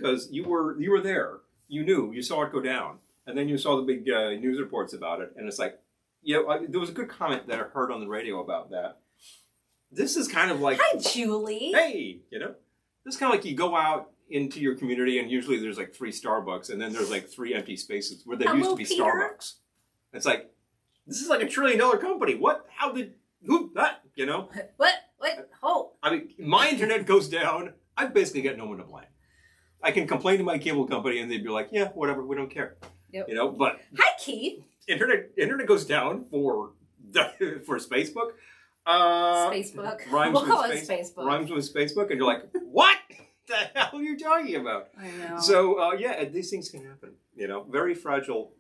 because you were there. You knew. You saw it go down. And then you saw the big news reports about it. And it's like, there was a good comment that I heard on the radio about that. This is kind of like... Hi, Julie. Hey, this is kind of like you go out into your community and usually there's like 3 Starbucks and then there's like 3 empty spaces where there used to be Peter. Starbucks. It's like, this is like a $1 trillion company. What? How did... Who? That? What? Oh. I mean, my internet goes down. I basically got no one to blame. I can complain to my cable company and they'd be like, yeah, whatever, we don't care. Yep. But... Hi, Keith. Internet goes down for Facebook. Facebook. We'll call it Facebook. Rhymes with Facebook, and you're like, what the hell are you talking about? I know. So, these things can happen. Very fragile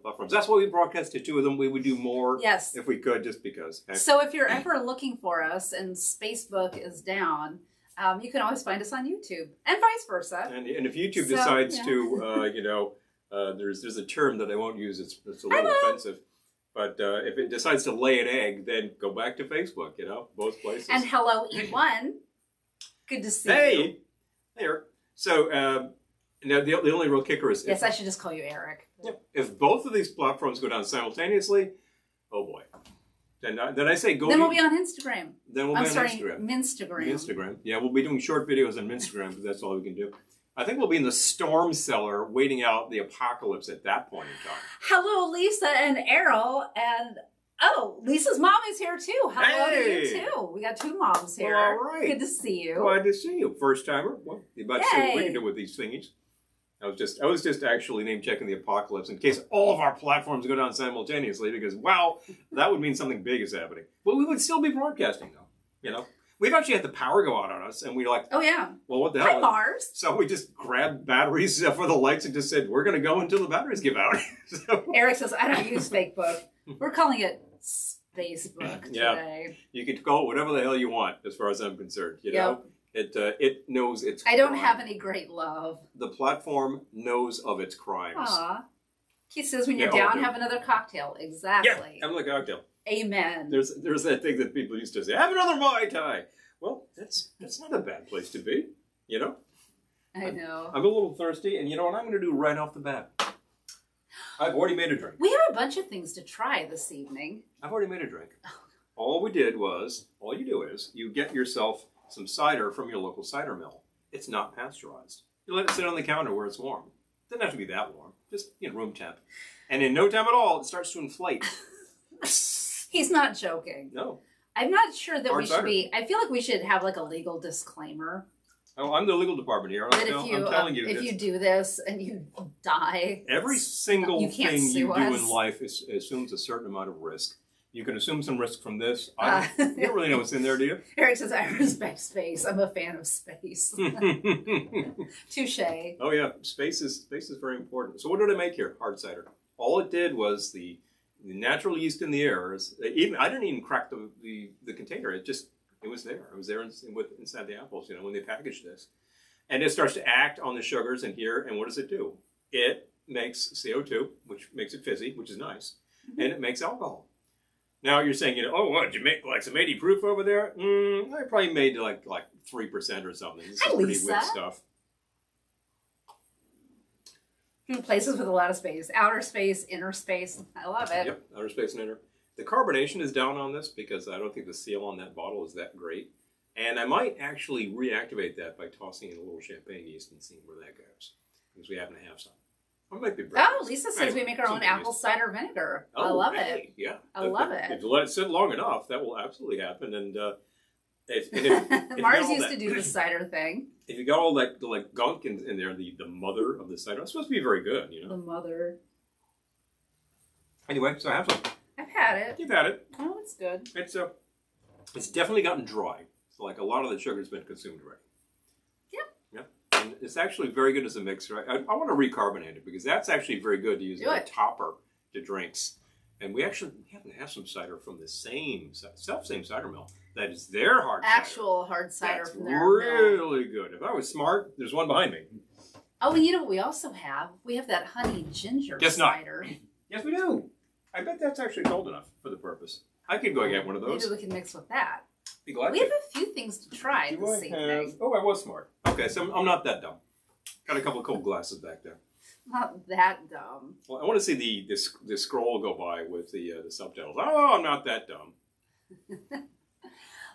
platforms. That's why we broadcasted 2 of them. We would do more if we could, just because. Okay? So if you're ever looking for us and Facebook is down, you can always find us on YouTube, and vice versa. And if YouTube decides to, there's a term that I won't use. It's a little offensive. But if it decides to lay an egg, then go back to Facebook, both places. And hello, E1. Good to see you. Hey, Eric. So, now the only real kicker is... Yes, I should just call you Eric. If both of these platforms go down simultaneously, oh boy. Then I say go... Then we'll be on Instagram. Then we'll be on Instagram. Minstagram. Yeah, we'll be doing short videos on Instagram because that's all we can do. I think we'll be in the storm cellar waiting out the apocalypse at that point in time. Hello, Lisa and Errol. And, Lisa's mom is here too. Hello to you too. We got 2 moms here. Well, all right. Good to see you. Glad to see you. First timer. Well, you're about to see what we can do with these thingies. I was just actually name checking the apocalypse in case all of our platforms go down simultaneously because, wow, that would mean something big is happening. But we would still be broadcasting though, We've actually had the power go out on us, and we were like, oh, yeah. Well, what the hell? Hi, Mars. So we just grabbed batteries for the lights and just said, we're going to go until the batteries give out. Eric says, I don't use Facebook. We're calling it Spacebook today. You can call it whatever the hell you want, as far as I'm concerned. It knows its crime. I don't have any great love. The platform knows of its crimes. Aw. He says, when you're down, have another cocktail. Exactly. Yeah, have another cocktail. Amen. There's that thing that people used to say, have another Mai Tai. Well, that's not a bad place to be, I know. I'm a little thirsty, and you know what I'm going to do right off the bat? I've already made a drink. We have a bunch of things to try this evening. I've already made a drink. All you do is, you get yourself some cider from your local cider mill. It's not pasteurized. You let it sit on the counter where it's warm. It doesn't have to be that warm, just room temp. And in no time at all, it starts to inflate. He's not joking. No. I'm not sure that we should cider. be... I feel like we should have like a legal disclaimer. Oh, I'm the legal department here. That I'm telling you, if you do this and you die... Every single thing you do us. in life assumes a certain amount of risk. You can assume some risk from this. You don't really know what's in there, do you? Eric says, I respect space. I'm a fan of space. Touche. Oh, yeah. Space is very important. So what did I make here? Hard cider. All it did was the natural yeast in the air. I didn't even crack the container. It was there. It was there inside the apples, when they packaged this. And it starts to act on the sugars in here. And what does it do? It makes CO2, which makes it fizzy, which is nice. And it makes alcohol. Now you're saying, what, did you make like some 80 proof over there? I probably made like 3% or something. This is pretty weak stuff. Places with a lot of space. Outer space, inner space. I love it. Yep, outer space and inner. The carbonation is down on this because I don't think the seal on that bottle is that great. And I might actually reactivate that by tossing in a little champagne yeast and seeing where that goes. Because we happen to have some. Or might be Lisa says we make our own apple cider vinegar. I love it. Yeah. I love it. If you let it sit long enough, that will absolutely happen. And Mars used to do the cider thing. If you got all that gunk in there, the mother of the cider, it's supposed to be very good, The mother. Anyway, so I have some. I've had it. You've had it. Oh, it's good. It's definitely gotten dry. So a lot of the sugar's been consumed already. Yeah. And it's actually very good as a mixer. I want to recarbonate it because that's actually very good to use as a topper to drinks. And we happen to have some cider from the same cider mill. That is their hard cider. Actual hard cider from their really good. If I was smart, there's one behind me. Oh, and you know what we also have? We have that honey ginger cider. Yes, we do. I bet that's actually cold enough for the purpose. I could go get one of those. Maybe we can mix with that. Be glad we have a few things to try this evening. Oh, I was smart. Okay, so I'm not that dumb. Got a couple of cold glasses back there. Not that dumb. Well, I want to see the scroll go by with the subtitles. Oh, I'm not that dumb.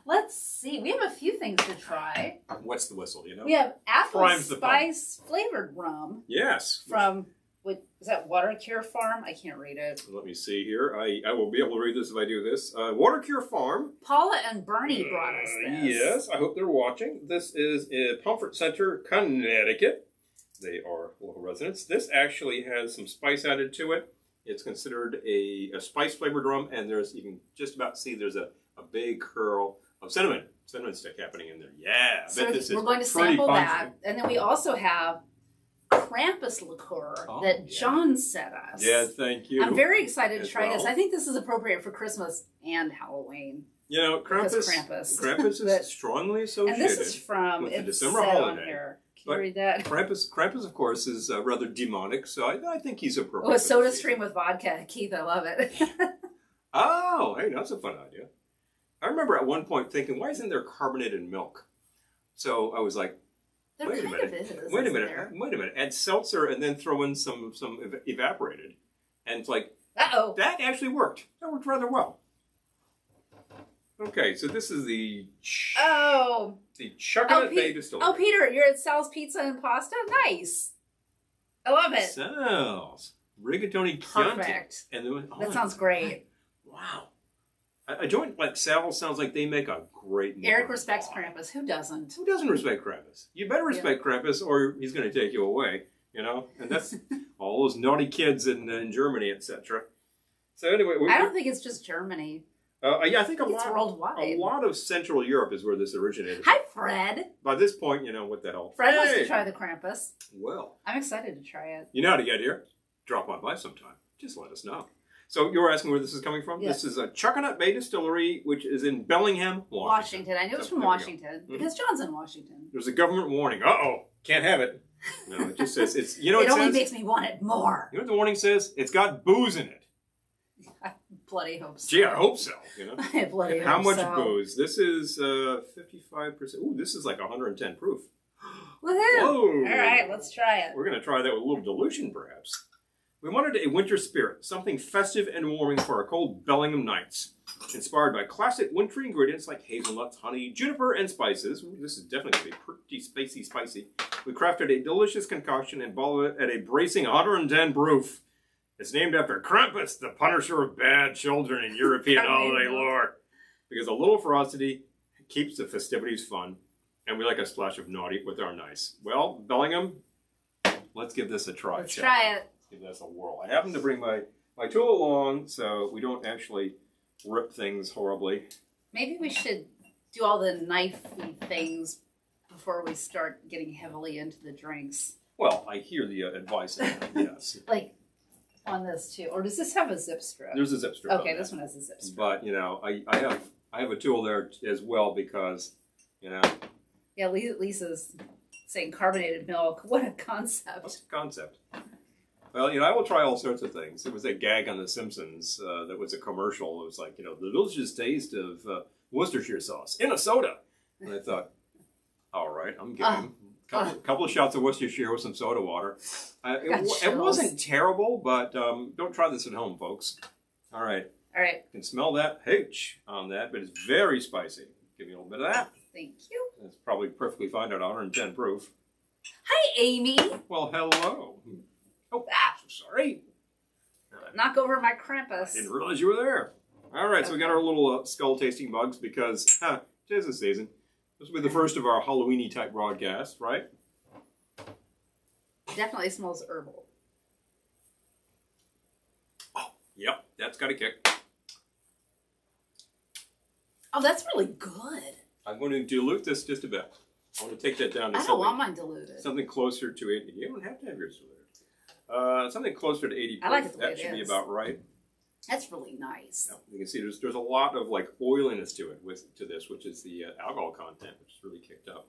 Let's see. We have a few things to try. What's the whistle? You know. We have apple Primes the spice flavored rum. Yes. From what is that? Water Cure Farm? I can't read it. Let me see here. I will be able to read this if I do this. Water Cure Farm. Paula and Bernie brought us this. Yes, I hope they're watching. This is in Pomfret Center, Connecticut. They are local residents. This actually has some spice added to it. It's considered a spice flavored rum, and you can just about see there's a big curl of cinnamon stick happening in there. Yeah, I so bet this is we're going to pretty sample punchy. that, and then we also have Krampus Liqueur that John sent us. Yeah, thank you. I'm very excited to try well. this. I think this is appropriate for Christmas and Halloween. You know, Krampus is strongly associated and this is from with the it's December set holiday. On here. Can you read that? Krampus, of course, is rather demonic, so I think he's appropriate. Oh, a soda stream with vodka. Keith, I love it. Oh, hey, that's a fun idea. I remember at one point thinking, why isn't there carbonated milk? So I was like, wait a minute. Add seltzer and then throw in some evaporated. And it's like, that actually worked. That worked rather well. Okay, so this is the Chuckanut Bay Distillery. Oh, Peter, you're at Sal's Pizza and Pasta? Nice. I love it. Sal's. Rigatoni Perfect. Chianti. That sounds great. Wow. A joint like Sal's sounds like they make a great Eric respects Krampus. Who doesn't? Who doesn't respect Krampus? You better respect Krampus or he's going to take you away, you know? And that's all those naughty kids in Germany, etc. So anyway... I don't think it's just Germany. Yeah, I think it's worldwide. A lot of Central Europe is where this originated. Hi, Fred. By this point, you know, what the hell. Fred wants to try the Krampus. Well. I'm excited to try it. You know how to get here? Drop on by sometime. Just let us know. So you were asking where this is coming from? Yes. This is a Chuckanut Bay Distillery, which is in Bellingham, Washington. I knew it was from Washington because John's in Washington. There's a government warning. Uh-oh, can't have it. No, it just says it's. You know, it only makes me want it more. You know what the warning says? It's got booze in it. I bloody hope so. Gee, I hope so. You know, I bloody how hope much booze? This is 55%. Ooh, this is like 110 proof. Woohoo! Whoa! All right, let's try it. We're gonna try that with a little dilution, perhaps. We wanted a winter spirit, something festive and warming for our cold Bellingham nights. Inspired by classic wintry ingredients like hazelnuts, honey, juniper, and spices. Ooh, this is definitely going to be pretty spicy. We crafted a delicious concoction and boiled it at a bracing 110 proof. It's named after Krampus, the punisher of bad children in European holiday lore. Because a little ferocity keeps the festivities fun, and we like a splash of naughty with our nice. Well, Bellingham, let's give this a try. Let's try it. Give this a whirl. I happen to bring my tool along so we don't actually rip things horribly. Maybe we should do all the knifey things before we start getting heavily into the drinks. Well, I hear the advice in that, yes. Like on this too. Or does this have a zip strip? There's a zip strip. Okay, this one has a zip strip. But, you know, I have a tool there as well because, you know. Yeah, Lisa's saying carbonated milk. What a concept. What's the concept? Well, you know, I will try all sorts of things. There was a gag on The Simpsons that was a commercial. It was like, you know, the delicious taste of Worcestershire sauce in a soda. And I thought, all right, I'm game. Couple of shots of Worcestershire with some soda water. It wasn't terrible, but don't try this at home, folks. All right. All right. You can smell that Hooch on that, but it's very spicy. Give me a little bit of that. Thank you. It's probably perfectly fine at 110 proof. Hi, Amy. Well, hello. Oh, sorry. Knock over my Krampus. I didn't realize you were there. All right, so we got our little skull tasting bugs because, tis the season. This will be the first of our Halloween-y type broadcasts, right? Definitely smells herbal. Oh, yep, that's got a kick. Oh, that's really good. I'm going to dilute this just a bit. I want to take that down to I don't want mine diluted. Something closer to 80. You don't have to have yours diluted. Something closer to 80 proof. I like it the way that should be about right. That's really nice. Yeah, you can see there's a lot of like oiliness to it to this, which is the alcohol content, which is really kicked up.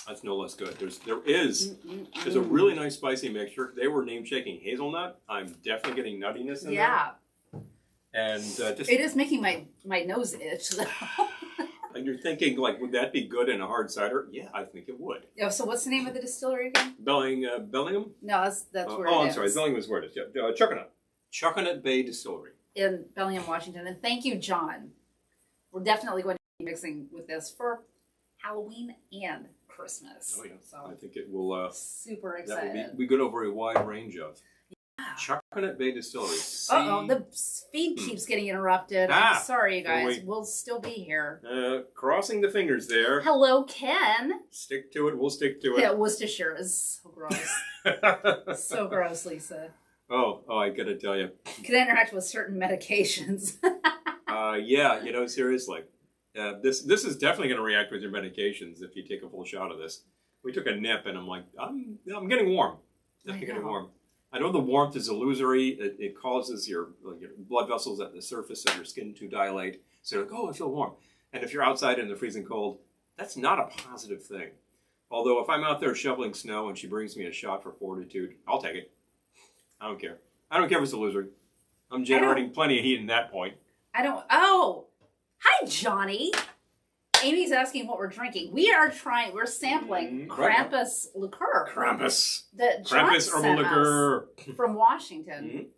That's no less good. There's a really nice spicy mixture. They were name checking hazelnut. I'm definitely getting nuttiness in there. Yeah. And it is making my nose itch though. And you're thinking, like, would that be good in a hard cider? Yeah, I think it would. Yeah, so what's the name of the distillery again? Bellingham? No, that's where it is. Oh, I'm sorry. Bellingham is where it is. Yeah, Chuckanut. Chuckanut Bay Distillery. In Bellingham, Washington. And thank you, John. We're definitely going to be mixing with this for Halloween and Christmas. Oh, yeah. So I think it will... super excited. That will be good over a wide range of. Chuckanut Bay Distillery. Uh-oh, the feed keeps getting interrupted. I'm sorry, you guys. We'll still be here. Crossing the fingers there. Hello, Ken. Stick to it. We'll stick to it. Yeah, Worcestershire is so gross. So gross, Lisa. Oh, I gotta tell you. Can interact with certain medications. Yeah, seriously. This is definitely going to react with your medications if you take a full shot of this. We took a nip, and I'm like, I'm getting warm. Definitely getting warm. I know the warmth is illusory. It causes your blood vessels at the surface of your skin to dilate. So you're like, oh, I feel warm. And if you're outside in the freezing cold, that's not a positive thing. Although if I'm out there shoveling snow and she brings me a shot for fortitude, I'll take it. I don't care. I don't care if it's illusory. I'm generating plenty of heat in that point. Oh, hi, Johnny. Amy's asking what we're drinking. We're sampling Krampus Liqueur. Krampus. That Krampus herbal liqueur from Washington.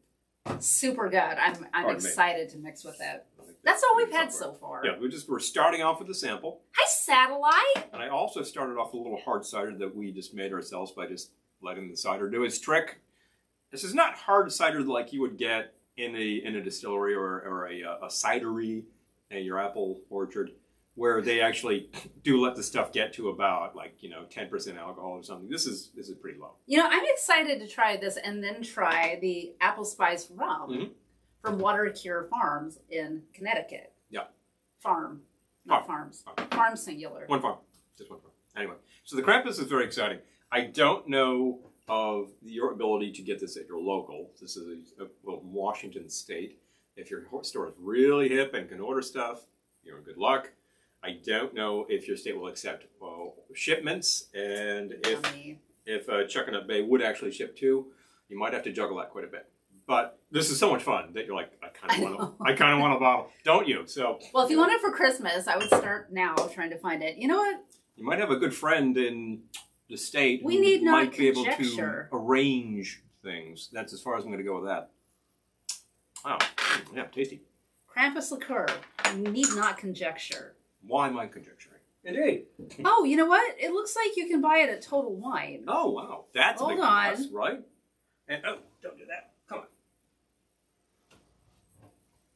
Super good. I'm excited to mix with it. That's all we've had so far. Yeah, we're starting off with a sample. Hi, Satellite. And I also started off with a little hard cider that we just made ourselves by just letting the cider do its trick. This is not hard cider like you would get in a distillery or a cidery at your apple orchard, where they actually do let the stuff get to about 10% alcohol or something. This is pretty low. I'm excited to try this and then try the apple spice rum from Water Cure Farms in Connecticut. Yeah. Farms. Farm singular. One farm. Just one farm. Anyway, so the Krampus is very exciting. I don't know of your ability to get this at your local. This is a Washington state. If your store is really hip and can order stuff, you're in good luck. I don't know if your state will accept shipments, and if Chuckanut Bay would actually ship too, you might have to juggle that quite a bit. But this is so much fun that you're like, I kind of want a bottle, don't you? So, well, if you want it for Christmas, I would start now trying to find it. You know what? You might have a good friend in the state who might be able to arrange things. That's as far as I'm going to go with that. Wow, yeah, tasty. Krampus Liqueur. You need not conjecture. Why am I conjecturing? Indeed. Oh, you know what? It looks like you can buy it at Total Wine. Oh, wow. That's a big plus, right? And, don't do that. Come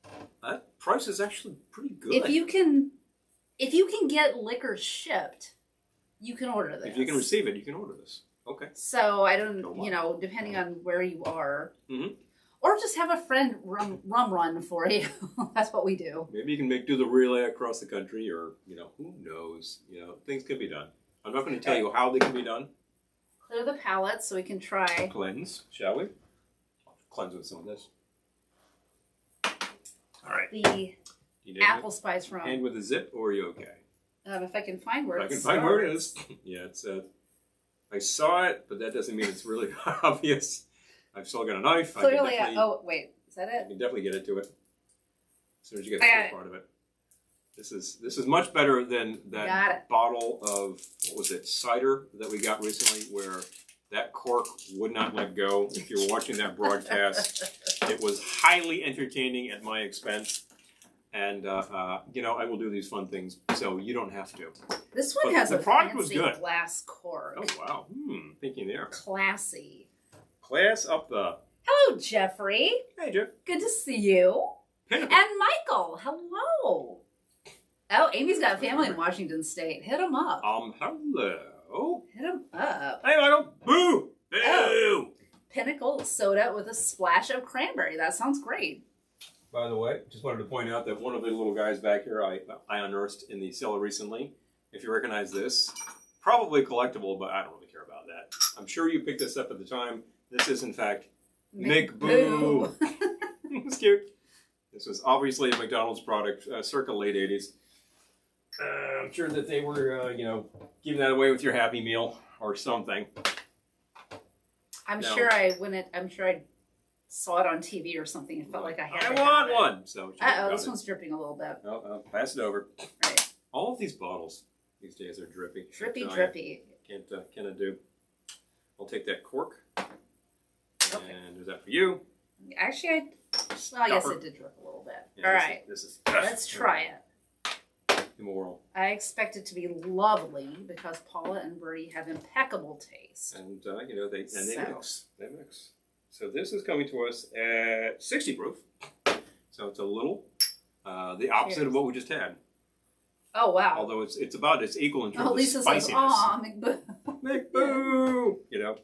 on. That price is actually pretty good. If you can get liquor shipped, you can order this. If you can receive it, you can order this. Okay. So I don't, depending on where you are. Mm-hmm. Or just have a friend rum run for you. That's what we do. Maybe you can do the relay across the country, or, who knows? Things can be done. I'm not going to tell you how they can be done. Clear the palate so we can try. Cleanse, shall we? I'll cleanse with some of this. All right. The apple spice rum. And with a zip, or are you okay? If I can find where it is. Where it is. Yeah, it's. I saw it, but that doesn't mean it's really obvious. I've still got a knife. Clearly, wait, is that it? You can definitely get it to it. As soon as you get the first part of it. This is much better than that bottle of, what was it, cider that we got recently, where that cork would not let go. If you're watching that broadcast, it was highly entertaining at my expense. And, I will do these fun things, so you don't have to. This one has a fancy glass cork. Oh, wow. Thinking there. Classy. Class up the... Hello, Jeffrey. Hey, Jeff. Good to see you. And Michael, hello. Oh, Amy's got family in Washington State. Hit him up. Hello. Hit him up. Hey, Michael. Boo. Boo. Oh. Pinnacle soda with a splash of cranberry. That sounds great. By the way, just wanted to point out that one of the little guys back here I unearthed in the cellar recently. If you recognize this, probably collectible, but I don't really care about that. I'm sure you picked this up at the time. This is, in fact, McBoo. It's cute. This was obviously a McDonald's product, circa late 80s. I'm sure that they were, giving that away with your Happy Meal or something. I'm sure I saw it on TV or something. It felt like I had I want one. So this one's dripping a little bit. Oh, pass it over. Right. All of these bottles these days are drippy. Drippy, drippy. Can't do. I'll take that cork. Okay. And there's that for you. Actually, well, yes, it did drip a little bit. Yeah, All right. This is Let's try it. Immoral. I expect it to be lovely because Paula and Bertie have impeccable taste. And, you know, they mix. They mix. So this is coming to us at 60 proof. So it's a little the opposite of what we just had. Oh, wow. Although it's equal in terms of Lisa spiciness. says, aw, McBoo. McBoo! You know,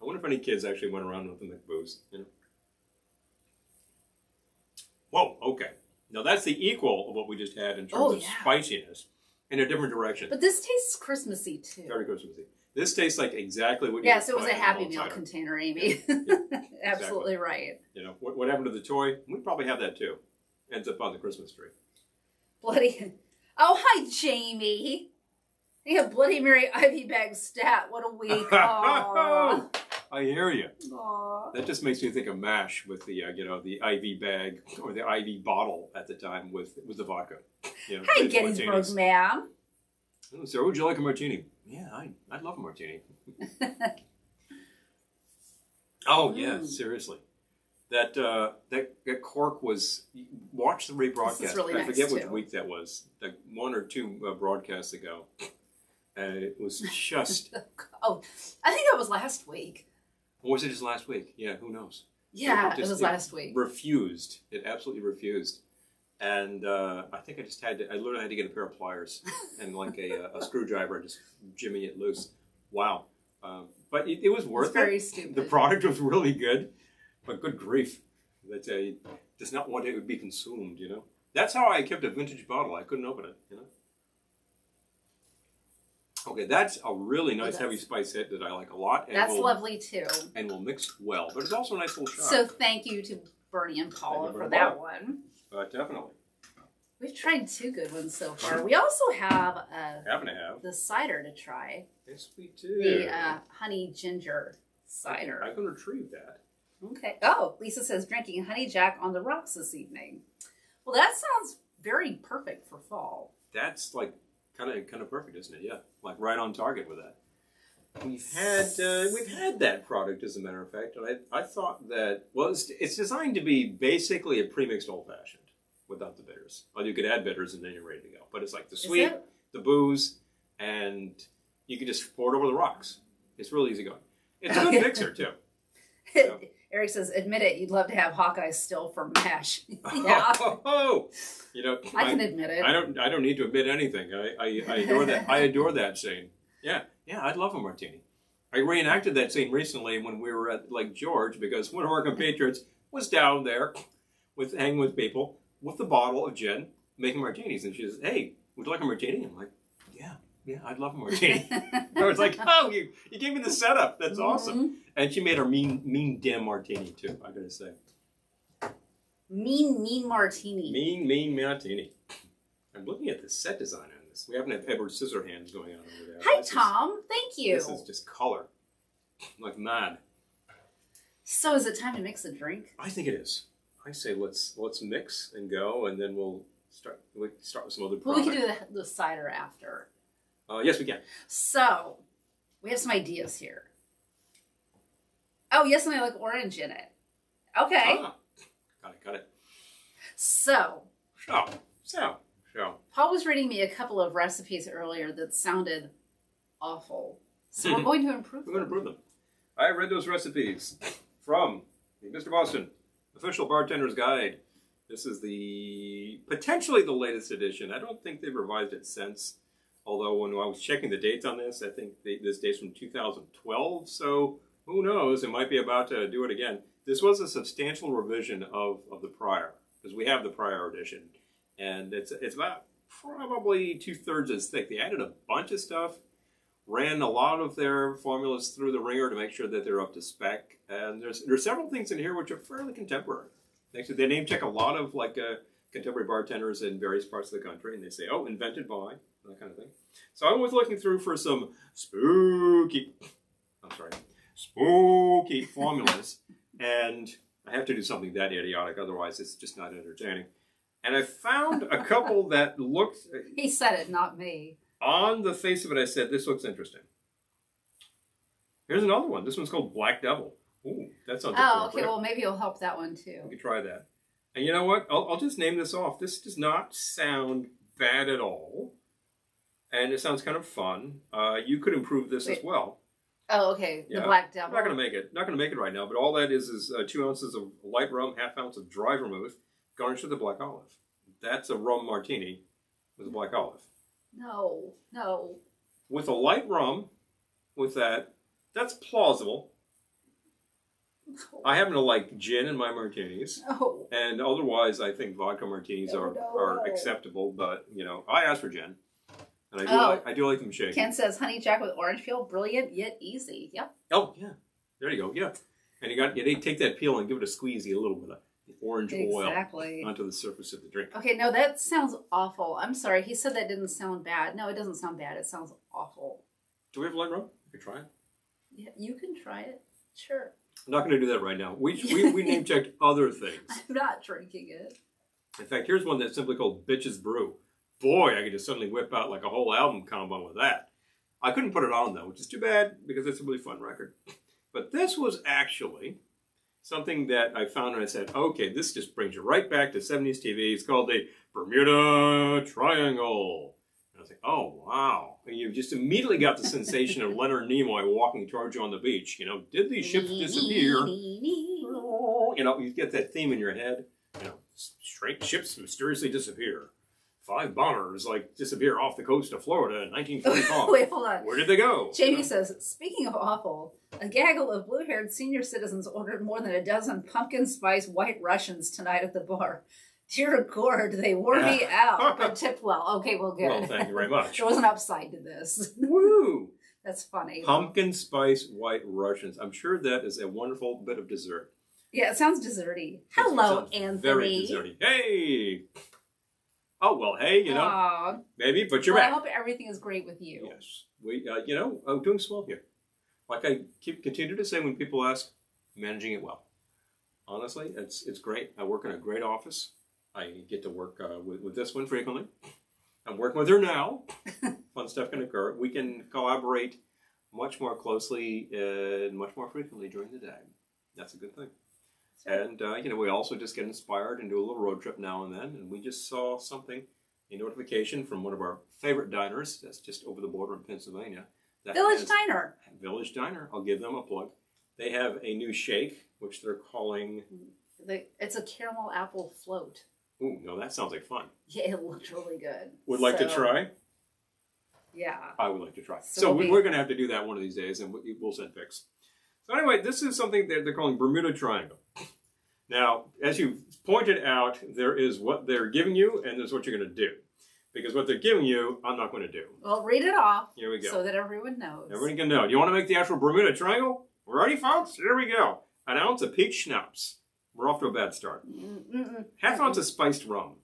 I wonder if any kids actually went around with the McBoos, you know. Whoa, okay. Now that's the equal of what we just had in terms of spiciness in a different direction. But this tastes Christmassy, too. Very Christmassy. This tastes like exactly what you Yes, it was a Happy Meal container, Amy. Yeah, Absolutely exactly. right. You know, what happened to the toy? We probably have that too. Ends up on the Christmas tree. Bloody. Oh, hi, Jamie. You have Bloody Mary Ivy bag stat. What a week. Aww. I hear you. Aww. That just makes me think of MASH with the, you know, the IV bag or the IV bottle at the time with the vodka. You know, Hi, Gettysburg, ma'am. Oh, so would you like a martini? Yeah, I'd love a martini. Oh, yeah, seriously. That cork was, watch the rebroadcast. Really I nice forget too. which week that was, like 1 or 2 broadcasts ago. And it was just... Oh, I think that was last week. Or was it just last week? Yeah, who knows? Yeah, it was last week. Refused. It absolutely refused. And I think I literally had to get a pair of pliers and like a screwdriver, just jimmy it loose. Wow. But it was worth it. Very stupid. The product was really good, but good grief. That does not want it to be consumed, you know? That's how I kept a vintage bottle. I couldn't open it, you know? Okay, that's a really nice heavy spice hit that I like a lot. And that's lovely too. And will mix well, but it's also a nice little shot. So thank you to Bernie and Paula for that one. Definitely. We've tried 2 good ones so far. We also have the cider to try. Yes, we do. The honey ginger cider. I can retrieve that. Okay. Oh, Lisa says drinking honey jack on the rocks this evening. Well, that sounds very perfect for fall. That's like kind of perfect, isn't it? Yeah, like right on target with that. We've had that product, as a matter of fact, and I thought that, well, it's designed to be basically a pre-mixed old-fashioned without the bitters. Well, you could add bitters and then you're ready to go. But it's like the sweet, the booze, and you can just pour it over the rocks. It's real easy going. It's a good mixer, too. So. Eric says, admit it, you'd love to have Hawkeye still for MASH. Yeah. You know, I can admit it. I don't need to admit anything. I adore that. I adore that scene. Yeah, I'd love a martini. I reenacted that scene recently when we were at Lake George because one of our compatriots was down there hanging with people with the bottle of gin making martinis, and she says, "Hey, would you like a martini?" I'm like, "Yeah, I'd love a martini." I was like, "Oh, you gave me the setup. That's awesome." And she made her mean dim martini too. I gotta say, mean martini. Mean martini. I'm looking at the set design on this. We haven't had Edward Scissorhands going on over there. Hi, Tom. Thank you. This is just color, like mad. So, is it time to mix a drink? I think it is. I say let's mix and go, and then we'll start with some other product. Well, we can do the cider after. Yes, we can. So, we have some ideas here. Oh, yes, and I like orange in it. Okay. Got it. So. Paul was reading me a couple of recipes earlier that sounded awful. So we're going to improve them. We're going to improve them. I read those recipes from the Mr. Boston Official Bartender's Guide. This is potentially the latest edition. I don't think they've revised it since. Although when I was checking the dates on this, I think this date's from 2012. So who knows? It might be about to do it again. This was a substantial revision of the prior, because we have the prior edition. And it's about probably 2/3 as thick. They added a bunch of stuff, ran a lot of their formulas through the ringer to make sure that they're up to spec. And there's several things in here which are fairly contemporary. Actually, they name check a lot of contemporary bartenders in various parts of the country, and they say, "Oh, invented by," that kind of thing. So I was looking through for some spooky formulas, and I have to do something that idiotic, otherwise it's just not entertaining. And I found a couple that looked... He said it, not me. On the face of it, I said, this looks interesting. Here's another one. This one's called Black Devil. Ooh, that sounds appropriate. Okay. Well, maybe you'll help that one too. We could try that. And you know what? I'll just name this off. This does not sound bad at all. And it sounds kind of fun. You could improve this as well. Oh, okay. Yeah. The Black Devil. I'm not going to make it. Not going to make it right now. But all that is 2 ounces of light rum, ½ ounce of dry vermouth, garnished with a black olive. That's a rum martini with a black olive. No. With a light rum, with that, that's plausible. No. I happen to like gin in my martinis. No. And otherwise, I think vodka martinis are acceptable. But, you know, I asked for gin. And I do like them shaken. Ken says honey jack with orange peel, brilliant yet easy. Yep. Oh, yeah. There you go. Yeah. And they take that peel and give it a squeezy, a little bit of orange oil onto the surface of the drink. Okay, no, that sounds awful. I'm sorry. He said that didn't sound bad. No, it doesn't sound bad. It sounds awful. Do we have light rum? We could try it. Yeah, you can try it. Sure. I'm not going to do that right now. We name checked other things. I'm not drinking it. In fact, here's one that's simply called Bitches Brew. Boy, I could just suddenly whip out like a whole album combo with that. I couldn't put it on though, which is too bad because it's a really fun record. But this was actually something that I found and I said, okay, this just brings you right back to 70s TV. It's called the Bermuda Triangle. And I was like, oh, wow. And you just immediately got the sensation of Leonard Nimoy walking towards you on the beach. You know, did these ships disappear? You know, you get that theme in your head. You know, straight ships mysteriously disappear. 5 bombers disappear off the coast of Florida in 1945. Wait, hold on. Where did they go? Jamie says, speaking of awful, a gaggle of blue-haired senior citizens ordered more than a dozen pumpkin spice white Russians tonight at the bar. Dear Gord, they wore me out, but tipped well. Okay, well, good. Well, thank you very much. There was an upside to this. Woo! That's funny. Pumpkin spice white Russians. I'm sure that is a wonderful bit of dessert. Yeah, it sounds desserty. Hello, Anthony. Very desserty. Hey! Oh, well, hey, you know, Aww. maybe, but you're back. I hope everything is great with you. Yes. We, you know, I'm doing swell here. Like I continue to say when people ask, managing it well. Honestly, it's great. I work in a great office. I get to work with this one frequently. I'm working with her now. Fun stuff can occur. We can collaborate much more closely and much more frequently during the day. That's a good thing. And, you know, we also just get inspired and do a little road trip now and then. And we just saw something, a notification from one of our favorite diners that's just over the border in Pennsylvania. Village Diner. Village Diner. I'll give them a plug. They have a new shake, which they're calling... It's a caramel apple float. Ooh, no, that sounds like fun. Yeah, it looked really good. Would like to try? Yeah. I would like to try. So we're going to have to do that one of these days, and we'll send pics. So anyway, this is something that they're calling Bermuda Triangle. Now, as you pointed out, there is what they're giving you, and there's what you're going to do. Because what they're giving you, I'm not going to do. Well, read it off. Here we go. So that everyone knows. Everyone can know. Do you want to make the actual Bermuda Triangle? We're ready, folks? Here we go. An ounce of peach schnapps. We're off to a bad start. ½ ounce of spiced rum.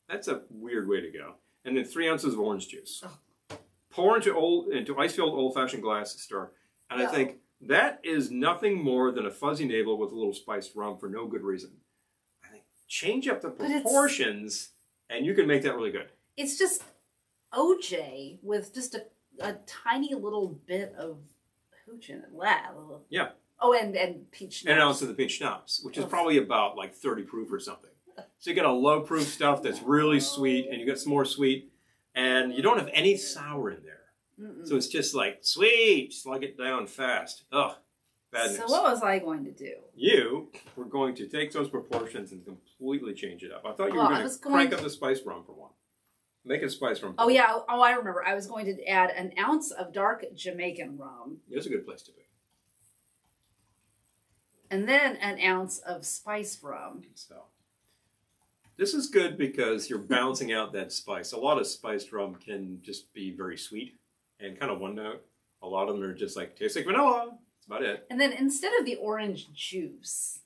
That's a weird way to go. And then 3 ounces of orange juice. Oh. Pour into ice-filled old-fashioned glass, stir. And I think that is nothing more than a fuzzy navel with a little spiced rum for no good reason. I think change up the proportions, and you can make that really good. It's just OJ with just a tiny little bit of hooch in it. Yeah. Oh, and peach schnapps. And an ounce of the peach schnapps, which is probably about like 30 proof or something. So you get a low proof stuff that's really sweet, and you get some more sweet, and you don't have any sour in there. So it's just like, sweet, slug it down fast. Ugh, badness. So what was I going to do? You were going to take those proportions and completely change it up. I thought you were going to crank up the spice rum for one. Make it spice rum. Oh, yeah. Oh, I remember. I was going to add an ounce of dark Jamaican rum. It's a good place to be. And then an ounce of spiced rum. So this is good because you're balancing out that spice. A lot of spiced rum can just be very sweet and kind of one note. A lot of them are just like, tastes like vanilla. That's about it. And then instead of the orange juice,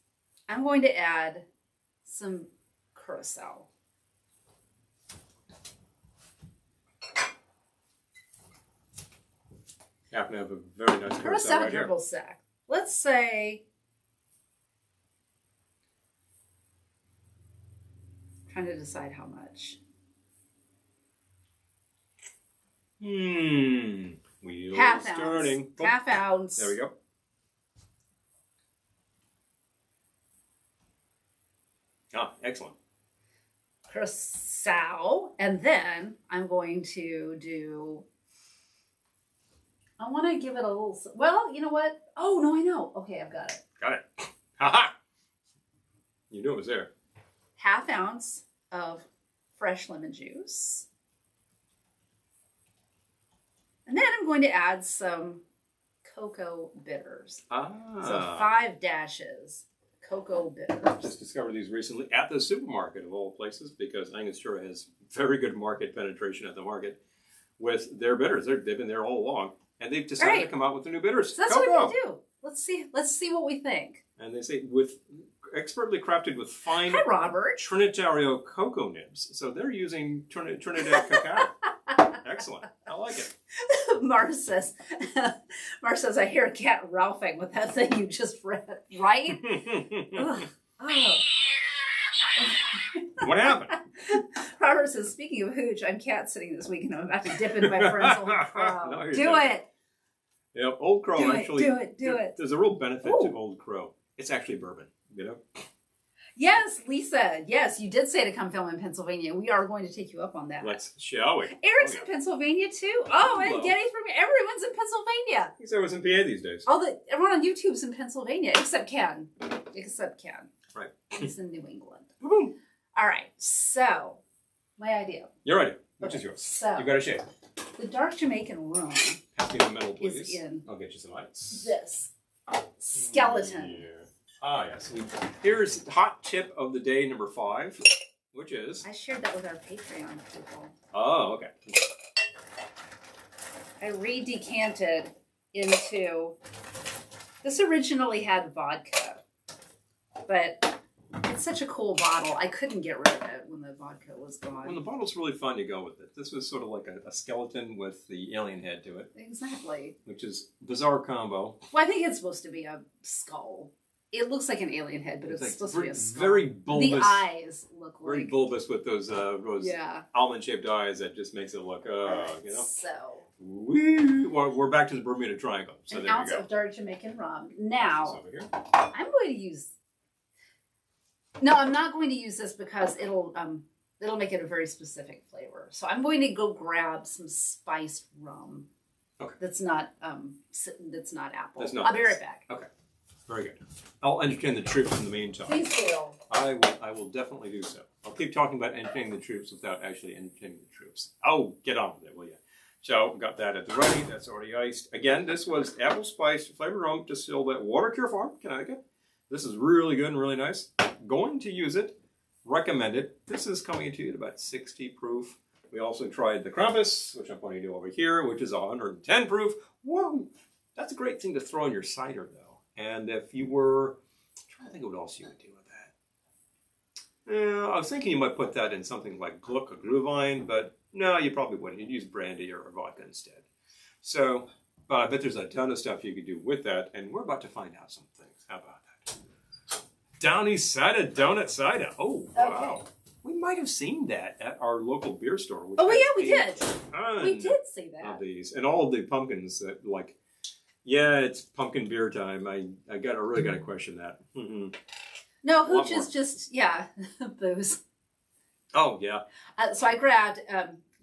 I'm going to add some curacao. You happen to have a very nice curacao right here. Sack. Let's say Trying to decide how much. Wheel Half ounce. starting. Oh, Half ounce. there we go. Ah, excellent. Curacao. And then I'm going to do... I want to give it a little... Well, you know what? Oh, no, I know. Okay, I've got it. Got it. Ha-ha! You knew it was there. Half ounce of fresh lemon juice. And then I'm going to add some cocoa bitters. So 5 dashes cocoa bitters. Just discovered these recently at the supermarket of all places because Angostura has very good market penetration at the market with their bitters. They've been there all along. And they've decided to come out with the new bitters. So that's what we're going to do. Let's see what we think. And they say expertly crafted with fine Hi, Robert. Trinitario cocoa nibs. So they're using Trinidad cacao. Excellent. I like it. Mark says, I hear a cat ralphing with that thing you just read, right? Oh. What happened? Robert says, speaking of Hooch, I'm cat sitting this week and I'm about to dip into my friend's Old Crow. No, do it. Yeah, Old Crow do actually. Do it. There's a real benefit to Old Crow. It's actually bourbon, you know? Yes, Lisa. Yes, you did say to come film in Pennsylvania. We are going to take you up on that. Shall we? Eric's in Pennsylvania too. Oh, and Getty's from everyone's in Pennsylvania. He's always in PA these days. Everyone on YouTube's in Pennsylvania, except Ken. Right. He's in New England. Woo-hoo. All right. So, my idea. Your idea. Which is yours? So, you got a shake. The dark Jamaican rum Pass me the metal, please. is in. I'll get you some ice. This skeleton. Yeah. Ah, yes. Here's hot tip of the day number 5, which is... I shared that with our Patreon people. Oh, okay. I redecanted into... This originally had vodka, but it's such a cool bottle. I couldn't get rid of it when the vodka was gone. When the bottle's really fun to go with it. This was sort of like a skeleton with the alien head to it. Exactly. Which is a bizarre combo. Well, I think it's supposed to be a skull. It looks like an alien head, but it's like supposed to be a skull. Very bulbous. The eyes look very like... bulbous with those almond-shaped eyes that just makes it look, you know? So... We're back to the Bermuda Triangle. So an ounce of dark Jamaican rum. Now, I'm going to use... No, I'm not going to use this because it'll make it a very specific flavor. So I'm going to go grab some spiced rum. Okay. That's not apple. I'll be right back. Okay. Very good. I'll entertain the troops in the meantime. Please do. I will definitely do so. I'll keep talking about entertaining the troops without actually entertaining the troops. Oh, get on with it, will you? So, got that at the ready. That's already iced. Again, this was apple spiced flavored rum distilled at Water Cure Farm, Connecticut. This is really good and really nice. Going to use it. Recommend it. This is coming to you at about 60 proof. We also tried the Krampus, which I'm pointing to over here, which is 110 proof. Whoa! That's a great thing to throw in your cider, though. And if you were... I'm trying to think of what else you would do with that. I was thinking you might put that in something like Gluck or Glühwein, but no, you probably wouldn't. You'd use brandy or vodka instead. So, but I bet there's a ton of stuff you could do with that, and we're about to find out some things. How about that? Downy Cider Donut Cider. Oh, wow. Okay. We might have seen that at our local beer store. Oh, yeah, we did. We did see that. Of these. And all of the pumpkins that, like... Yeah, it's pumpkin beer time. I really got to question that. Mm-hmm. No, Hooch is just booze. Oh yeah. So I grabbed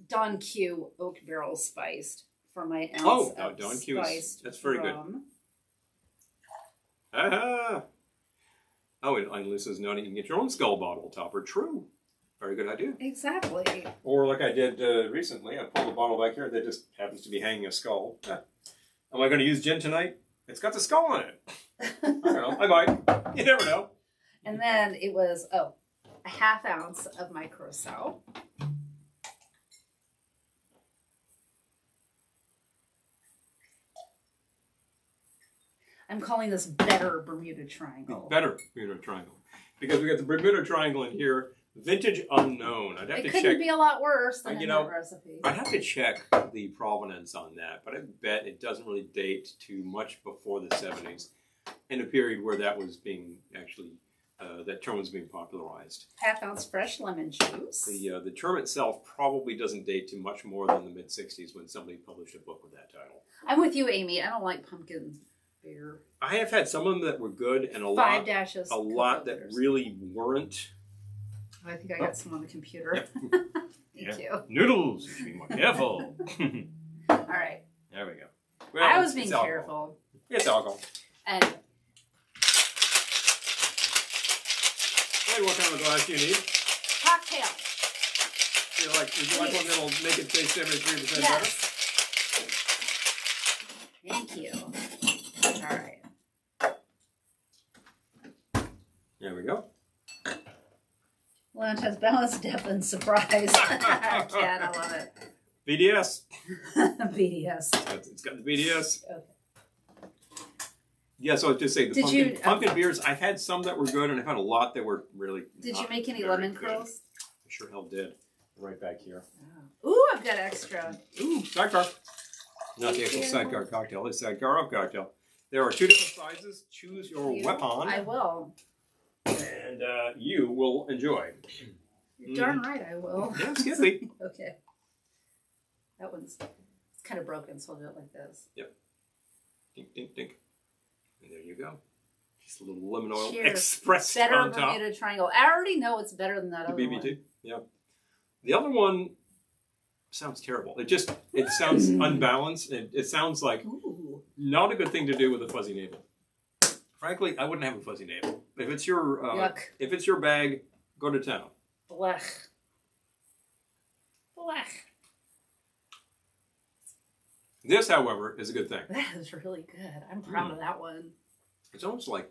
Don Q Oak Barrel Spiced for my ounce of Don Q that's very rum. Good. Ah. Oh, and Lisa's noting you can get your own skull bottle topper. True. Very good idea. Exactly. Or like I did recently, I pulled a bottle back here that just happens to be hanging a skull. Am I going to use gin tonight? It's got the skull on it. I don't know. I might. You never know. And then it was, a half ounce of my Curacao. I'm calling this Better Bermuda Triangle. Better Bermuda Triangle. Because we got the Bermuda Triangle in here. Vintage unknown. I'd have to check. It couldn't be a lot worse than in that recipe. I'd have to check the provenance on that, but I bet it doesn't really date to much before the 70s, in a period where that was being actually that term was being popularized. Half-ounce fresh lemon juice. The term itself probably doesn't date to much more than the mid-'60s when somebody published a book with that title. I'm with you, Amy. I don't like pumpkin beer. I have had some of them that were good and a lot that really weren't. I think I got some on the computer. Yep. Thank you. Noodles. You should be more careful. All right. There we go. Well, I was being careful. It's alcohol. And Hey, what kind of glass do you need? cocktail. Would you like one that'll make it taste 73% Yes. Thank you. All right. There we go. Lunch has balance, depth, and surprise. I can. I love it. BDS. BDS. It's got the BDS. Okay. Yeah, so I was just saying, the pumpkin beers, I've had some that were good, and I've had a lot that were really Did not you make any very lemon good. curls? I sure hell did. Right back here. Oh. Ooh, I've got extra. Ooh, sidecar. Not the actual sidecar cocktail, it's sidecar up cocktail. There are 2 different sizes. Choose your weapon. I will. And you will enjoy. You're darn right I will. Yeah, excuse me. Okay. That one's it's kind of broken, so I'll do it like this. Yep. Dink, dink, dink. And there you go. Just a little lemon oil Cheers. express Better on top. Bermuda Triangle. I already know it's better than that The other BBT? one. Yeah. The other one sounds terrible. It sounds unbalanced. It sounds like not a good thing to do with a fuzzy navel. Frankly, I wouldn't have a fuzzy navel. If it's your bag, go to town. Blech. Blech. This, however, is a good thing. That is really good. I'm proud of that one. It's almost like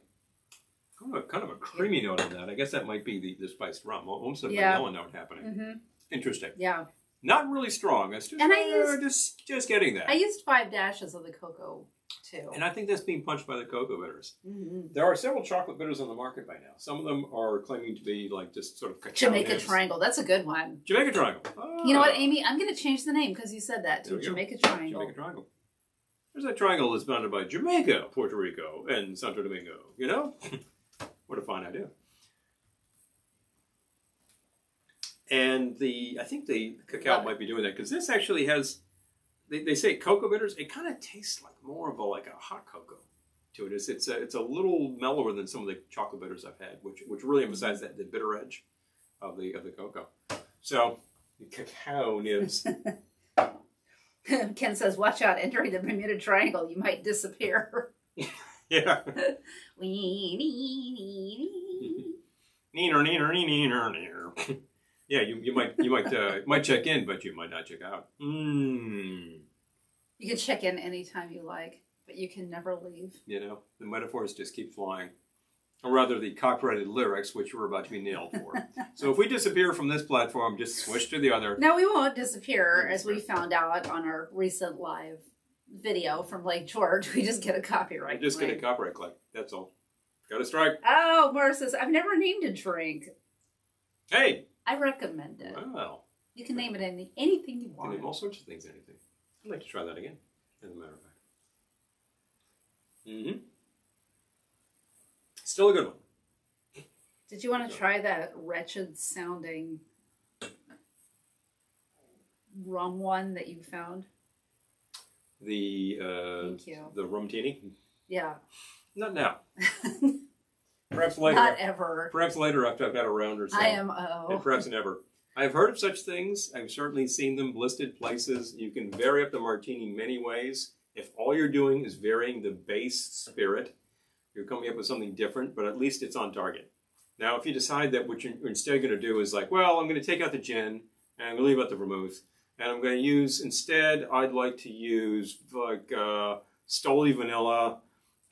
kind of a creamy note in that. I guess that might be the spiced rum. Almost a vanilla note happening. Mm-hmm. Interesting. Yeah. Not really strong. It's just, and I just getting that. I used 5 dashes of the cocoa too. And I think that's being punched by the cocoa bitters. Mm-hmm. There are several chocolate bitters on the market by now. Some of them are claiming to be like just sort of cacao Jamaica nibs. Triangle. That's a good one. Jamaica Triangle. Oh. You know what, Amy? I'm going to change the name because you said that to Jamaica Triangle. Jamaica Triangle. There's that triangle that's bounded by Jamaica, Puerto Rico, and Santo Domingo. You know? What a fine idea. And I think the cacao might be doing that because this actually has, they say cocoa bitters. It kind of tastes like more of a hot cocoa to it. It's a little mellower than some of the chocolate bitters I've had, which really emphasize the bitter edge of the cocoa. So the cacao nibs. Ken says, "Watch out! Entering the Bermuda Triangle, you might disappear." Yeah. Yeah, you might check in, but you might not check out. You can check in anytime you like, but you can never leave. You know, the metaphors just keep flying. Or rather, the copyrighted lyrics, which we're about to be nailed for. So if we disappear from this platform, just switch to the other. No, we won't disappear, as we found out on our recent live video from Lake George. We just get a copyright We just claim. get a copyright claim. That's all. Got a strike. Oh, Mara says, I've never named a drink. Hey. I recommend it. Wow. You can name it anything you You want. can name all sorts of things, anything. I'd like to try that again, as a matter of fact. Mm-hmm. Still a good one. Did you want to try that wretched sounding rum one that you found? Thank you. The rumtini? Yeah. Not now. Perhaps later. Not ever. Perhaps later after I've had a round or so. IMO. And perhaps never. I've heard of such things. I've certainly seen them listed places. You can vary up the martini many ways. If all you're doing is varying the base spirit, you're coming up with something different, but at least it's on target. Now, if you decide that what you're instead going to do is like, well, I'm going to take out the gin, and I'm going to leave out the vermouth, and I'm going to use, instead, I'd like to use like Stoli vanilla,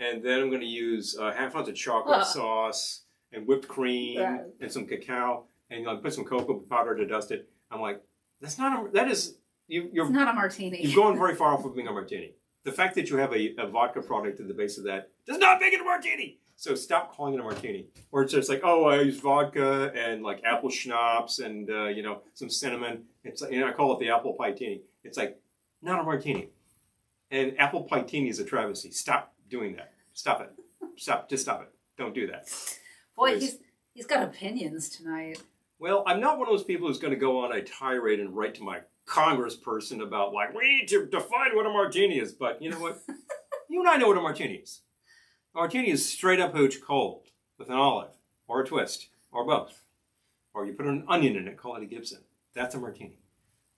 and then I'm going to use a half ounce of chocolate sauce and whipped cream and some cacao, and put some cocoa powder to dust it. I'm like, it's not a martini. You've gone very far off of being a martini. The fact that you have a vodka product at the base of that does not make it a martini. So stop calling it a martini. Or it's just like, oh, I use vodka and like apple schnapps and some cinnamon. It's I call it the apple pie-tini. It's like not a martini. And apple pie-tini is a travesty. Stop doing that. Stop it. Just stop it. Don't do that. Boy, He's got opinions tonight. Well, I'm not one of those people who's going to go on a tirade and write to my congressperson about, like, we need to define what a martini is. But you know what? You and I know what a martini is. A martini is straight up hooch cold with an olive or a twist or both. Or you put an onion in it, call it a Gibson. That's a martini.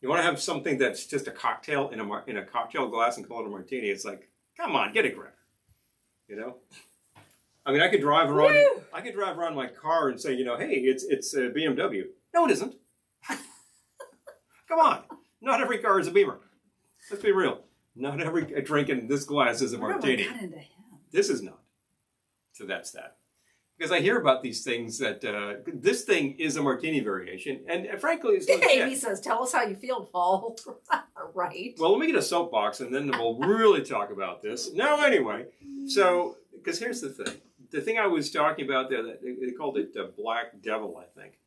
You want to have something that's just a cocktail in a cocktail glass and call it a martini. It's like, come on, get a grip. You know? I mean, I could drive around. Woo! I could drive around my car and say, you know, hey, it's a BMW. No, it isn't. Come on, not every car is a Beamer. Let's be real. Not every drink in this glass is a martini. Got into him. This is not. So that's that. Because I hear about these things that this thing is a martini variation, and frankly, it's legit. Amy says, "Tell us how you feel, Paul." Right. Well, let me get a soapbox, and then we'll really talk about this. No, anyway. So, because here's the thing. The thing I was talking about there, they called it Black Devil, I think.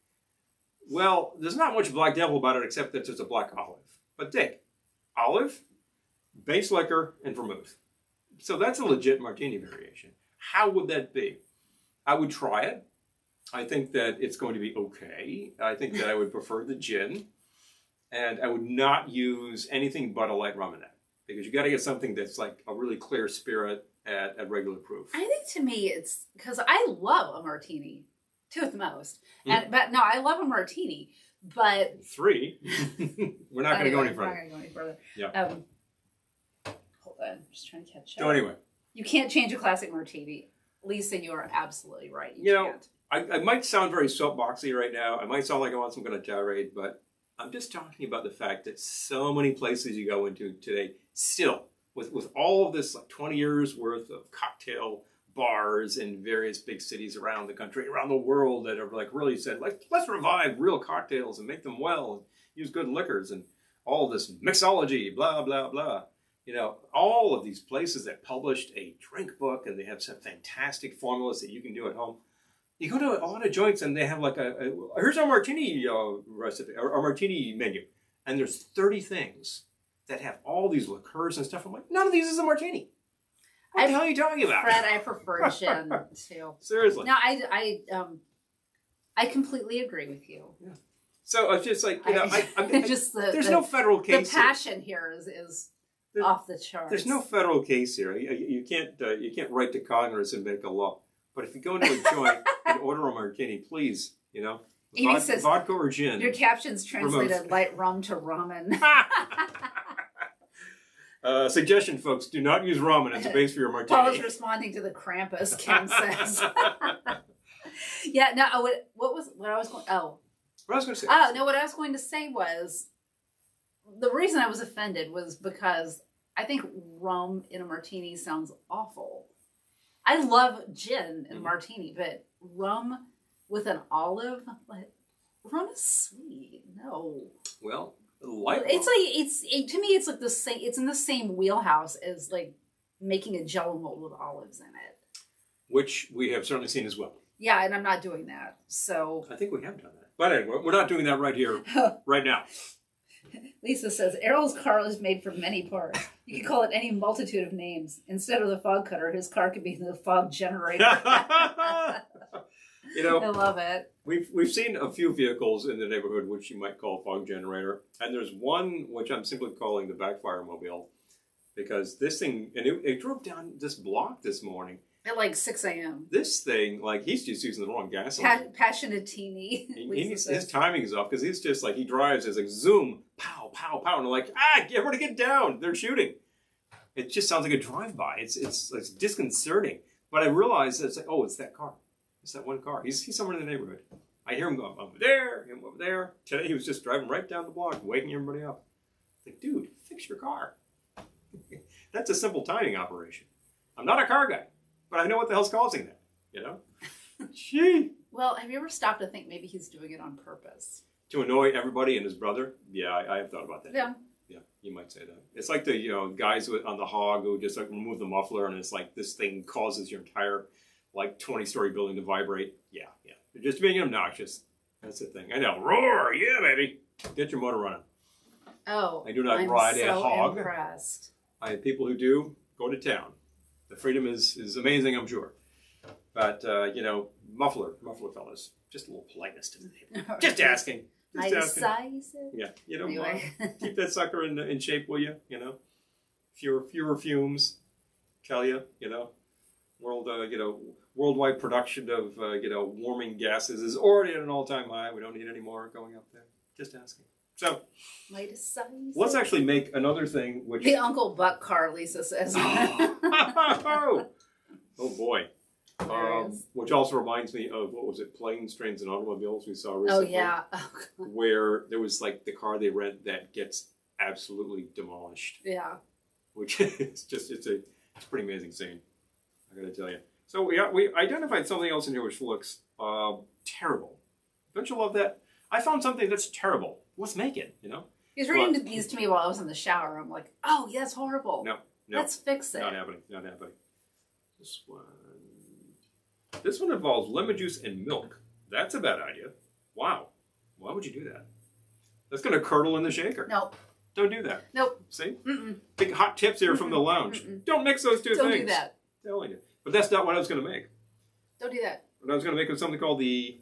Well, there's not much Black Devil about it except that there's a black olive. But think, olive, base liquor, and vermouth. So that's a legit martini variation. How would that be? I would try it. I think that it's going to be okay. I think that I would prefer the gin. And I would not use anything but a light rum in that. Because you got to get something that's like a really clear spirit at regular proof. I think to me it's because I love a martini to the most. But no, I love a martini. But 3. We're not going to go any further. We're not going to go any further. Yeah. Hold on. I'm just trying to catch up. So anyway. You can't change a classic martini. Lisa, you are absolutely right. You know, I might sound very soapboxy right now. I might sound like I want some kind of tirade, but I'm just talking about the fact that so many places you go into today, still, with all of this like 20 years worth of cocktail bars in various big cities around the country, around the world, that have like really said, like, let's revive real cocktails and make them well and use good liquors and all this mixology, blah, blah, blah. You know, all of these places that published a drink book and they have some fantastic formulas that you can do at home. You go to a lot of joints and they have like here's our martini recipe, or martini menu. And there's 30 things that have all these liqueurs and stuff. I'm like, none of these is a martini. What the hell are you talking about? Fred, I prefer gin too. Seriously. No, I completely agree with you. Yeah. So it's just like, you know, there's no federal case. The passion here is off the charts. There's no federal case here. You can't write to Congress and make a law. But if you go into a joint and order a martini, please, you know, Amy says, vodka or gin. Your captions translated light rum to ramen. Suggestion, folks: do not use ramen as a base for your martini. Paul is responding to the Krampus. Kim says. Yeah. No. What I was going? Oh. What I was going to say. Oh no! What I was going to say was, the reason I was offended was because I think rum in a martini sounds awful. I love gin in a martini, but rum with an olive, like, rum is sweet. No. Well, light rum. It's like to me it's like the same. It's in the same wheelhouse as like making a Jello mold with olives in it, which we have certainly seen as well. Yeah, and I'm not doing that. So I think we have done that, but anyway, we're not doing that right here, right now. Lisa says, Errol's car is made from many parts. You can call it any multitude of names. Instead of the fog cutter, his car could be the fog generator. You know, I love it. We've seen a few vehicles in the neighborhood which you might call fog generator. And there's one which I'm simply calling the backfire mobile. Because this thing, and it drove down this block this morning. At like 6 a.m. This thing, like, he's just using the wrong gasoline. Passionatini. His timing is off because he's just like, he drives, it's like zoom, pow, pow, pow. And they're like, everybody get down. They're shooting. It just sounds like a drive-by. It's disconcerting. But I realize it's like, oh, it's that car. It's that one car. He's somewhere in the neighborhood. I hear him going over there, him over there. Today he was just driving right down the block, waking everybody up. Like, dude, fix your car. That's a simple timing operation. I'm not a car guy, but I know what the hell's causing that, you know? Gee. Well, have you ever stopped to think maybe he's doing it on purpose? To annoy everybody and his brother? Yeah, I have thought about that. Yeah. Yeah, you might say that. It's like the, guys on the hog who just like remove the muffler and it's like this thing causes your entire like 20-story building to vibrate. Yeah. They're just being obnoxious. That's the thing. I know. Roar! Yeah, baby. Get your motor running. Oh, I do not ride a hog. I'm impressed. I have people who do. Go to town. The freedom is amazing, I'm sure. But, you know, muffler fellas, just a little politeness to the neighbor. Just asking. Just asking. Yeah, you don't mind. Keep that sucker in shape, will you? You know, fewer fumes. Tell you, you know, worldwide production of warming gases is already at an all-time high. We don't need any more going up there. Just asking. So, let's actually make another thing. Which the Uncle Buck car, Lisa says. Oh boy. Which also reminds me of, what was it, Planes, Trains, and Automobiles we saw recently. Oh, yeah. Where there was like the car they rent that gets absolutely demolished. Yeah. Which is just, it's pretty amazing scene, I gotta tell you. So we identified something else in here which looks terrible. Don't you love that? I found something that's terrible. Let's make it, you know? He was reading these to me while I was in the shower. I'm like, oh, yeah, that's horrible. No. Let's fix it. Not happening. This one involves lemon juice and milk. That's a bad idea. Wow. Why would you do that? That's going to curdle in the shaker. Nope. Don't do that. Nope. See? Big hot tips here from the lounge. Don't mix those two things. Don't do that. I'm telling you. But that's not what I was going to make. Don't do that. What I was going to make was something called the...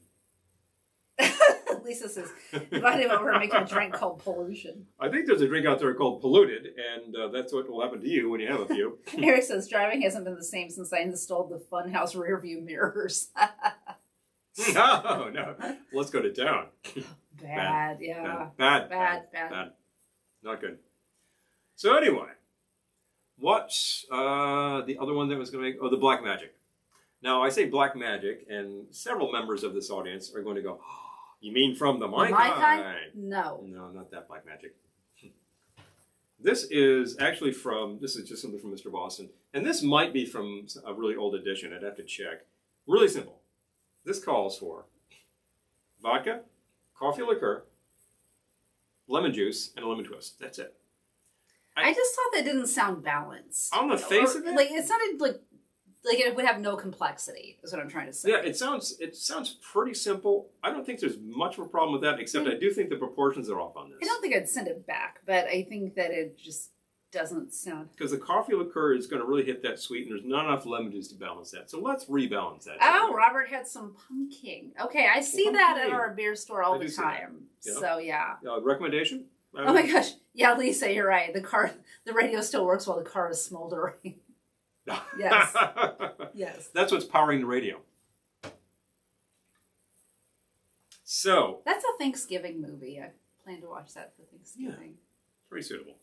Lisa says, invite him over and make him a drink called Pollution. I think there's a drink out there called Polluted, and that's what will happen to you when you have a few. Eric says, driving hasn't been the same since I installed the Funhouse rear view mirrors. No. Let's go to town. Bad, yeah. Bad. Not good. So anyway, what's the other one that was going to make? Oh, the Black Magic. Now, I say Black Magic, and several members of this audience are going to go, oh, you mean from the My Kind? No. No, not that Black Magic. This is actually this is just something from Mr. Boston. And this might be from a really old edition. I'd have to check. Really simple. This calls for vodka, coffee liqueur, lemon juice, and a lemon twist. That's it. I just thought that didn't sound balanced. On the face of it? Like, it sounded like it would have no complexity, is what I'm trying to say. Yeah, it sounds pretty simple. I don't think there's much of a problem with that, except I do think the proportions are off on this. I don't think I'd send it back, but I think that it just doesn't sound... Because the coffee liqueur is going to really hit that sweet, and there's not enough lemon juice to balance that. So let's rebalance that. Oh, Robert had some pumpkin. Okay, I see that at our beer store all the time. Yeah. So, yeah. Recommendation? Oh my gosh. Yeah, Lisa, you're right. The radio still works while the car is smoldering. Yes. Yes. That's what's powering the radio. So. That's a Thanksgiving movie. I plan to watch that for Thanksgiving. Yeah, pretty suitable.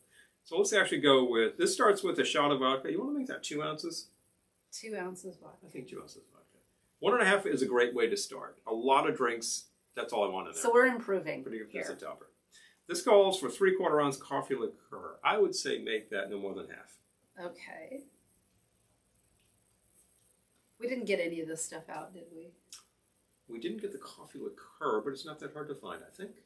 So let's actually go with, this starts with a shot of vodka. You want to make that 2 ounces? 2 ounces vodka. I think 2 ounces vodka. 1.5 is a great way to start. A lot of drinks, that's all I want to know. So we're improving. Pretty good as a topper. This calls for 3/4 ounce coffee liqueur. I would say make that no more than half. Okay. We didn't get any of this stuff out, did we? We didn't get the coffee liqueur, but it's not that hard to find, I think.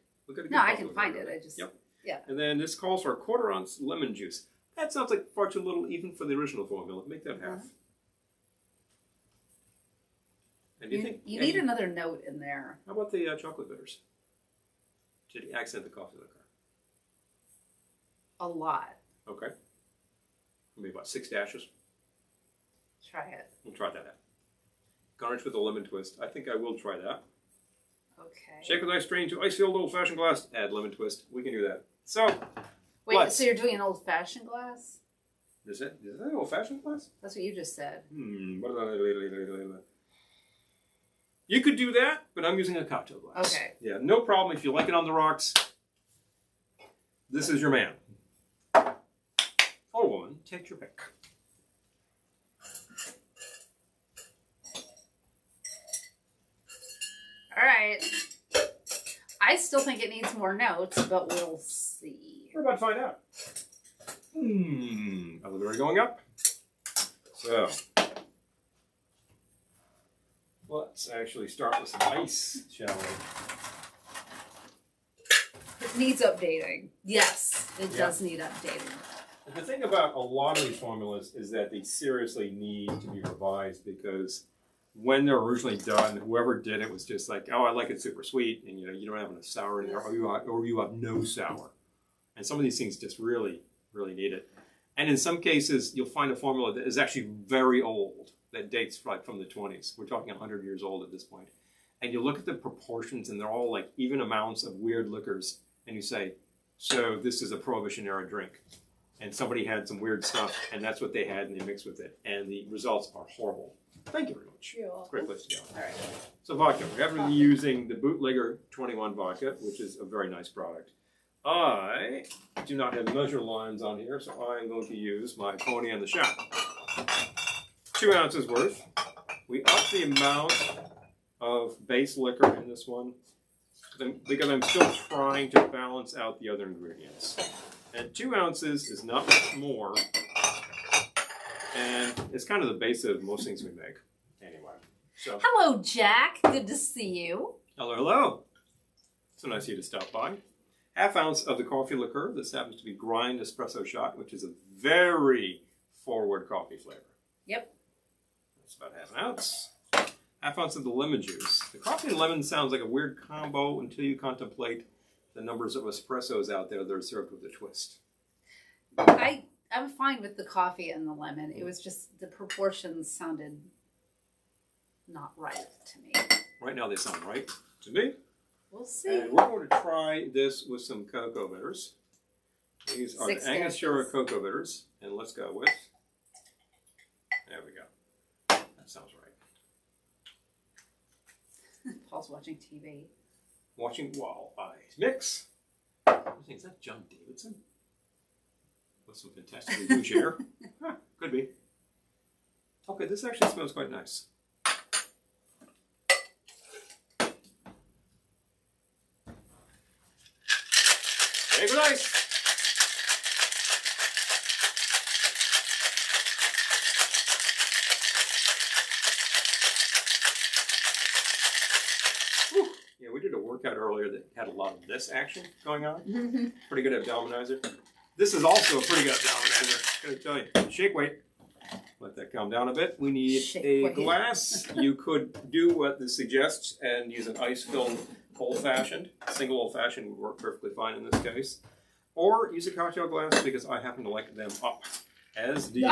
No, I can find it. I just... Yep. Yeah. And then this calls for 1/4 ounce lemon juice. That sounds like far too little even for the original formula. Make that half. And you need another note in there. How about the chocolate bitters? To accent the coffee liqueur. A lot. Okay. Maybe about 6 dashes. Try it. We'll try that out. Garnish with a lemon twist. I think I will try that. Okay. Shake with ice, strain to ice-filled old-fashioned glass. Add lemon twist. We can do that. So, wait, so you're doing an old-fashioned glass? Is that an old-fashioned glass? That's what you just said. You could do that, but I'm using a cocktail glass. Okay. Yeah, no problem. If you like it on the rocks, this is your man. Or woman, take your pick. All right. I still think it needs more notes, but we'll see. We're about to find out. Elevator going up. So, let's actually start with some ice, shall we? It needs updating. Yes, it does need updating. The thing about a lot of these formulas is that they seriously need to be revised because when they're originally done, whoever did it was just like, oh, I like it super sweet, and you don't have enough sour in there, or you have no sour. And some of these things just really, really need it. And in some cases, you'll find a formula that is actually very old, that dates like from the 20s. We're talking 100 years old at this point. And you look at the proportions, and they're all like even amounts of weird liquors. And you say, so this is a Prohibition-era drink. And somebody had some weird stuff, and that's what they had, and they mixed with it. And the results are horrible. Thank you very much. You're welcome. Great place to go. All right. So vodka. We're going to be using the Bootlegger 21 vodka, which is a very nice product. I do not have measure lines on here, so I am going to use my Pony and the Shop. 2 ounces worth. We up the amount of base liquor in this one because I'm still trying to balance out the other ingredients. And 2 ounces is not much more, and it's kind of the base of most things we make. Anyway, so. Hello, Jack. Good to see you. Hello, hello. So nice of you to stop by. 1/2 ounce of the coffee liqueur. This happens to be grind espresso shot, which is a very forward coffee flavor. Yep. That's about 1/2 ounce. 1/2 ounce of the lemon juice. The coffee and lemon sounds like a weird combo until you contemplate the numbers of espressos out there that are served with a twist. I'm fine with the coffee and the lemon. It was just the proportions sounded not right to me. Right now they sound right to me. We'll see. And we're going to try this with some cocoa bitters. These are the Angostura cocoa bitters. And let's go with, there we go. That sounds right. Paul's watching TV. Watching while I mix. Is that John Davidson? With some fantastically huge hair? Huh, could be. Okay, this actually smells quite nice. Very nice. Whew. Yeah, we did a workout earlier that had a lot of this action going on. Pretty good abdominizer. This is also a pretty good abdominizer, gotta tell you. Shake weight. Let that calm down a bit. We need a glass. You could do what this suggests and use an ice-filled old-fashioned. Single old-fashioned would work perfectly fine in this case. Or use a cocktail glass because I happen to like them up. As do you.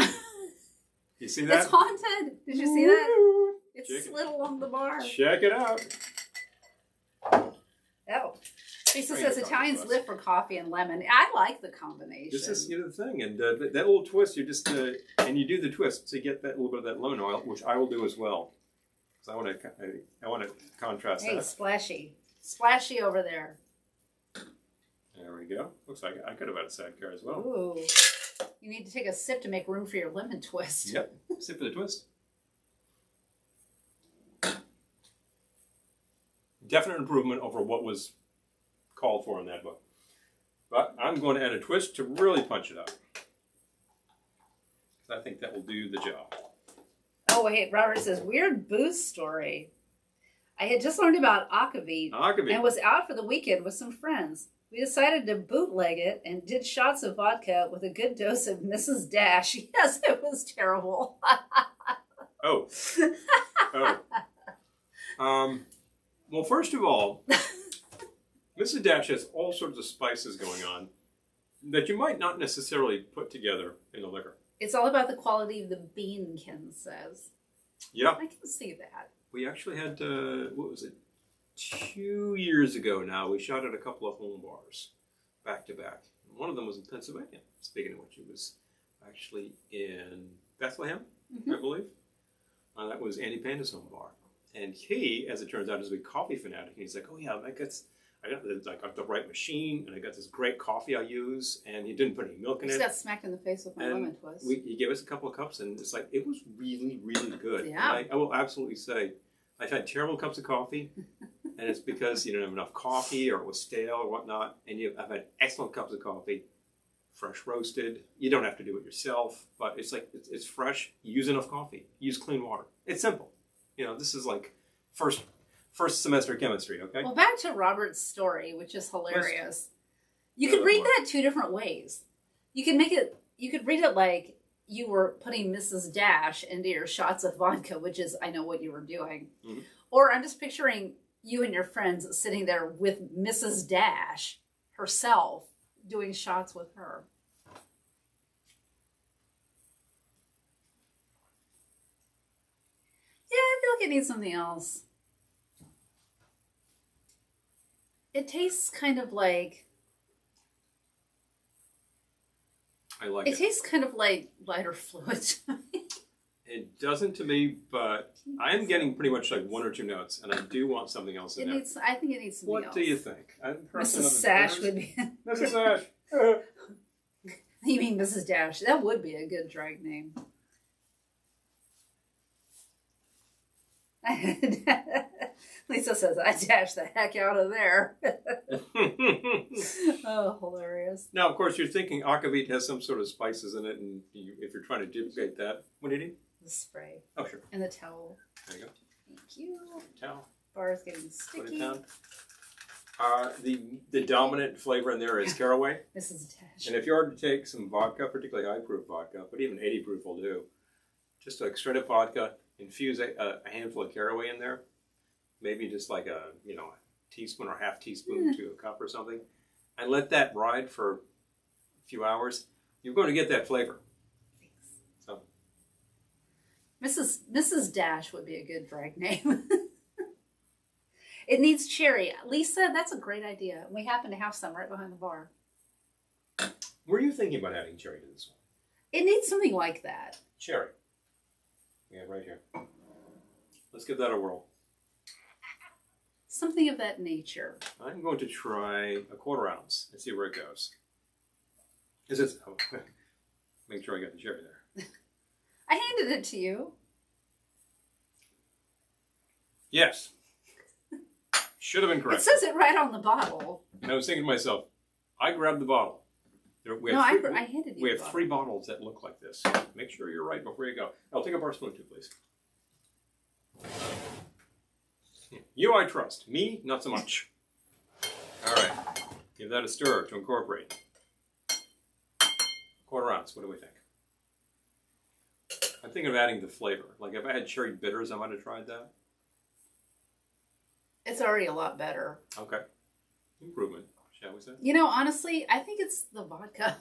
You see that? It's haunted. Did you see that? It's slid along the bar. Check it out. Oh. Lisa says Italians live for coffee and lemon. I like the combination. This is the thing. And that little twist, you just, and you do the twist to get that little bit of that lemon oil, which I will do as well. Because I want to contrast that. Hey, splashy. Splashy over there. There we go. Looks like I could have had a sidecar as well. Ooh. You need to take a sip to make room for your lemon twist. Yep. Sip for the twist. Definite improvement over what was called for in that book. But I'm going to add a twist to really punch it up. I think that will do the job. Oh, wait. Robert says, weird booze story. I had just learned about Akavit and was out for the weekend with some friends. We decided to bootleg it and did shots of vodka with a good dose of Mrs. Dash. Yes, it was terrible. Oh. Well, first of all, Mrs. Dash has all sorts of spices going on that you might not necessarily put together in the liquor. It's all about the quality of the bean, Ken says. Yeah. I can see that. We actually had, what was it, 2 years ago now, we shot at a couple of home bars, back to back. One of them was in Pennsylvania, speaking of which, it was actually in Bethlehem, I believe. That was Andy Panda's home bar. And he, as it turns out, is a big coffee fanatic. He's like, oh yeah, I got the right machine, and I got this great coffee I use, and he didn't put any milk in it. I just got smacked in the face with my lemon twist. He gave us a couple of cups, and it's like, it was really, really good. Yeah. And I will absolutely say, I've had terrible cups of coffee, and it's because you didn't have enough coffee, or it was stale, or whatnot, and I've had excellent cups of coffee, fresh roasted. You don't have to do it yourself, but it's like, it's fresh. You use enough coffee. Use clean water. It's simple. You know, this is like first semester chemistry, okay? Well, back to Robert's story, which is hilarious. You could read that 2 different ways. You could read it like you were putting Mrs. Dash into your shots of vodka, which is, I know what you were doing. Or I'm just picturing you and your friends sitting there with Mrs. Dash herself doing shots with her. needs something else. It tastes kind of like... I like it. It tastes kind of like lighter fluid. It doesn't to me, but I am getting pretty much like 1 or 2 notes, and I do want something else in there. I think it needs something else. What do you think? Mrs. Sash would be... Mrs. Sash! You mean Mrs. Dash? That would be a good drag name. Lisa says, I dashed the heck out of there. Oh, hilarious. Now, of course, you're thinking aquavit has some sort of spices in it, and if you're trying to duplicate that, what do you need? The spray. Oh, sure. And the towel. There you go. Thank you. Towel. Bar is getting Put it sticky. down. The dominant flavor in there is caraway. Mrs. Dash. And if you are to take some vodka, particularly high proof vodka, but even 80 proof will do, just like straight up vodka, infuse a handful of caraway in there, maybe just like a teaspoon or half teaspoon to a cup or something, and let that ride for a few hours. You're going to get that flavor. So, Mrs. Dash would be a good drag name. It needs cherry. Lisa, that's a great idea. We happen to have some right behind the bar. were you thinking about adding cherry to this one? It needs something like that. Cherry. Yeah, right here. Let's give that a whirl. Something of that nature. I'm going to try a 1/4 ounce and see where it goes. Is it? Oh, make sure I got the cherry there. I handed it to you. Yes. Should have been correct. It says it right on the bottle. And I was thinking to myself, I grabbed the bottle. I handed you We the have bottle. 3 bottles that look like this. Make sure you're right before you go. I'll take a bar spoon too, please. You I trust. Me, not so much. All right. Give that a stir to incorporate. 1/4 ounce. What do we think? I'm thinking of adding the flavor. Like if I had cherry bitters, I might have tried that. It's already a lot better. Okay. Improvement, shall we say? You know, honestly, I think it's the vodka.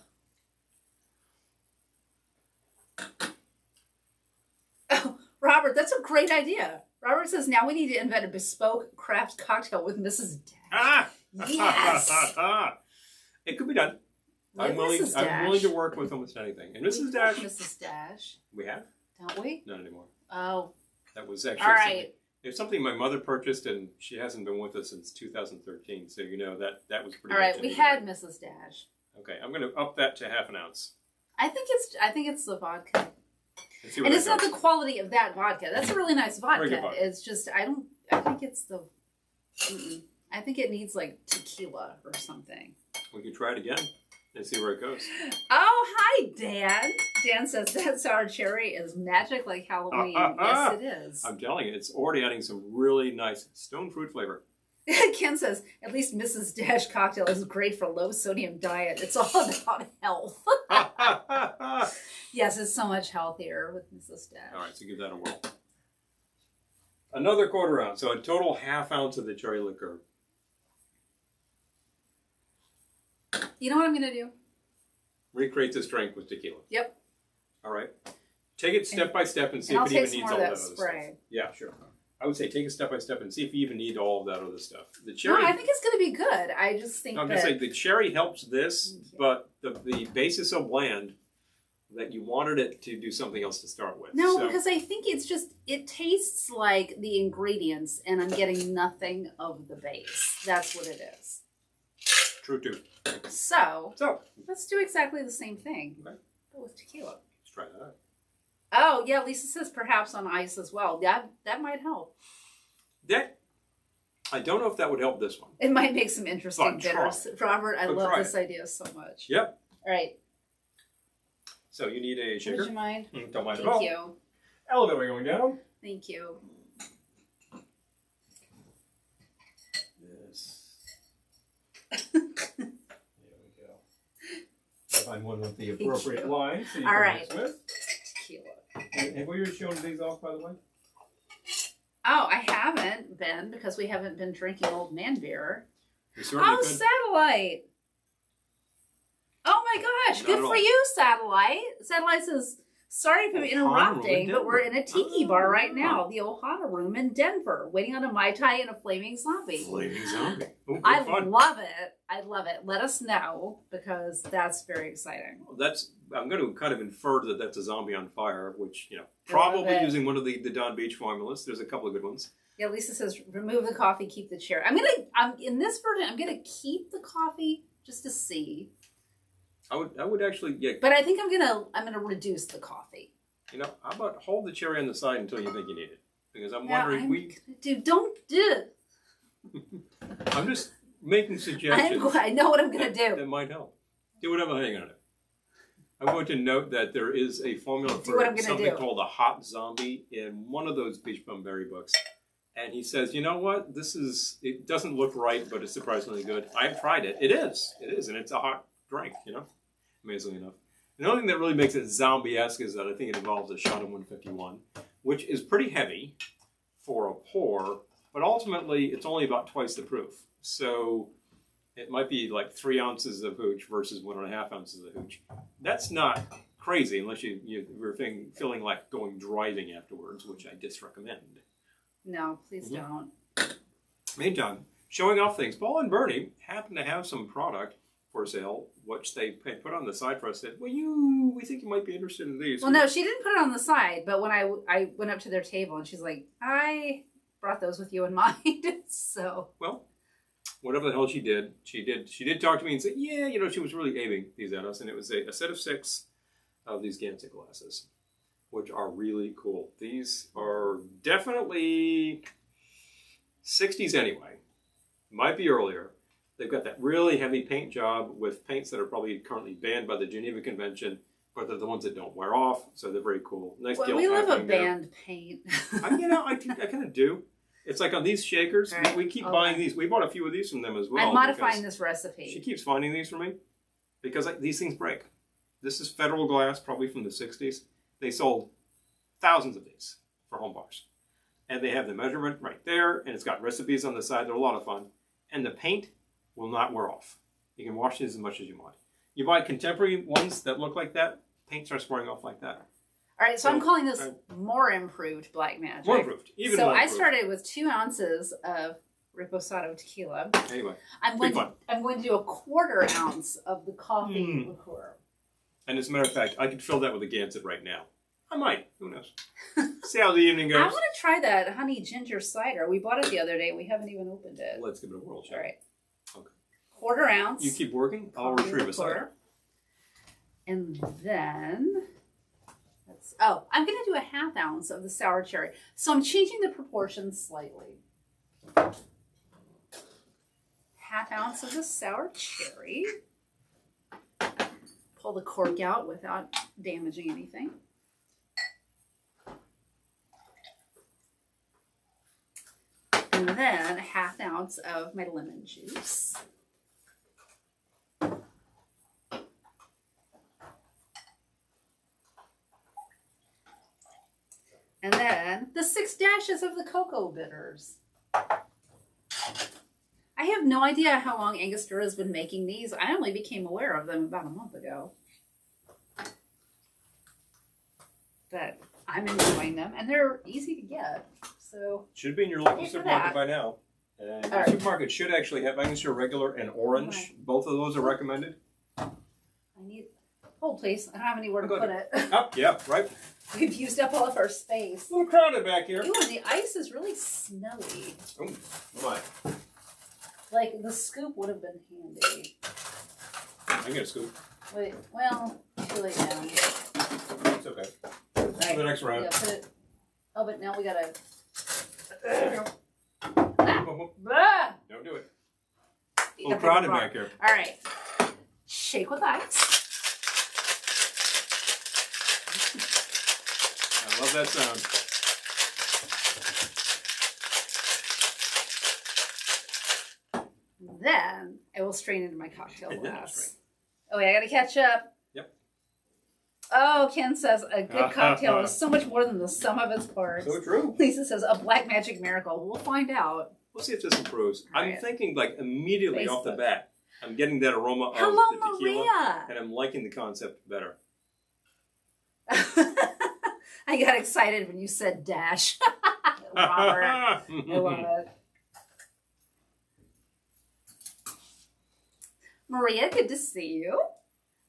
Oh, Robert, that's a great idea. Robert says, now we need to invent a bespoke craft cocktail with Mrs. Dash. Ah! Yes! It could be done. I'm willing to work with almost anything. And Mrs. Dash. Mrs. Dash. We have? Don't we? Not anymore. Oh. That was actually all right. It's something my mother purchased, and she hasn't been with us since 2013. So you know that was pretty. All right, much we had Mrs. Dash. Okay, I'm going to up that to 1/2 ounce. I think it's the vodka. And it's not the quality of that vodka. That's a really nice vodka. vodka. It's just I think it's the. I think it needs like tequila or something. We could try it again and see where it goes. Oh, hi, Dan. Dan says that sour cherry is magic like Halloween. Yes, it is. I'm telling you, it's already adding some really nice stone fruit flavor. Ken says, at least Mrs. Dash cocktail is great for low sodium diet. It's all about health. Yes, it's so much healthier with Mrs. Dash. All right, so give that a whirl. Another 1/4 ounce, so a total 1/2 ounce of the cherry liqueur. You know what I'm going to do? Recreate this drink with tequila. Yep. All right. Take it step by step and see And if I'll it take even some needs more all of that that other spray. stuff. Yeah, sure. I would say take it step by step and see if you even need all of that other stuff. The cherry. No, I think it's going to be good. I just think I'm that... just saying the cherry helps this, but the base is so bland that you wanted it to do something else to start with. No, so, because I think it's just, it tastes like the ingredients and I'm getting nothing of the base. That's what it is. True too. So, So let's do exactly the same thing, okay. but with tequila. Let's try that out. Oh, yeah, Lisa says perhaps on ice as well. That might help. I don't know if that would help this one. It might make some interesting But try. bitters. Robert, I But love try this it. idea so much. Yep. All right. So you need a shaker? Would you mind? Don't mind at all. Thank you. Elevator going down. Thank you. Yes. There we go. I'll find one with the appropriate line. So you All can right. mix with. Tequila. And have we shown these off, by the way? Oh, I haven't been because we haven't been drinking old man beer. We certainly Oh, could. Satellite. Oh my gosh, Not good at for all. you, Satellite. Satellite says, Sorry if I'm interrupting, but we're in a tiki bar right now, the Ohana Room in Denver, waiting on a Mai Tai and a flaming zombie. Flaming zombie. Ooh, I fun. love it. I love it. Let us know, because that's very exciting. I'm going to kind of infer that that's a zombie on fire, which, you know, probably using one of the Don Beach formulas. There's a couple of good ones. Yeah, Lisa says, remove the coffee, keep the chair. In this version, I'm gonna keep the coffee just to see. I would actually, yeah. But I think I'm gonna reduce the coffee. You know, how about hold the cherry on the side until you think you need it? Because I'm wondering, don't do. I'm just making suggestions. I know what I'm gonna do. That might help. Do whatever. Hang on. I'm going to note that there is a formula for something called a hot zombie in one of those Beach Bum Berry books. And he says, you know what? It doesn't look right, but it's surprisingly good. I've tried it. It is. And it's a hot drink, you know, amazingly enough. And the only thing that really makes it zombie-esque is that I think it involves a shot of 151, which is pretty heavy for a pour, but ultimately it's only about twice the proof. So it might be like 3 ounces of hooch versus 1.5 ounces of hooch. That's not crazy unless you're feeling like going driving afterwards, which I disrecommend. No, please don't. Meantime, showing off things. Paul and Bernie happen to have some product for sale, which they put on the side for us. Said, well, we think you might be interested in these. Well, no, she didn't put it on the side, but when I went up to their table and she's like, I brought those with you in mind. So. Well, whatever the hell she did talk to me and say, yeah, you know, she was really aiming these at us. And it was a set of 6 of these Gansett glasses, which are really cool. These are definitely 60s anyway. Might be earlier. They've got that really heavy paint job with paints that are probably currently banned by the Geneva Convention, but they're the ones that don't wear off, so they're very cool. Nice gilt we love a there. banned paint. I kind of do. It's like on these shakers, right. we keep buying these. We bought a few of these from them as well. I'm modifying this recipe. She keeps finding these for me because these things break. This is Federal glass, probably from the 60s. They sold thousands of these for home bars. And they have the measurement right there, and it's got recipes on the side. They're a lot of fun. And the paint will not wear off. You can wash these as much as you want. You buy contemporary ones that look like that, paint starts wearing off like that. All right, so I'm calling this more improved Black Magic. More improved, even more improved. So I started with 2 ounces of Reposado tequila. Anyway, I'm going to do a 1/4 ounce of the coffee liqueur. And as a matter of fact, I could fill that with a Gansett right now. I might. Who knows? See how the evening goes. I want to try that honey ginger cider. We bought it the other day. We haven't even opened it. Let's give it a whirl, shall we? All right. Okay. 1/4 ounce. You keep working. I'll retrieve a cider. And then, I'm going to do a 1/2 ounce of the sour cherry. So I'm changing the proportions slightly. 1/2 ounce of the sour cherry. Pull the cork out without damaging anything. And then 1/2 ounce of my lemon juice. And then the 6 dashes of the cocoa bitters. I have no idea how long Angostura has been making these. I only became aware of them about a month ago. But I'm enjoying them, and they're easy to get. So should be in your local supermarket by now. And the supermarket should actually have Angostura regular and orange. Okay. Both of those are recommended. Hold, please. I don't have anywhere to put it. Oh, yeah, right. We've used up all of our space. A little crowded back here. Ooh, and the ice is really snowy. Oh, my. Like, the scoop would have been handy. I can get a scoop. Wait, well, too late now. It's okay. Right. The next round. Yeah, put it. Oh, but now we gotta. Don't do it. A little crowded back here. All right. Shake with ice. I love that sound. Then I will strain into my cocktail glass. Oh wait, I gotta catch up. Yep. Oh, Ken says a good cocktail is so much more than the sum of its parts. So true. Lisa says a black magic miracle. We'll find out. We'll see if this improves. I'm thinking like immediately off the bat. I'm getting that aroma of Hello, the tequila, Maria. and I'm liking the concept better. I got excited when you said dash. Robert. I love it. Maria, good to see you.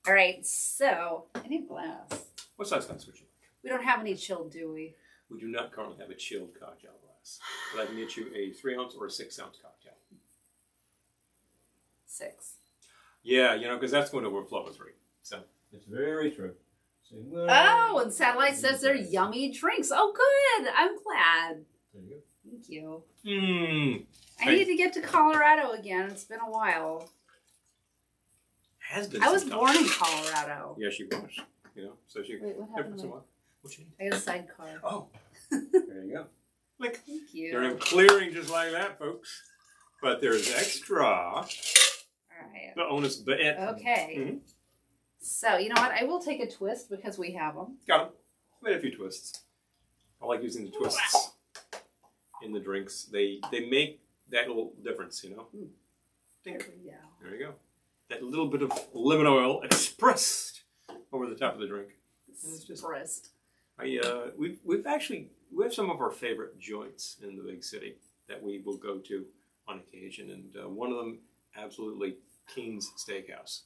All right, so I need a glass. What size glass would you like? We don't have any chilled, do we? We do not currently have a chilled cocktail glass. But I can get you a 3-ounce or a 6-ounce cocktail. 6. Yeah, you know, because that's going to overflow with 3. So it's very true. Oh, and Satellite says they're yummy drinks. Oh, good. I'm glad. There you go. Thank you. I need to get to Colorado again. It's been a while. Has been. I was born in Colorado. Yeah, she was. You know, so she. Wait, what happened? What you need? I got a sidecar. Oh, there you go. Like, thank you. They're clearing just like that, folks. But there's extra. All right. Bonus bit. Okay. Mm-hmm. So, you know what? I will take a twist because we have them. Got them. Made a few twists. I like using the twists in the drinks. They make that little difference, you know? There we go. There you go. That little bit of lemon oil expressed over the top of the drink. Expressed. We have some of our favorite joints in the big city that we will go to on occasion, and one of them, absolutely, King's Steakhouse,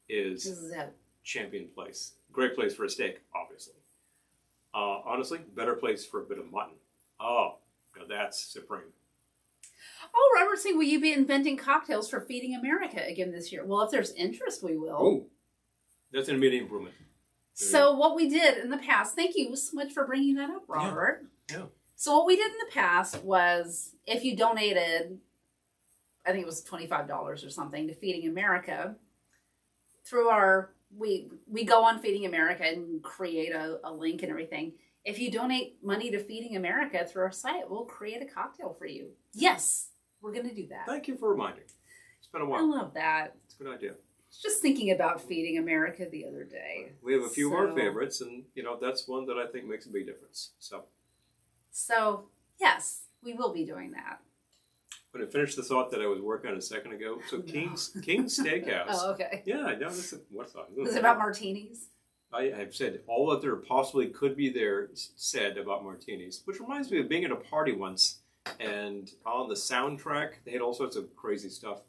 is that champion place. Great place for a steak, obviously. Honestly, better place for a bit of mutton. Oh, now that's supreme. Oh, Robert's saying, will you be inventing cocktails for Feeding America again this year? Well, if there's interest, we will. Oh, that's an immediate improvement. So what we did in the past, thank you so much for bringing that up, Robert. Yeah. So what we did in the past was, if you donated, I think it was $25 or something, to Feeding America, through we go on Feeding America and create a link and everything. If you donate money to Feeding America through our site, we'll create a cocktail for you. Yes, we're going to do that. Thank you for reminding. It's been a while. I love that. It's a good idea. I was just thinking about Feeding America the other day. We have a few of our favorites, and you know that's one that I think makes a big difference. So yes, we will be doing that. When I finished the thought that I was working on a second ago, so King's Steakhouse. Oh, okay. Yeah, I know. What thought? Was it about martinis? I have said all that there possibly could be there said about martinis, which reminds me of being at a party once, and on the soundtrack, they had all sorts of crazy stuff.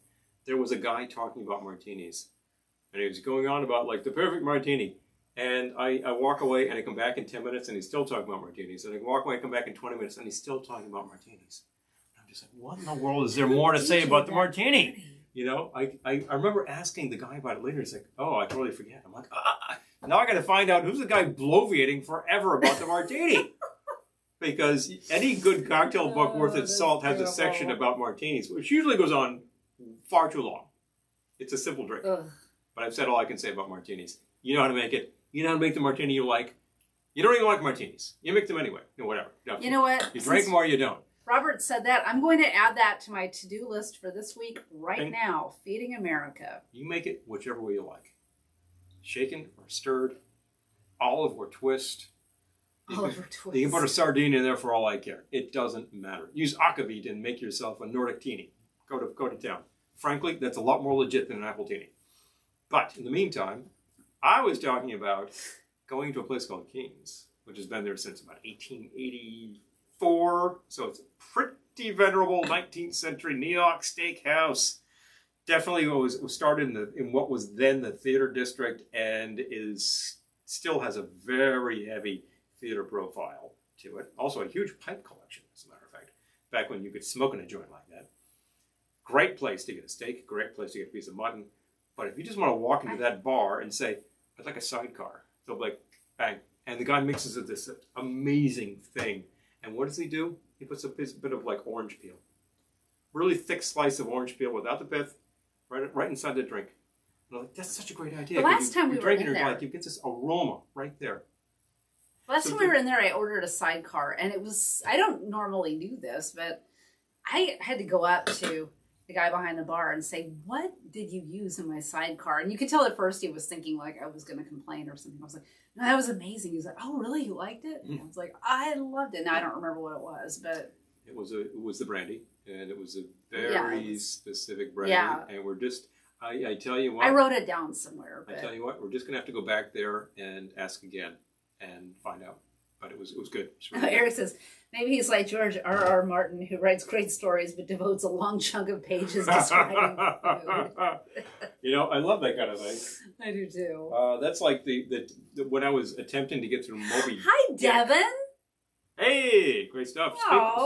There was a guy talking about martinis, and he was going on about, like, the perfect martini. And I walk away, and I come back in 10 minutes, and he's still talking about martinis. And I walk away, and come back in 20 minutes, and he's still talking about martinis. And I'm just like, what in the world is there more to say about the martini? You know, I remember asking the guy about it later. He's like, oh, I totally forget. I'm like, now I got to find out who's the guy bloviating forever about the martini. Because any good cocktail book worth its salt has a section about martinis, which usually goes on far too long. It's a simple drink. Ugh. But I've said all I can say about martinis. You know how to make it. You know how to make the martini you like. You don't even like martinis. You make them anyway. You know, whatever. You know what? You drink them or you don't. Robert said that. I'm going to add that to my to-do list for this week now. Feeding America. You make it whichever way you like. Shaken or stirred. Olive or twist. Olive or twist. You can put a sardine in there for all I care. It doesn't matter. Use akavit and make yourself a Nordic teeny. Go to town. Frankly, that's a lot more legit than an apple teeny. But in the meantime, I was talking about going to a place called King's, which has been there since about 1884. So it's a pretty venerable 19th century New York steakhouse. Definitely was started in what was then the theater district, and still has a very heavy theater profile to it. Also a huge pipe collection, as a matter of fact, back when you could smoke in a joint like that. Great place to get a steak, great place to get a piece of mutton. But if you just want to walk into that bar and say, I'd like a sidecar, they'll be like, bang. And the guy mixes it this amazing thing. And what does he do? He puts a bit of like orange peel. Really thick slice of orange peel without the pith, right inside the drink. And I'm like, that's such a great idea. The last time we were in there, you get this aroma right there. Last time we were in there, I ordered a sidecar. And it was, I don't normally do this, but I had to go up to the guy behind the bar and say, what did you use in my sidecar? And you could tell at first he was thinking like I was going to complain or something. I was like, no, that was amazing. He was like, oh, really? You liked it? And I was like, I loved it. Now I don't remember what it was, but it was the brandy, and it was a very specific brandy. Yeah. And we're just, I tell you what. I wrote it down somewhere. But I tell you what, we're just going to have to go back there and ask again. and find out. But it was good. It's really Eric says, maybe he's like George R.R. Martin, who writes great stories but devotes a long chunk of pages describing food. I love that kind of thing. I do too. That's like the when I was attempting to get through Moby. Hi, Devin. Hey, great stuff.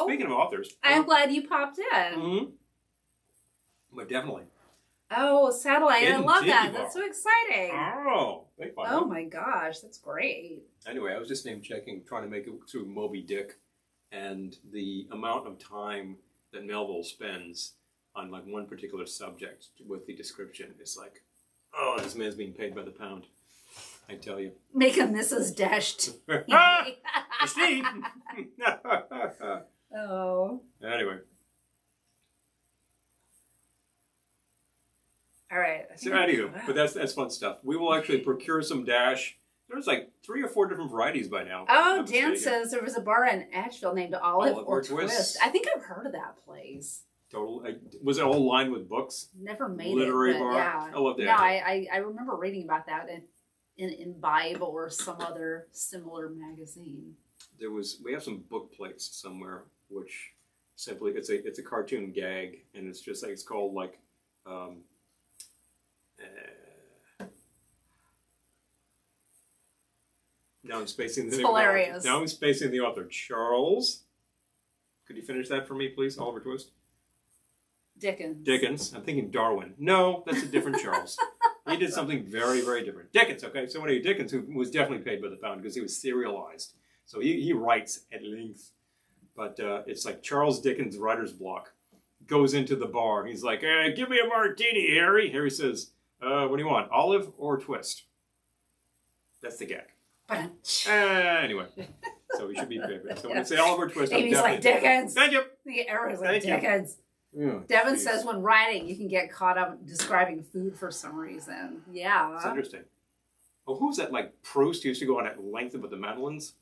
Speaking of authors. I'm glad you popped in. Mm-hmm. But definitely. Oh, Satellite. I love that. Bar. That's so exciting. Oh, big fun. Oh my gosh, that's great. Anyway, I was just name checking, trying to make it through Moby Dick, and the amount of time that Melville spends on like one particular subject with the description is like, oh, this man's being paid by the pound. I tell you. Make a Mrs. Dashed. Steve. Oh. Anyway. All right. So anywho, but that's fun stuff. We will actually procure some dash. There's like 3 or 4 different varieties by now. Oh, Dan says there was a bar in Asheville named Olive or Twist. I think I've heard of that place. Was it all lined with books? Never made Literary it. bar. Yeah. I love that. No, I remember reading about that in Bible or some other similar magazine. We have some book plates somewhere, which simply it's a cartoon gag, and it's just like it's called like. Now I'm spacing the hilarious. Now I'm spacing the author. Charles, could you finish that for me, please? Oliver Twist. Dickens. I'm thinking Darwin. No, that's a different Charles. He did something very, very different. Dickens. Okay, so anyway, Dickens, who was definitely paid by the pound because he was serialized, so he writes at length. But it's like Charles Dickens' writer's block. Goes into the bar. He's like, "Give me a martini, Harry." Harry says, "What do you want? Olive or twist?" That's the gag. Anyway, so we should be favorite. So when I say Oliver Twist, Amy's like Dickens. Thank you. The error's like Dickens. Yeah, Devin says when writing, you can get caught up describing food for some reason. Yeah. It's interesting. Oh, who's that? Like Proust used to go on at length about the Madeleines.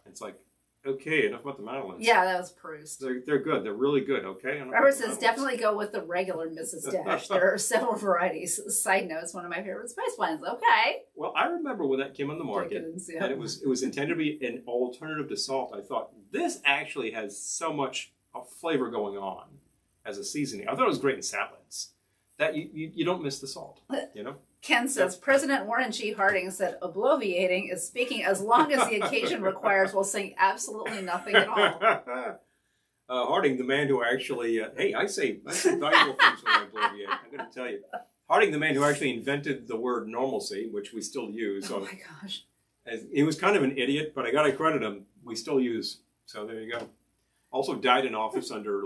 It's like, okay, enough about the Madeleines. Yeah, that was Proust. They're good. They're really good. Okay. Robert says definitely go with the regular Mrs. Dash. There are several varieties. Side note, it's one of my favorite spice blends. Okay. Well, I remember when that came on the market, Dickens, yeah. and it was intended to be an alternative to salt. I thought this actually has so much flavor going on as a seasoning. I thought it was great in salads. That you don't miss the salt. You know. Ken says, President Warren G. Harding said, "Obliviating is speaking as long as the occasion requires while saying absolutely nothing at all." Harding, the man who actually, I say valuable things when I obliviate. I'm going to tell you. Harding, the man who actually invented the word normalcy, which we still use. Oh my gosh. He was kind of an idiot, but I got to credit him. We still use. So there you go. Also died in office under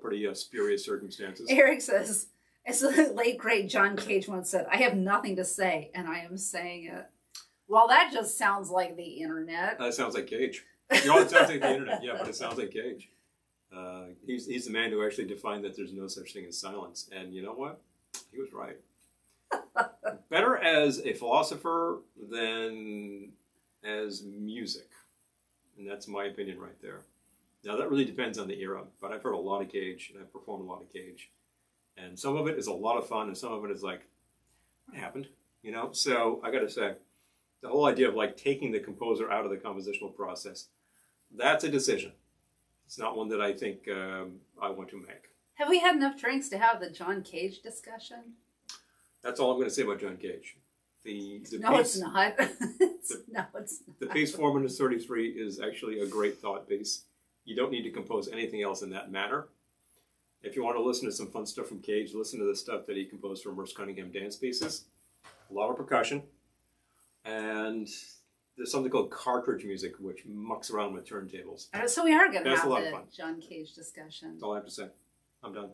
pretty spurious circumstances. Eric says, as the late great John Cage once said, "I have nothing to say, and I am saying it." Well, that just sounds like the internet. That sounds like Cage. It sounds like the internet, yeah, but it sounds like Cage. He's the man who actually defined that there's no such thing as silence. And you know what? He was right. Better as a philosopher than as music. And that's my opinion right there. Now, that really depends on the era, but I've heard a lot of Cage, and I've performed a lot of Cage. And some of it is a lot of fun, and some of it is like, what happened? So I got to say, the whole idea of like taking the composer out of the compositional process, that's a decision. It's not one that I think I want to make. Have we had enough drinks to have the John Cage discussion? That's all I'm going to say about John Cage. No, it's not. No, it's not. The piece 4 minutes 33 is actually a great thought piece. You don't need to compose anything else in that manner. If you want to listen to some fun stuff from Cage, listen to the stuff that he composed for Merce Cunningham dance pieces. A lot of percussion. And there's something called cartridge music, which mucks around with turntables. So we are going to have a lot the of fun. John Cage discussion. That's all I have to say. I'm done.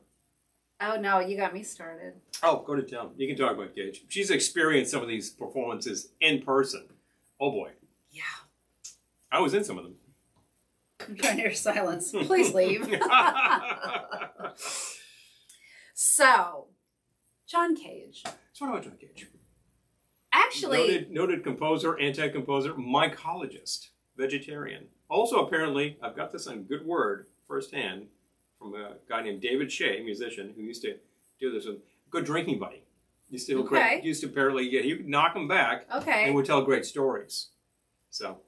Oh, no, you got me started. Oh, go to town. You can talk about Cage. She's experienced some of these performances in person. Oh, boy. Yeah. I was in some of them. I'm trying to hear silence. Please leave. So, John Cage. That's what about John Cage. Actually, noted composer, anti-composer, mycologist, vegetarian. Also, apparently, I've got this on good word firsthand from a guy named David Shea, musician, who used to do this with good drinking buddy. Used to apparently, he would knock him back and would tell great stories. So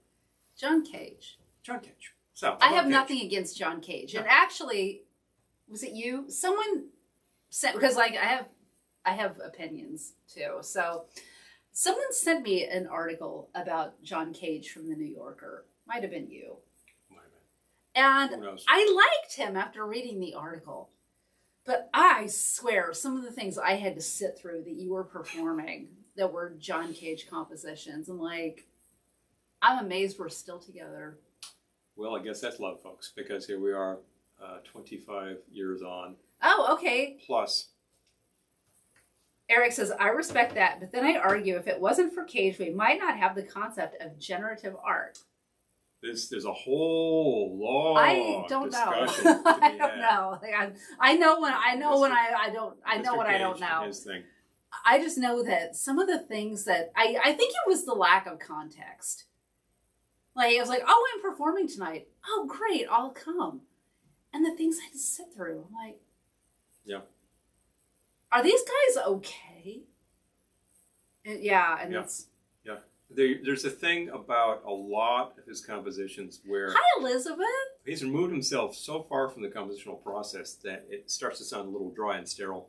John Cage. John Cage. So I have nothing against John Cage. No. And actually, was it you? Someone sent, because like I have opinions too. So someone sent me an article about John Cage from the New Yorker. Might have been you. And I liked him after reading the article. But I swear, some of the things I had to sit through that you were performing that were John Cage compositions. And like, I'm amazed we're still together. Well, I guess that's love, folks, because here we are 25 years on. Oh, okay. Plus. Eric says, I respect that, but then I argue if it wasn't for Cage, we might not have the concept of generative art. There's a whole long I don't know. I don't know. Like, I know when I know when I don't. I know what I don't know. His thing. I just know that some of the things that I think it was the lack of context. Like it was like, oh, I'm performing tonight. Oh, great, I'll come. And the things I had to sit through, I'm like, yeah. Are these guys okay? And, yeah, and it's. Yeah. There's a thing about a lot of his compositions where... Hi, Elizabeth! He's removed himself so far from the compositional process that it starts to sound a little dry and sterile.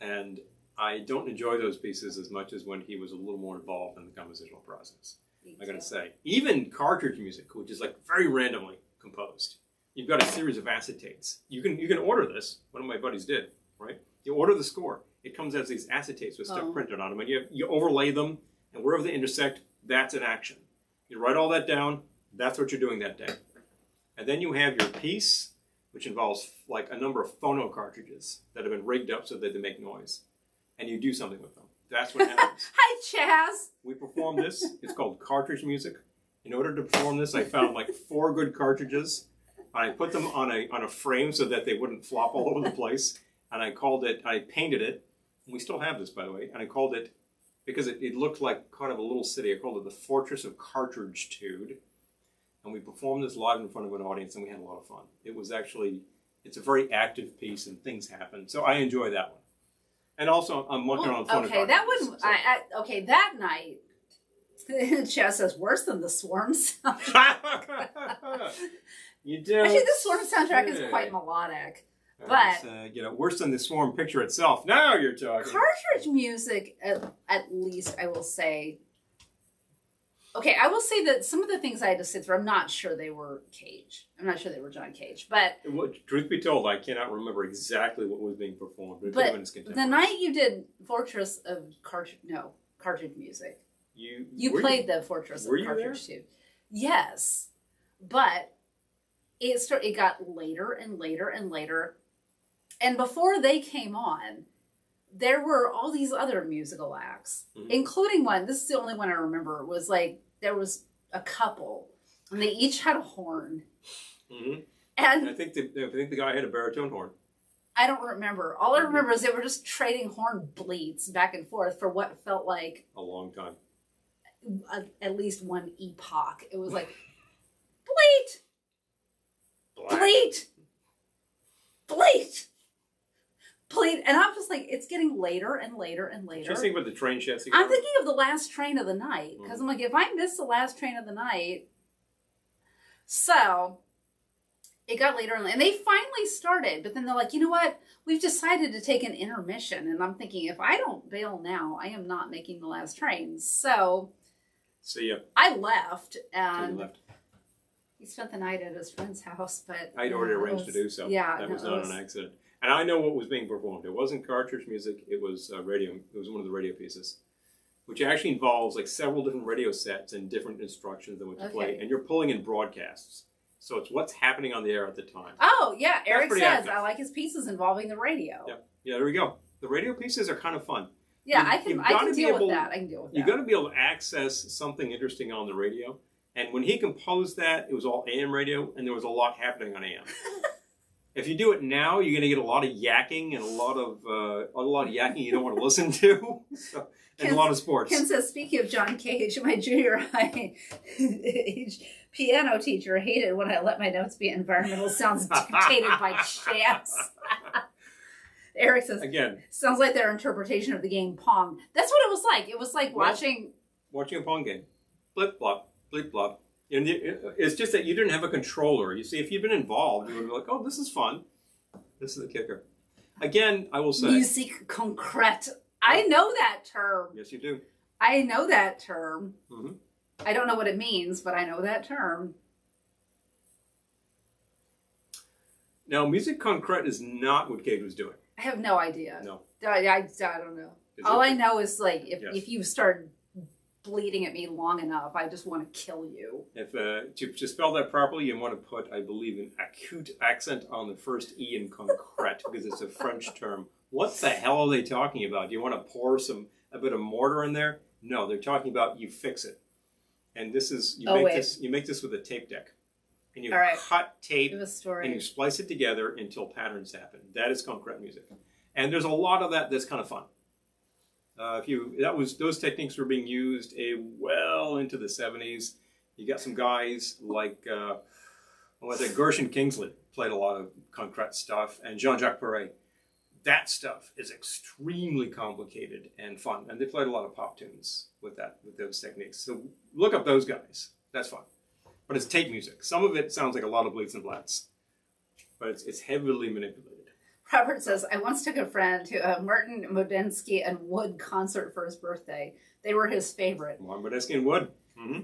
And I don't enjoy those pieces as much as when he was a little more involved in the compositional process. I gotta say. Even cartridge music, which is like very randomly composed. You've got a series of acetates. You can order this. One of my buddies did, right? You order the score. It comes as these acetates with stuff printed on them. And you overlay them, and wherever they intersect, that's an action. You write all that down, that's what you're doing that day. And then you have your piece, which involves like a number of phono cartridges that have been rigged up so that they make noise. And you do something with them. That's what happens. Hi, Chaz! We perform this. It's called cartridge music. In order to perform this, I found like 4 good cartridges. I put them on a frame so that they wouldn't flop all over the place. And I painted it. And we still have this, by the way. And I called it, because it looked like kind of a little city, I called it the Fortress of Cartridge-tude. And we performed this live in front of an audience, and we had a lot of fun. It was actually, it's a very active piece, and things happen. So I enjoy that one. And also, I'm working on phonograph. Okay, that would, so. Okay, that night, Chess says, worse than the Swarm soundtrack. You do. Actually, the Swarm soundtrack is quite melodic. But worse than the Swarm picture itself. Now you're talking. Cartridge music, at least, I will say. Okay, I will say that some of the things I had to sit through, I'm not sure they were Cage. I'm not sure they were John Cage, but truth be told, I cannot remember exactly what was being performed. But the night you did Fortress of Cartridge music, you played the Fortress of Cartridge too. Yes, but it got later and later and later. And before they came on, there were all these other musical acts, including one. This is the only one I remember. Was like there was a couple, and they each had a horn. Mm-hmm. And I think the guy had a baritone horn. I don't remember. All I remember is they were just trading horn bleats back and forth for what felt like a long time. At least one epoch. It was like bleat, bleat, bleat. And I'm just like, it's getting later and later and later. Did you think about the train chassis? I'm thinking of the last train of the night. Because I'm like, if I miss the last train of the night. So, it got later and they finally started. But then they're like, you know what? We've decided to take an intermission. And I'm thinking, if I don't bail now, I am not making the last train. So, see ya. I left. And so you left. He spent the night at his friend's house. But I'd already arranged to do so. Yeah. That was not an accident. And I know what was being performed. It wasn't cartridge music. It was radio. It was one of the radio pieces, which actually involves like several different radio sets and different instructions than what you play. And you're pulling in broadcasts. So it's what's happening on the air at the time. Oh, yeah. Eric says, active. I like his pieces involving the radio. Yeah, there we go. The radio pieces are kind of fun. Yeah, I can deal with that. You've got to be able to access something interesting on the radio. And when he composed that, it was all AM radio, and there was a lot happening on AM. If you do it now, you're going to get a lot of yakking and a lot of yakking you don't want to listen to, and a lot of sports. Ken says, speaking of John Cage, my junior high piano teacher hated when I let my notes be environmental sounds dictated by chance. Eric says, again, sounds like their interpretation of the game Pong. That's what it was like. It was like watching a Pong game. Blip, blop, blip, blop. And it's just that you didn't have a controller. You see, if you'd been involved, you would be like, oh, this is fun. This is the kicker. Again, I will say... Musique concrète. I know that term. Yes, you do. I know that term. Mm-hmm. I don't know what it means, but I know that term. Now, musique concrète is not what Cage was doing. I have no idea. No. I don't know. All I know is, like, if you start bleeding at me long enough, I just want to kill you. If to spell that properly, you want to put, I believe, an acute accent on the first E in concrète because it's a French term. What the hell are they talking about? Do you want to pour a bit of mortar in there? No, they're talking about you fix it. And this is you make this with a tape deck. And you cut tape and you splice it together until patterns happen. That is concrete music. And there's a lot of that that's kind of fun. Those techniques were being used well into the 70s. You got some guys like Gershon Kingsley played a lot of concrete stuff, and Jean-Jacques Perret. That stuff is extremely complicated and fun, and they played a lot of pop tunes with those techniques. So look up those guys. That's fun. But it's tape music. Some of it sounds like a lot of bleats and blats, but it's heavily manipulated. Robert says, I once took a friend to a Martin Modensky and Wood concert for his birthday. They were his favorite. Martin Modensky and Wood. Mm-hmm.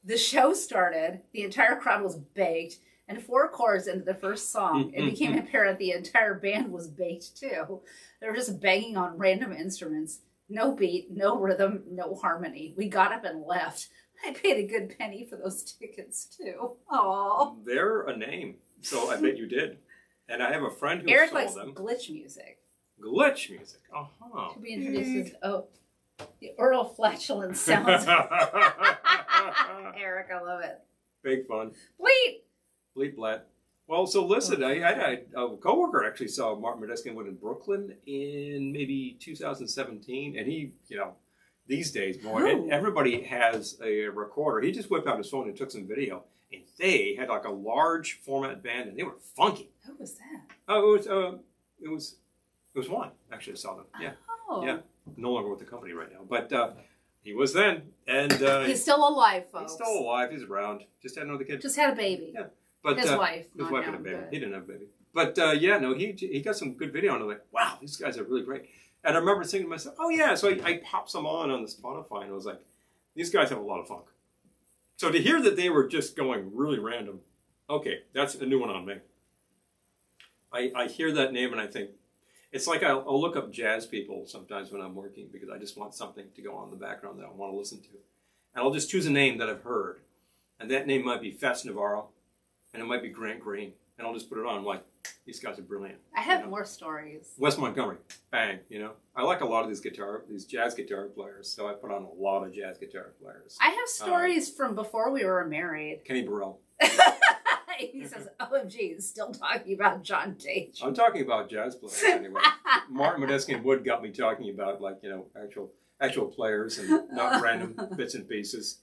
The show started, the entire crowd was baked, and 4 chords into the first song, it became apparent the entire band was baked too. They were just banging on random instruments. No beat, no rhythm, no harmony. We got up and left. I paid a good penny for those tickets too. Aww. They're a name, so I bet you did. And I have a friend who Eric saw likes them. glitch music. Glitch music. Uh-huh. To be introduced as the oral flatulence sounds. Eric, I love it. Big fun. Bleep. Bleep blat. Well, so listen, I had a coworker actually saw Martin Modensky and Wood in Brooklyn in maybe 2017, and he, these days, everybody has a recorder. He just whipped out his phone and took some video. And they had like a large format band, and they were funky. Who was that? Oh, it was one. Actually, I saw them. Yeah, oh. Yeah. No longer with the company right now, but he was then, and he's still alive, folks. He's still alive. He's around. Just had another kid. Just had a baby. Yeah, but his wife. His wife had a baby. But... He didn't have a baby. But he got some good video, and I'm like, wow, these guys are really great. And I remember thinking to myself, oh yeah. So I popped some on the Spotify, and I was like, these guys have a lot of funk. So to hear that they were just going really random, okay, that's a new one on me. I hear that name and I think, it's like I'll look up jazz people sometimes when I'm working because I just want something to go on in the background that I want to listen to. And I'll just choose a name that I've heard. And that name might be Fats Navarro, and it might be Grant Green. And I'll just put it on like, these guys are brilliant. I have more stories. Wes Montgomery, bang, I like a lot of these jazz guitar players, so I put on a lot of jazz guitar players. I have stories from before we were married. Kenny Burrell. He says, OMG, still talking about John Tate. I'm talking about jazz players anyway. Martin Modensky and Wood got me talking about actual players and not random bits and pieces.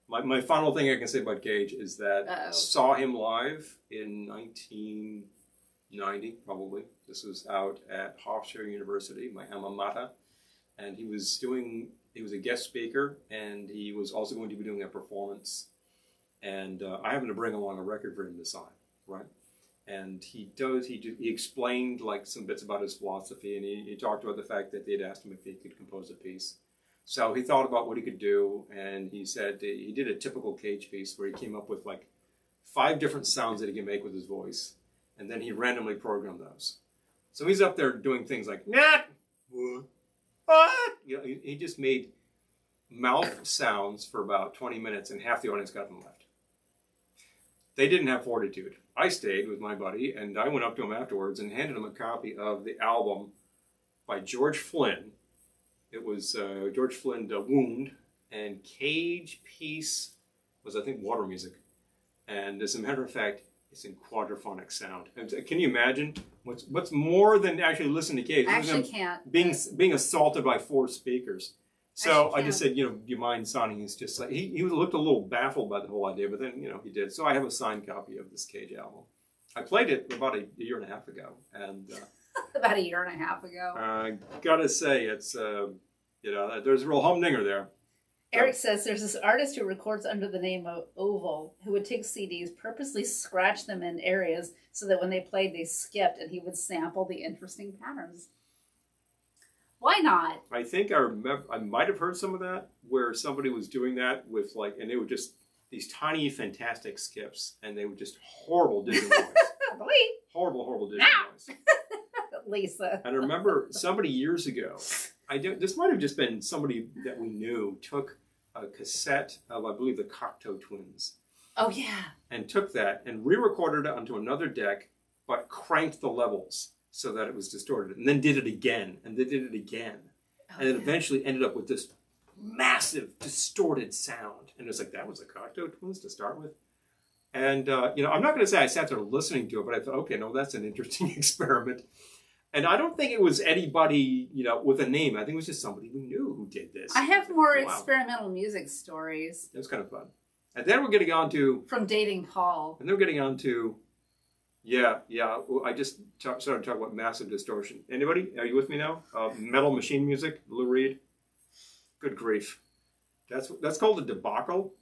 My final thing I can say about Cage is that saw him live in 1990, probably. This was out at Hofstra University, my alma mater, and he was a guest speaker, and he was also going to be doing a performance. And I happened to bring along a record for him to sign, right? And he explained like some bits about his philosophy, and he talked about the fact that they'd asked him if he could compose a piece. So he thought about what he could do, and he said he did a typical Cage piece where he came up with like 5 different sounds that he can make with his voice, and then he randomly programmed those. So he's up there doing things like, "Nat, what?" He just made mouth sounds for about 20 minutes, and half the audience got them left. They didn't have fortitude. I stayed with my buddy, and I went up to him afterwards and handed him a copy of the album by George Flynn. It was George Flynn, Wound, and Cage piece was, I think, Water Music. And as a matter of fact, it's in quadraphonic sound. Can you imagine what's more than actually listening to Cage? I actually can't. Being assaulted by 4 speakers. So I just said, do you mind signing? He's just like, he looked a little baffled by the whole idea, but then, he did. So I have a signed copy of this Cage album. I played it about a year and a half ago. And about a year and a half ago. I gotta say, it's, there's a real humdinger there. Eric says there's this artist who records under the name of Oval who would take CDs, purposely scratch them in areas so that when they played, they skipped, and he would sample the interesting patterns. Why not? I think I remember, I might have heard some of that, where somebody was doing that with like, and they were just these tiny, fantastic skips, and they were just horrible digital noise. Horrible digital noise. Lisa. And I remember somebody years ago, this might have just been somebody that we knew, took a cassette of, I believe, the Cocteau Twins. Oh, yeah. And took that and re-recorded it onto another deck, but cranked the levels so that it was distorted, and then did it again, and then did it again. Oh, and then eventually ended up with this massive, distorted sound. And it's like, that was the Cocteau Twins to start with. And, you know, I'm not going to say I sat there listening to it, but I thought, okay, no, that's an interesting experiment. And I don't think it was anybody, you know, with a name. I think it was just somebody we knew who did this. I have more experimental music stories. It was kind of fun. And then we're getting on to... From dating Paul. And then we're getting on to... Yeah. I just started talking about massive distortion. Anybody? Are you with me now? Metal Machine Music, Lou Reed. Good grief. That's called a debacle,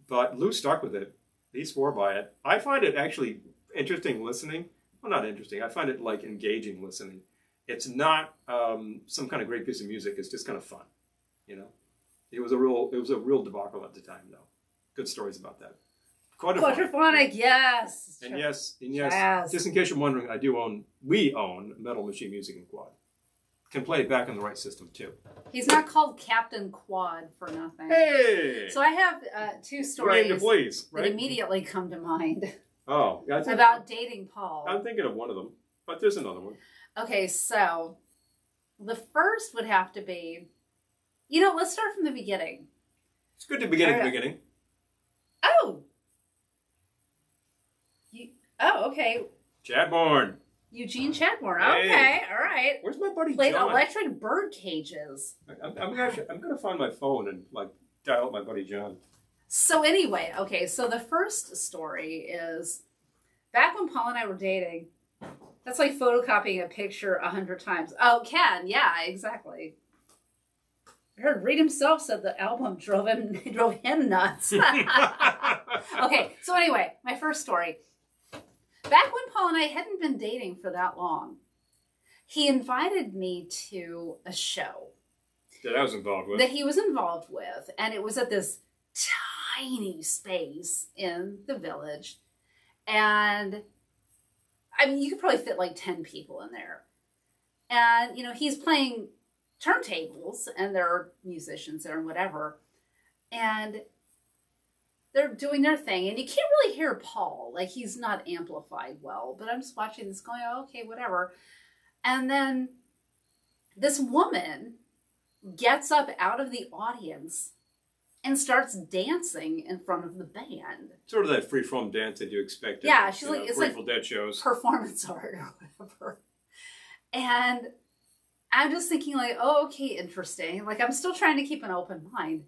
but Lou stuck with it. He swore by it. I find it actually interesting listening. Well, not interesting. I find it like engaging listening. It's not some kind of great piece of music. It's just kind of fun. You know, it was a real debacle at the time, though. Good stories about that. Quadraphonic, yes. And yes, just in case you're wondering, we own Metal Machine Music in Quad. Can play it back on the right system, too. He's not called Captain Quad for nothing. Hey! So I have two stories that immediately come to mind. Oh. Yeah, about dating Paul. I'm thinking of one of them, but there's another one. Okay, so the first would have to be, you know, let's start from the beginning. It's good to begin at the beginning. Okay. Chadbourne. Eugene Chadbourne. Okay, all right. Where's my buddy Played John? electric bird cages. I'm going to find my phone and like dial up my buddy John. So anyway, okay, so the first story is back when Paul and I were dating. That's like photocopying a picture 100 times. Oh, Ken, yeah, exactly. I heard Reed himself said the album drove him nuts. Okay, so anyway, my first story. Back when Paul and I hadn't been dating for that long, he invited me to a show. That I was involved with. That he was involved with. And it was at this tiny space in the village. And, I mean, you could probably fit like 10 people in there. And, you know, he's playing turntables, and there are musicians there and whatever. And they're doing their thing, and you can't really hear Paul. Like, he's not amplified well. But I'm just watching this going, oh, okay, whatever. And then this woman gets up out of the audience and starts dancing in front of the band. Sort of that free-form dance that you expect. Yeah, she's like, it's Grateful like Dead shows. Performance art or whatever. And I'm just thinking like, oh, okay, interesting. Like, I'm still trying to keep an open mind.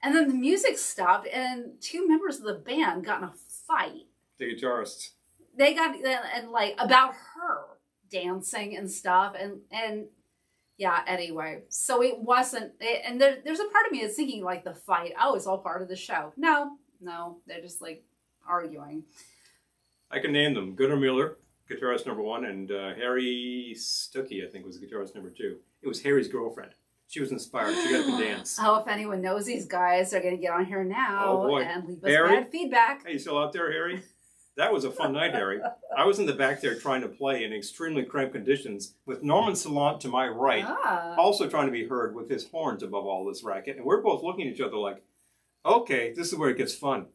And then the music stopped, and two members of the band got in a fight. The guitarists. They got, and like, about her dancing and stuff. And yeah, anyway. So it wasn't, and there's a part of me that's thinking like the fight, oh, it's all part of the show. No, they're just like arguing. I can name them. Gunnar Mueller, guitarist number 1, and Harry Stuckey, I think, was guitarist number 2. It was Harry's girlfriend. She was inspired. She got up and dance. Oh, if anyone knows these guys, they're going to get on here now and leave us Harry? Bad feedback. Hey, you still out there, Harry? That was a fun night, Harry. I was in the back there trying to play in extremely cramped conditions with Norman Salant to my right, also trying to be heard with his horns above all this racket. And we're both looking at each other like, okay, this is where it gets fun.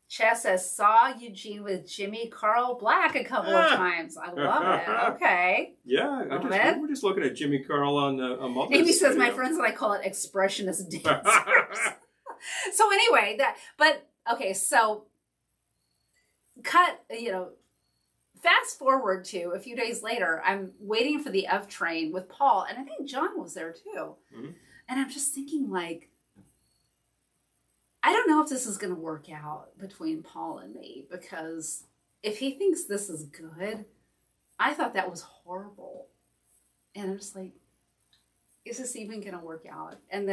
Chess says, saw Eugene with Jimmy Carl Black a couple of times. I love it. Okay. Yeah, we're just looking at Jimmy Carl on Mother's Amy says, video. my friends and I call it expressionist dancers. So anyway, so cut, fast forward to a few days later, I'm waiting for the F train with Paul, and I think John was there too. Mm-hmm. And I'm just thinking like, I don't know if this is going to work out between Paul and me, because if he thinks this is good, I thought that was horrible. And I'm just like, is this even going to work out? And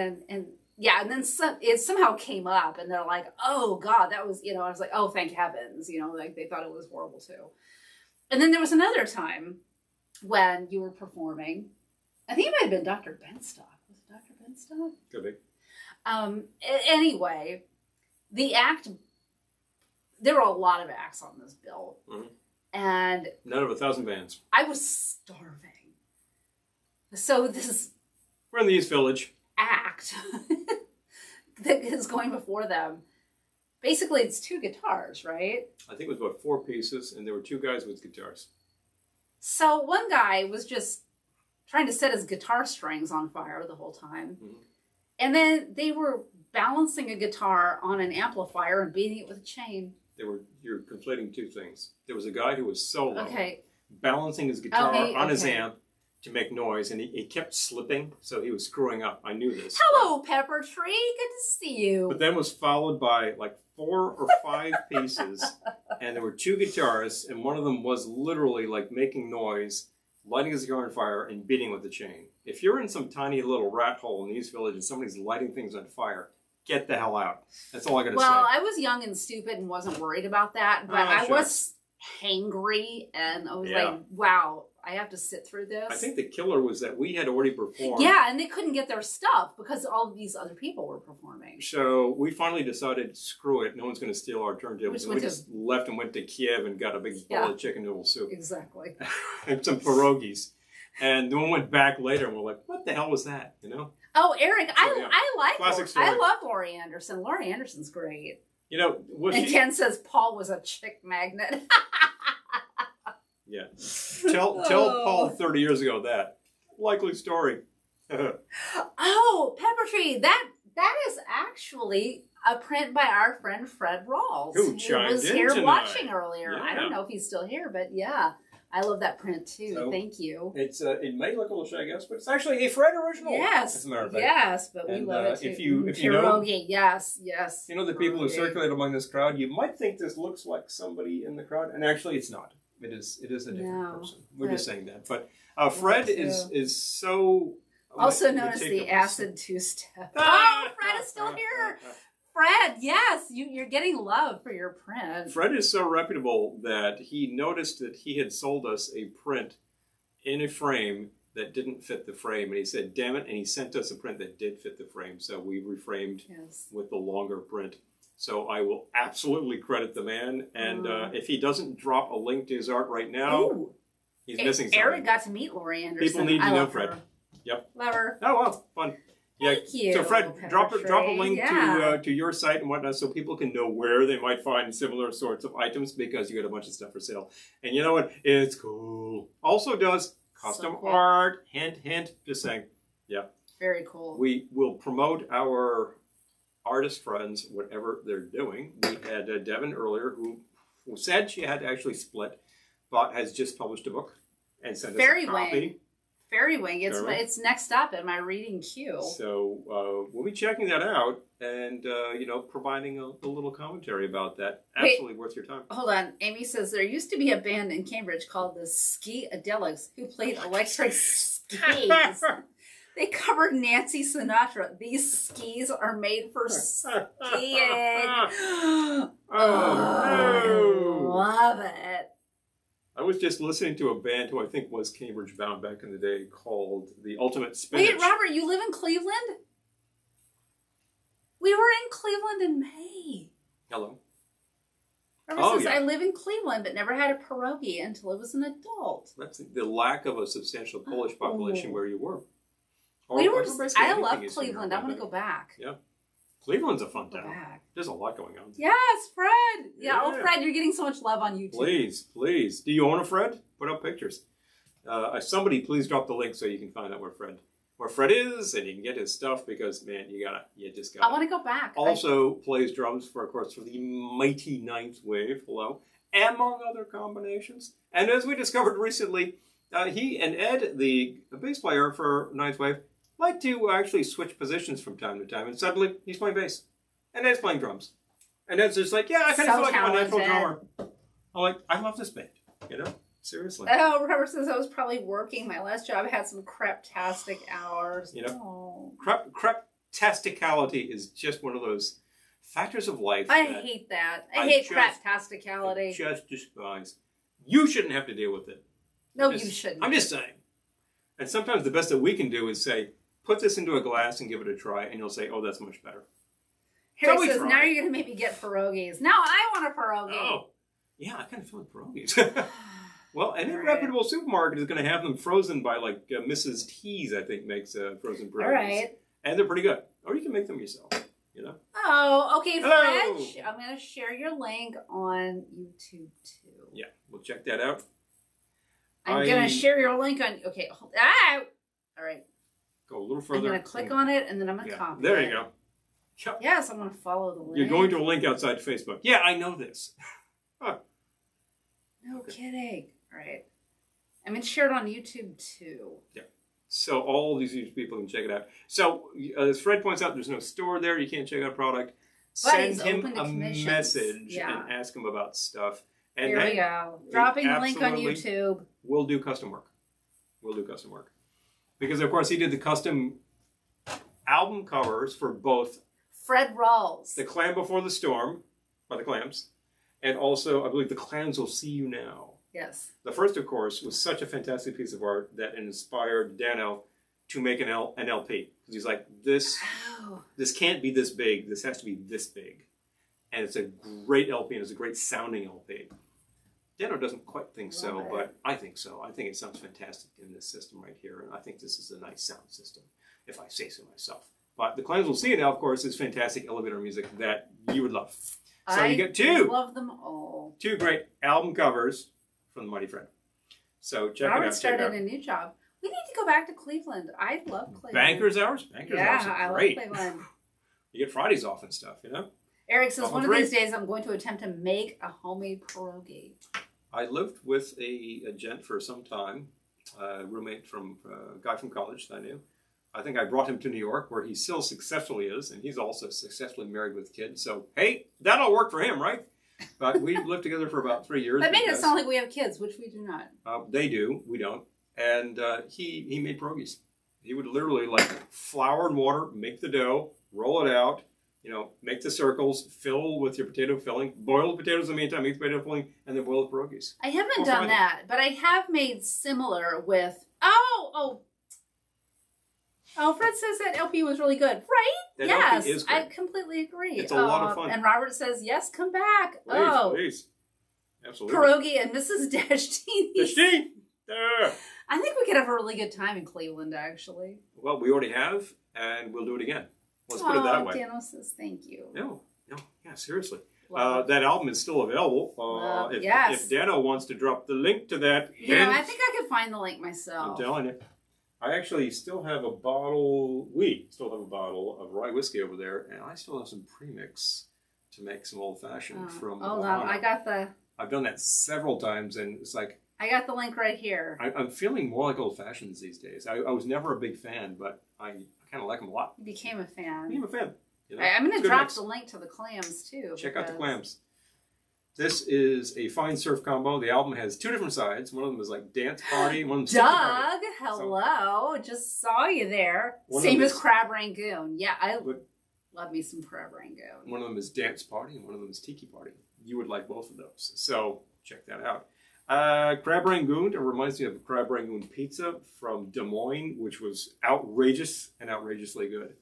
yeah, and then it somehow came up, and they're like, "Oh God, that was," I was like, "Oh, thank heavens," like they thought it was horrible too. And then there was another time when you were performing. I think it might have been Dr. Benstock. Was it Dr. Benstock? Could be. Anyway, the act. There were a lot of acts on this bill, and none of 1,000 bands. I was starving. So this we're in the East Village. Act that is going before them. Basically, it's 2 guitars, right? I think it was about 4 pieces, and there were 2 guys with guitars. So one guy was just trying to set his guitar strings on fire the whole time. And then they were balancing a guitar on an amplifier and beating it with a chain. You're conflating 2 things. There was a guy who was solo, balancing his guitar on his amp to make noise, and he kept slipping, so he was screwing up. I knew this. Hello, Pepper Tree. Good to see you. But then was followed by like 4 or 5 pieces, and there were 2 guitarists, and one of them was literally like making noise, lighting his guitar on fire, and beating with the chain. If you're in some tiny little rat hole in the East Village and somebody's lighting things on fire, get the hell out. That's all I got to say. Well, I was young and stupid and wasn't worried about that, but I was hangry, and I was like, wow, I have to sit through this. I think the killer was that we had already performed. Yeah, and they couldn't get their stuff because all of these other people were performing. So we finally decided, screw it, no one's going to steal our turntables. We just left and went to Kiev and got a big bowl of chicken noodle soup. Exactly. And some pierogies. And then we went back later and we're like, what the hell was that, Oh, Eric, so, I like classic story. I love Laurie Anderson. Laurie Anderson's great. And Ken says Paul was a chick magnet. Yeah. Tell Paul 30 years ago that. Likely story. Oh, Pepper Tree. That is actually a print by our friend Fred Rawls. Who was here tonight. Watching earlier. Yeah. I don't know if he's still here, but yeah. I love that print too. So, thank you. It's it may look a little shy, I guess, but it's actually a Fred original. Yes. As a matter of fact. Yes, but we love it too. If you pierogi, yes. The people who circulate among this crowd, you might think this looks like somebody in the crowd, and actually it's not. It is a different person. We're just saying that. But Fred is so also known as the acid 2-step. Oh, Fred is still here. Fred, yes, you're getting love for your print. Fred is so reputable that he noticed that he had sold us a print in a frame that didn't fit the frame, and he said, damn it, and he sent us a print that did fit the frame, so we reframed with the longer print. So I will absolutely credit the man, and if he doesn't drop a link to his art right now, he's missing something. Eric got to meet Laurie Anderson. People need to know Fred. Yep. Love her. Oh, wow, fun. Thank you. So Fred, drop a link to your site and whatnot so people can know where they might find similar sorts of items because you got a bunch of stuff for sale. And you know what? It's cool. Also does custom art. Hint, hint. Just saying. Yeah. Very cool. We will promote our artist friends, whatever they're doing. We had Devin earlier who said she had to actually split, but has just published a book and sent us a copy. Fairy Wing. It's next up in my reading queue. So we'll be checking that out and, providing a little commentary about that. Absolutely worth your time. Hold on. Amy says there used to be a band in Cambridge called the Ski-adelics who played electric skis. They covered Nancy Sinatra. These skis are made for skiing. Oh, no. I love it. I was just listening to a band who I think was Cambridge bound back in the day called The Ultimate Spinach. Wait, Robert, you live in Cleveland? We were in Cleveland in May. Hello. Robert says, I live in Cleveland but never had a pierogi until I was an adult. That's the lack of a substantial Polish population where you were. I love Cleveland. I want to go back. Yeah. Cleveland's a fun town. There's a lot going on. Yes, Fred. Yeah, oh, Fred, you're getting so much love on YouTube. Please. Do you own a Fred? Put up pictures. Somebody please drop the link so you can find out where Fred is, and you can get his stuff because, man, you just got. I want to go back. Also plays drums for the mighty Ninth Wave. Hello, among other combinations. And as we discovered recently, he and Ed, the bass player for Ninth Wave, like to actually switch positions from time to time, and suddenly he's playing bass, and Ed's playing drums, and Ed's just like, I kind of feel like I'm a natural drummer. I'm like, I love this band, seriously. Oh, Robert says I was probably working. My last job had some craptastic hours. Craptasticality is just one of those factors of life. I hate that. I hate craptasticality. I just despise. You shouldn't have to deal with it. No, you shouldn't. I'm just saying. And sometimes the best that we can do is say, put this into a glass and give it a try, and you'll say, oh, that's much better. Harry says, now you're going to make me get pierogies. Now I want a pierogi. Oh, yeah, I kind of feel like pierogies. Well, any reputable supermarket is going to have them frozen by, like, Mrs. T's, I think, makes frozen pierogies. All right. And they're pretty good. Or you can make them yourself, you know? Oh, okay, Hello. Fred. I'm going to share your link on YouTube, too. Yeah, we'll check that out. I'm going to share your link on... Okay, hold... Ah! All right. Go a little further. I'm going to click on it, and then I'm going to copy There it. you go. Yes, I'm going to follow the link. You're going to a link outside Facebook. Yeah, I know this. No kidding. All right. I'm going to share it on YouTube, too. Yeah. So all these people can check it out. So as Fred points out, there's no store there. You can't check out a product. But Send him a message and ask him about stuff. And here we go. Dropping the link on YouTube. We'll do custom work. We'll do custom work. Because, of course, he did the custom album covers for both Fred Rawls. The Clam Before the Storm by the Clams. And also, I believe The Clams Will See You Now. Yes. The first, of course, was such a fantastic piece of art that inspired Dano to make an LP. Because he's like, this can't be this big. This has to be this big. And it's a great LP, and it's a great sounding LP. Dano doesn't quite think so, but I think so. I think it sounds fantastic in this system right here. And I think this is a nice sound system, if I say so myself. But The Clams Will See You Now, of course, is fantastic elevator music that you would love. So you get two. I love them all. Two great album covers from the Mighty Fred. So check it out. Robert started a new job. We need to go back to Cleveland. I love Cleveland. Bankers Hours? Bankers Hours are great. I love Cleveland. You get Fridays off and stuff, you know? Eric says, one of these days I'm going to attempt to make a homemade pierogi. I lived with a gent for some time, a roommate from a guy from college that I knew. I think I brought him to New York, where he still successfully is, and he's also successfully married with kids. So, hey, that'll work for him, right? But we lived together for about 3 years. That made it sound like we have kids, which we do not. They do. We don't. And he made pierogies. He would literally, like, flour and water, make the dough, roll it out, you know, make the circles, fill with your potato filling, boil the potatoes in the meantime, make the potato filling, and then boil the pierogies. I haven't done that, but I have made similar with... Oh, Fred says that LP was really good. Right? That yes, LP is great. I completely agree. It's a lot of fun. And Robert says, yes, come back. Please. Absolutely. Pierogi and Mrs. Dashtini. Dashtini! I think we could have a really good time in Cleveland, actually. Well, we already have, and we'll do it again. Let's put it that way. Dano says thank you. No, yeah, seriously. That album is still available. If Dano wants to drop the link to that. Yeah, I think I could find the link myself. I'm telling you. I actually still have a bottle, we still have a bottle of rye whiskey over there, and I still have some premix to make some old-fashioned from Hold on, I've done that several times, and it's like... I got the link right here. I'm feeling more like old-fashions these days. I was never a big fan, but I kind of like them a lot. You became a fan. You know? I'm going to drop the link to the clams, too. Check out the clams. This is a fine surf combo. The album has two different sides. One of them is like dance party. One of them is Doug, hello. Just saw you there. Same as Crab Rangoon. Yeah, I love me some Crab Rangoon. One of them is dance party and one of them is tiki party. You would like both of those. So check that out. Crab Rangoon, it reminds me of Crab Rangoon pizza from Des Moines, which was outrageous and outrageously good.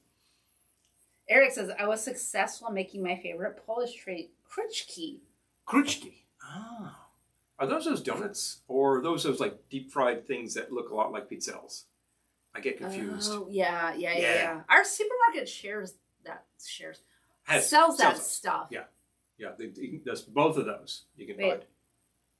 Eric says, I was successful in making my favorite Polish treat, Kruczki. Kruczki. Ah. Are those donuts? Or are those like deep fried things that look a lot like pizzelles? I get confused. Oh, yeah. Our supermarket sells that stuff. Yeah. There's both of those you can find.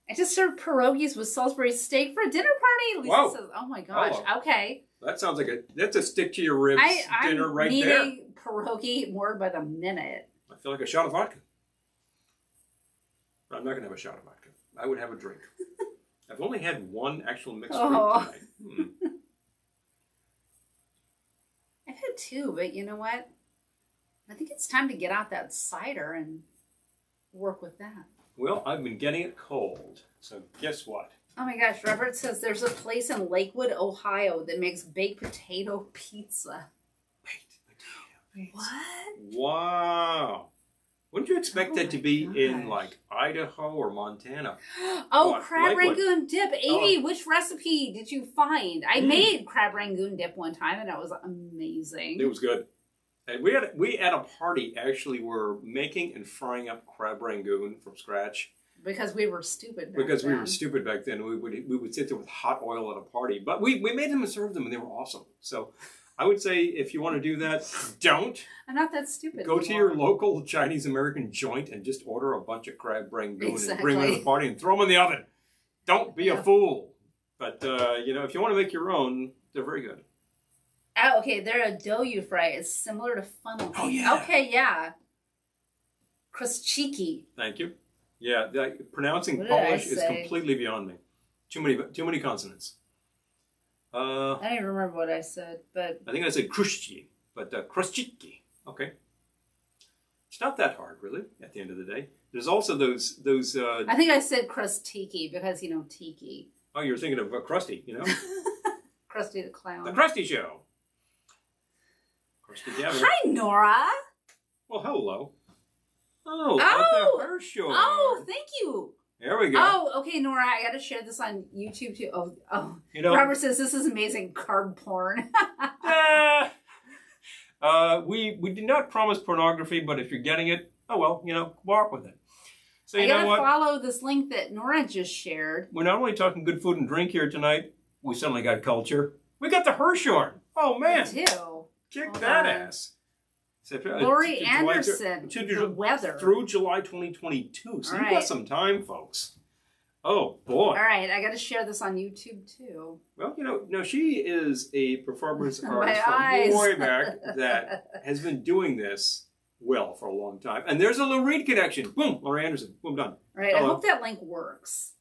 I just served pierogies with Salisbury steak for a dinner party. Lisa says, oh my gosh. Oh. Okay. That sounds like that's a stick to your ribs dinner right there. I'm eating pierogi more by the minute. I feel like a shot of vodka. I'm not going to have a shot of vodka. I would have a drink. I've only had one actual mixed drink tonight. I've had two, but you know what? I think it's time to get out that cider and work with that. Well, I've been getting it cold, so guess what? Oh my gosh, Robert says there's a place in Lakewood, Ohio that makes baked potato pizza. Baked potato. What? Wow. Wouldn't you expect that to be in like Idaho or Montana? Oh, crab Rangoon Dip. Amy, which recipe did you find? I made crab Rangoon Dip one time and it was amazing. It was good. And we at a party actually were making and frying up crab Rangoon from scratch. Because we were stupid back Because then. we were stupid back then. We would sit there with hot oil at a party. But we made them and served them and they were awesome. So I would say if you want to do that, don't. I'm not that stupid Go to your local Chinese-American joint and just order a bunch of crab Rangoon and bring them to the party and throw them in the oven. Don't be a fool. But, you know, if you want to make your own, they're very good. Oh, okay. They're a dough you fry. It's similar to funnel cake. Oh, yeah. Okay, yeah. Kruschicky. Thank you. Yeah, pronouncing Polish is completely beyond me. Too many consonants. I don't even remember what I said, but I think I said Kruszki, but Kruschicky. Okay. It's not that hard, really, at the end of the day. There's also those I think I said Krustiki because, you know, tiki. Oh, you're thinking of Krusty, you know? Krusty the Clown. The Krusty Show. Krusty Gavin. Hi, Nora. Well, hello. Oh, the Herschel. Oh, thank you. There we go. Oh, okay, Nora, I got to share this on YouTube too. Oh. You know, Robert says this is amazing card porn. We did not promise pornography, but if you're getting it, oh well, you know, walk with it. So you know what? I gotta follow this link that Nora just shared. We're not only talking good food and drink here tonight, we suddenly got culture. We got the Hirshhorn. Oh man, we do. Kick that ass. Lori Anderson, the weather. Through July 2022. So you got some time, folks. Oh, boy. All right, I got to share this on YouTube, too. Well, you know, no, she is a performance artist from way back that has been doing this well for a long time. And there's a Lou Reed connection. Boom, Lori Anderson. Boom, done. All right, I hope that link works.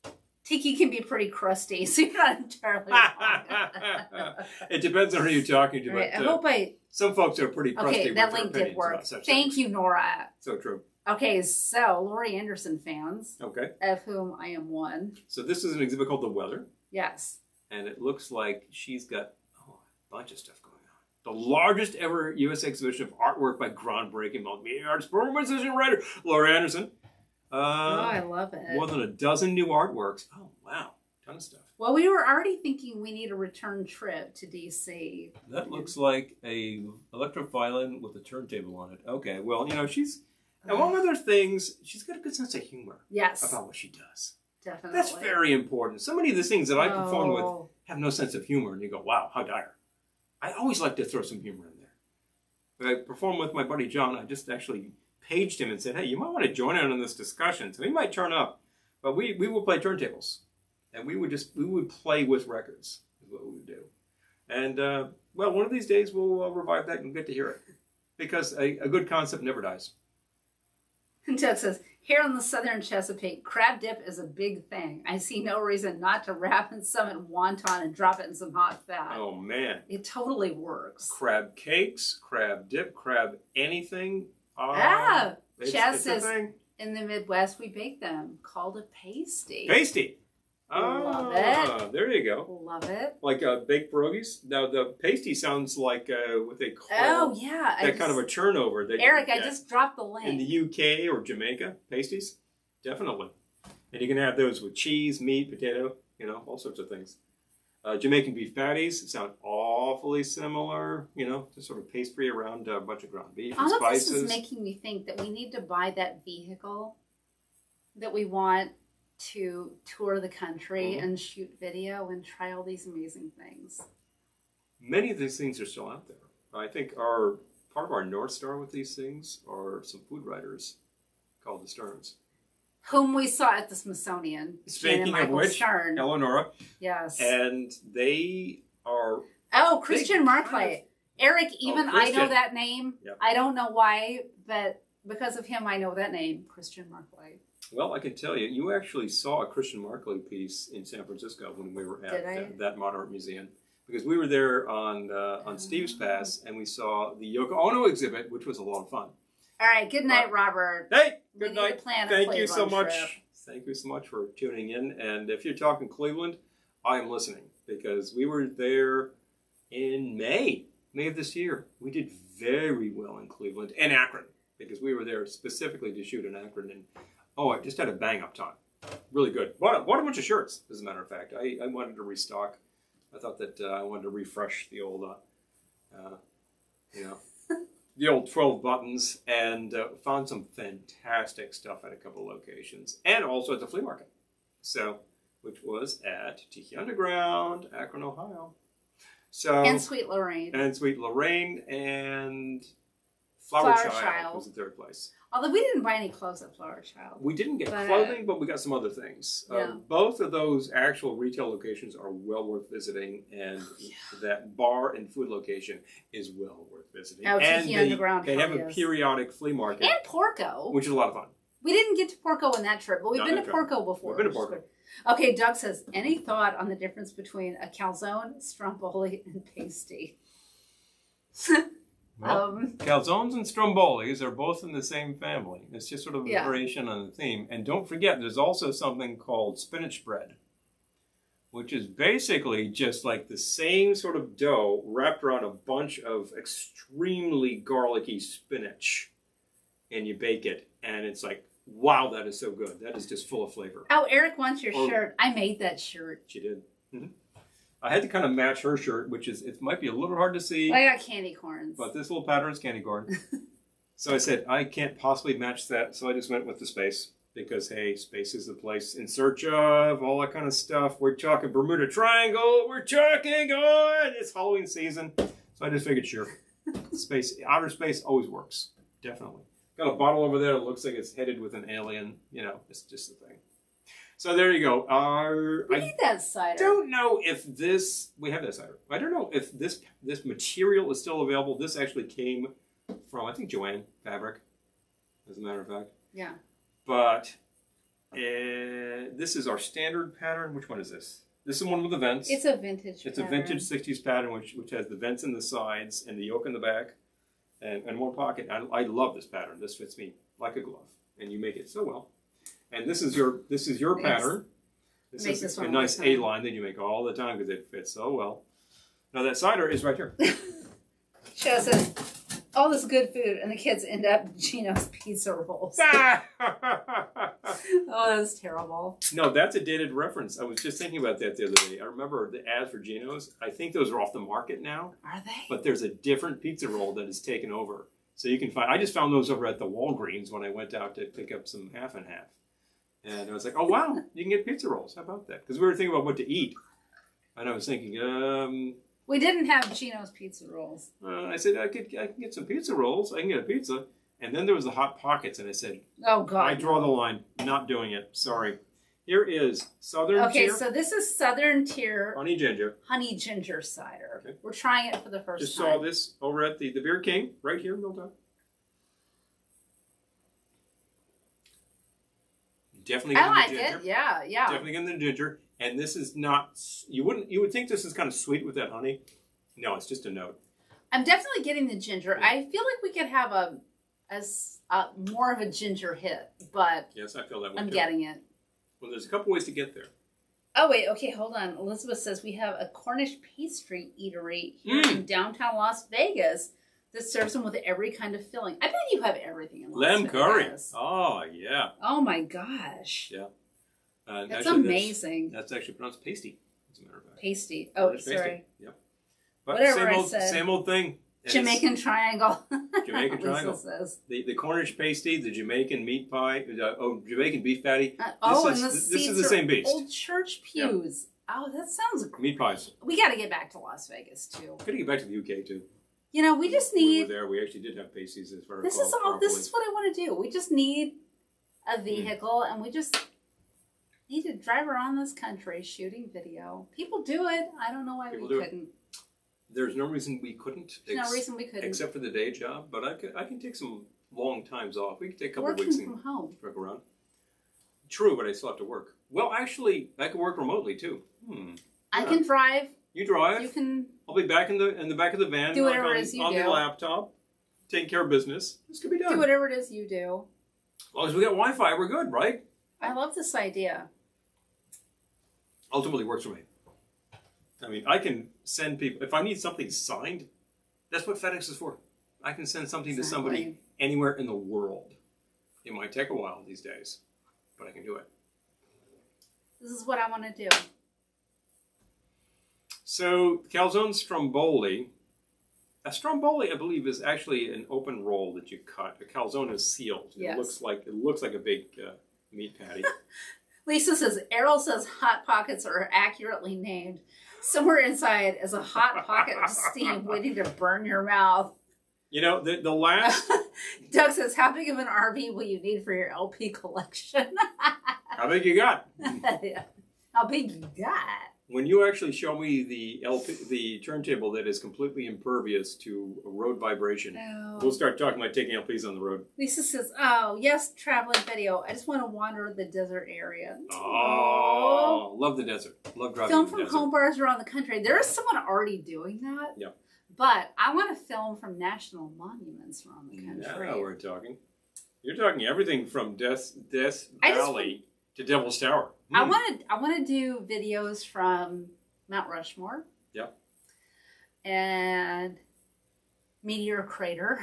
Tiki can be pretty crusty, so you're not entirely wrong. It depends on who you're talking to. Right, but, some folks are pretty crusty. Okay, that link did work. Thank you, Nora. So true. Okay, so Lori Anderson fans. Okay. Of whom I am one. So this is an exhibit called The Weather. Yes. And it looks like she's got a bunch of stuff going on. The largest ever U.S. exhibition of artwork by groundbreaking multimedia artist, performance musician, writer Lori Anderson. I love it. More than a dozen new artworks. Oh, wow. Ton of stuff. Well, we were already thinking we need a return trip to D.C. That looks like a electric violin with a turntable on it. Okay, well, you know, she's, among other things, she's got a good sense of humor. Yes. About what she does. Definitely. That's very important. So many of the things that I perform with have no sense of humor, and you go, wow, how dire. I always like to throw some humor in there. When I performed with my buddy John, I just actually paged him and said, hey, you might want to join in on this discussion. So he might turn up. But we will play turntables. And we would play with records, is what we would do. And, well, one of these days we'll revive that and get to hear it. Because a good concept never dies. And Doug says, here on the southern Chesapeake, crab dip is a big thing. I see no reason not to wrap in some in wonton and drop it in some hot fat. Oh, man. It totally works. Crab cakes, crab dip, crab anything. Chaz says, in the Midwest, we bake them, called a pasty. Pasty. Love it. There you go. Love it. Like baked pierogies. Now, the pasty sounds like what they call that kind of a turnover. Eric, I just dropped the link. In the UK or Jamaica, pasties. Definitely. And you can have those with cheese, meat, potato, you know, all sorts of things. Jamaican beef patties sound awfully similar, you know, just sort of pastry around a bunch of ground beef and spices. All of this is making me think that we need to buy that vehicle that we want to tour the country and shoot video and try all these amazing things. Many of these things are still out there. I think part of our North Star with these things are some food writers called the Sterns. Whom we saw at the Smithsonian. Speaking of which, Eleonora. Yes. And they are... Oh, Christian Markley. Eric, even I know that name. Yep. I don't know why, but because of him, I know that name, Christian Markley. Well, I can tell you, you actually saw a Christian Markley piece in San Francisco when we were at that Modern Art Museum. Because we were there on Steve's Pass, and we saw the Yoko Ono exhibit, which was a lot of fun. All right, good night, Robert. Hey, good night. Thank you so much. Thank you so much for tuning in. And if you're talking Cleveland, I am listening. Because we were there in May May of this year. We did very well in Cleveland and Akron because we were there specifically to shoot in Akron. And I just had a bang up time. Really good. Bought a bunch of shirts, as a matter of fact. I wanted to restock. I thought that I wanted to refresh the old, the old 12 buttons, and found some fantastic stuff at a couple locations, and also at the flea market. So, which was at Tiki Underground, Akron, Ohio. So and Sweet Lorraine. And Flower Child was in third place. Although we didn't buy any clothes at Flower Child. We didn't get clothing, but we got some other things. Yeah. Both of those actual retail locations are well worth visiting, and that bar and food location is well worth visiting. Oh, and Tiki Underground. They have a periodic flea market. And Porco. Which is a lot of fun. We didn't get to Porco on that trip, but we've been to Porco before. We've been to Porco. Okay, Doug says, any thought on the difference between a calzone, stromboli, and pasty? Well, calzones and strombolis are both in the same family. It's just sort of a variation on the theme. And don't forget, there's also something called spinach bread, which is basically just like the same sort of dough wrapped around a bunch of extremely garlicky spinach. And you bake it, and it's like, wow, that is so good. That is just full of flavor. Oh, Eric wants your shirt. I made that shirt. She did. Mm-hmm. I had to kind of match her shirt, which is, it might be a little hard to see. I got candy corns. But this little pattern is candy corn. So I said, I can't possibly match that. So I just went with the space. Because, hey, space is the place in search of all that kind of stuff. We're talking Bermuda Triangle. We're talking on. It's Halloween season. So I just figured, sure. Space, outer space always works. Definitely. Got a bottle over there that looks like it's headed with an alien. You know, it's just the thing. So there you go. We need that cider. I don't know if this... We have that cider. I don't know if this material is still available. This actually came from, I think, Joanne Fabric, as a matter of fact. Yeah. But this is our standard pattern. Which one is this? This is one with the vents. It's a vintage It's a vintage 60s pattern, which has the vents in the sides and the yoke in the back and one pocket. I love this pattern. This fits me like a glove. And you make it so well. And this is your pattern. This is a nice A-line that you make all the time because it fits so well. Now that cider is right here. Shows it. All this good food, and the kids end up Gino's pizza rolls. Oh, that's terrible. No, that's a dated reference. I was just thinking about that the other day. I remember the ads for Gino's. I think those are off the market now. Are they? But there's a different pizza roll that is taken over. So you can find... I just found those over at the Walgreens when I went out to pick up some half and half. And I was like, oh, wow, you can get pizza rolls. How about that? Because we were thinking about what to eat. And I was thinking, we didn't have Gino's pizza rolls. I said, I can get some pizza rolls. I can get a pizza. And then there was the Hot Pockets. And I said, oh, God. I draw the line. Not doing it. Sorry. Here is Southern Tier. Okay, so this is Southern Tier. Honey Ginger. Honey Ginger cider. Okay. We're trying it for the first time. Just saw this over at the Beer King, right here in Milltown. Definitely getting the ginger. I like it. Yeah, yeah. Definitely getting the ginger. And this is not... You would think this is kind of sweet with that honey. No, it's just a note. I'm definitely getting the ginger. I feel like we could have more of a ginger hit, but yes, I feel that way I'm too. getting it. Well, there's a couple ways to get there. Oh, wait. Okay, hold on. Elizabeth says we have a Cornish pastry eatery here in downtown Las Vegas that serves them with every kind of filling. I bet you have everything in Las Vegas. Lamb curry. Oh, yeah. Oh, my gosh. Yeah. That's amazing. That's actually pronounced pasty, as a matter of fact. Pasty. Oh, Cornish sorry. Pasty. Yep. But whatever I said. Same old thing. Jamaican Triangle. Jamaican Triangle. Says. The Cornish pasty, the Jamaican meat pie, Jamaican beef patty. This is the same beast. Old church pews. Yep. Oh, that sounds great. Meat pies. We got to get back to Las Vegas too. Got to get back to the UK too. You know, we just need. We were there. We actually did have pasties as far as. This is what I want to do. We just need a vehicle, and we just need to drive around this country shooting video. People do it. I don't know why we couldn't. There's no reason we couldn't. There's no reason we couldn't. Except for the day job. But I can take some long times off. We can take a couple Working weeks from home. Drive around. True, but I still have to work. Well, actually, I can work remotely too. I can drive. You drive. You can. I'll be back in the back of the van. Do whatever it is you do. On the laptop. Taking care of business. This could be done. Do whatever it is you do. As long as we got Wi-Fi, we're good, right? I love this idea. Ultimately works for me. I mean, I can send people... If I need something signed, That's what FedEx is for. I can send something to somebody anywhere in the world. It might take a while these days, but I can do it. This is what I want to do. So, calzone stromboli. A stromboli, I believe, is actually an open roll that you cut. A calzone is sealed. Yes. It looks like a big meat patty. Lisa says, Errol says Hot Pockets are accurately named. Somewhere inside is a hot pocket of steam waiting to burn your mouth. You know, the last... Doug says, how big of an RV will you need for your LP collection? How big you got? How big you got? When you actually show me the turntable that is completely impervious to road vibration, we'll start talking about taking LPs on the road. Lisa says, oh, yes, traveling video. I just want to wander the desert area. Oh, love the desert. Love driving Film the from desert. home bars around the country. There is someone already doing that. Yeah. But I want to film from national monuments around the country. Now we're talking. You're talking everything from Death Valley to Devil's Tower. I want to do videos from Mount Rushmore. Yep. And Meteor Crater.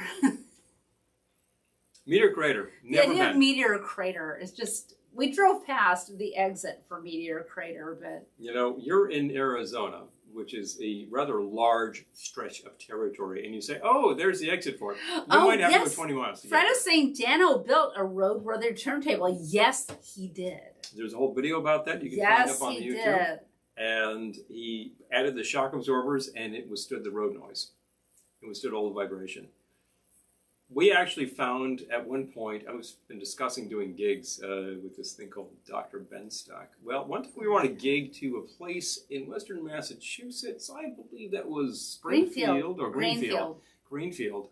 Meteor Crater. The idea of Meteor Crater is just, we drove past the exit for Meteor Crater, but... You know, you're in Arizona, which is a rather large stretch of territory, and you say, oh, there's the exit for it. You might have to go 20 miles. Fred is saying Dano built a roadworthy turntable. Yes, he did. There's a whole video about that you can find up on YouTube. Did. And he added the shock absorbers, and it withstood the road noise. It withstood all the vibration. We actually found at one point, I was been discussing doing gigs with this thing called Dr. Benstock. Well, one time we were on a gig to a place in western Massachusetts. I believe that was Springfield or Greenfield.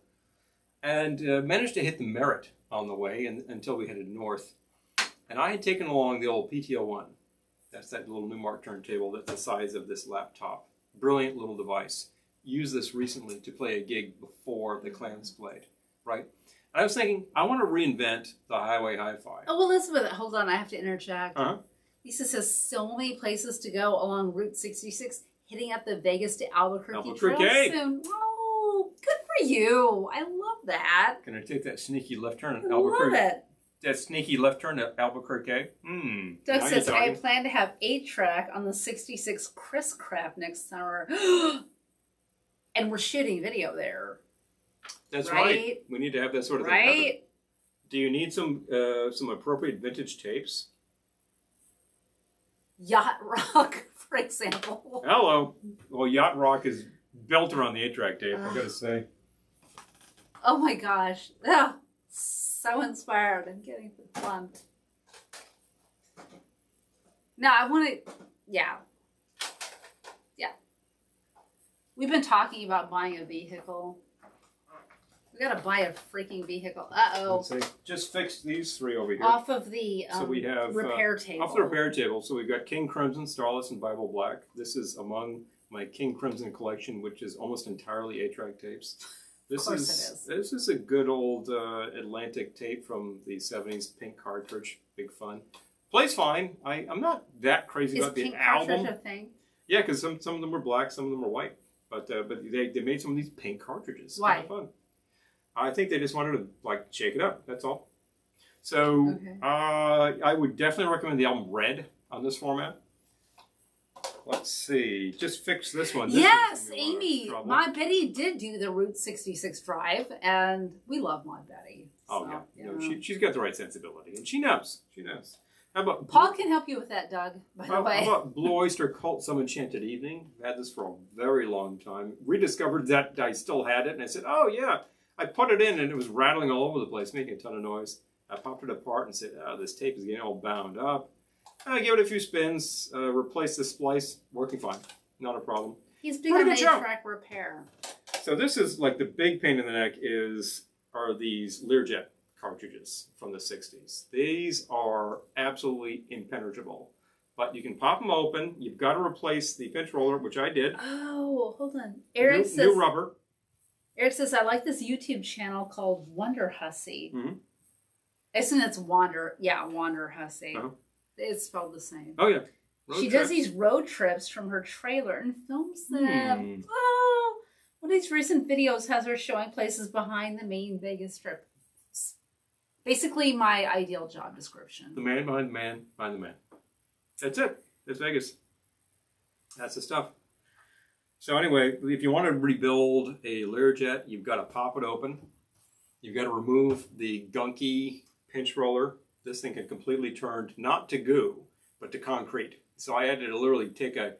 And managed to hit the Merritt on the way until we headed north. And I had taken along the old PTO-1. That's that little Newmark turntable that's the size of this laptop. Brilliant little device. Used this recently to play a gig before the Clans played. Right? And I was thinking, I want to reinvent the Highway Hi-Fi. Oh, Elizabeth, hold on, I have to interject. Uh-huh. Lisa says, so many places to go along Route 66, hitting up the Vegas to Albuquerque trail soon. Oh, good for you. I love that. Can I take that sneaky left turn at Albuquerque? I love it. That sneaky left turn at Albuquerque? Doug says, I plan to have 8-track on the 66 Chris Craft next summer. And we're shooting video there. That's right. We need to have that sort of thing happen. Do you need some appropriate vintage tapes? Yacht Rock, for example. Hello. Well, Yacht Rock is built around the 8-track tape, I gotta say. Oh my gosh. Oh, so inspired. I'm getting plumbed. Now, I want to, yeah. We've been talking about buying a vehicle. We gotta buy a freaking vehicle. Uh-oh. Let's see. Just fix these 3 over here. Off of the so we have, repair table. Off the repair table. So we've got King Crimson, Starless, and Bible Black. This is among my King Crimson collection, which is almost entirely 8-track tapes. This is a good old Atlantic tape from the 70s, pink cartridge, big fun. Plays fine. I'm not that crazy about the album. Is pink cartridge a thing? Yeah, because some of them were black, some of them were white. But they made some of these pink cartridges. Why? Kind of fun. I think they just wanted to shake it up. That's all. So I would definitely recommend the album Red on this format. Let's see. Just fix this one. Yes, Amy. Maud Betty did do the Route 66 drive, and we love Maud Betty. Oh, so, yeah. No, she's got the right sensibility, and she knows. She knows. How about Paul can help you with that, Doug, by the way. How about Blue Oyster Cult Some Enchanted Evening? I've had this for a very long time. Rediscovered that I still had it, and I said, oh, yeah. I put it in, and it was rattling all over the place, making a ton of noise. I popped it apart and said, oh, this tape is getting all bound up. I gave it a few spins, replaced the splice, working fine. Not a problem. He's big on 8-track repair. So this is like the big pain in the neck are these Learjet cartridges from the 60s. These are absolutely impenetrable. But you can pop them open. You've got to replace the pinch roller, which I did. Oh, hold on. Eric says... New rubber. Eric says, I like this YouTube channel called Wonder Hussy. I assume it's Wander. Yeah, Wander Hussy. It's spelled the same. Oh, yeah. She does these road trips from her trailer and films them. Oh, One of these recent videos has her showing places behind the main Vegas Strip. Basically, my ideal job description. The man behind the man behind the man. That's it. That's Vegas. That's the stuff. So anyway, if you want to rebuild a Learjet, you've got to pop it open. You've got to remove the gunky pinch roller. This thing had completely turned not to goo, but to concrete. So I had to literally take a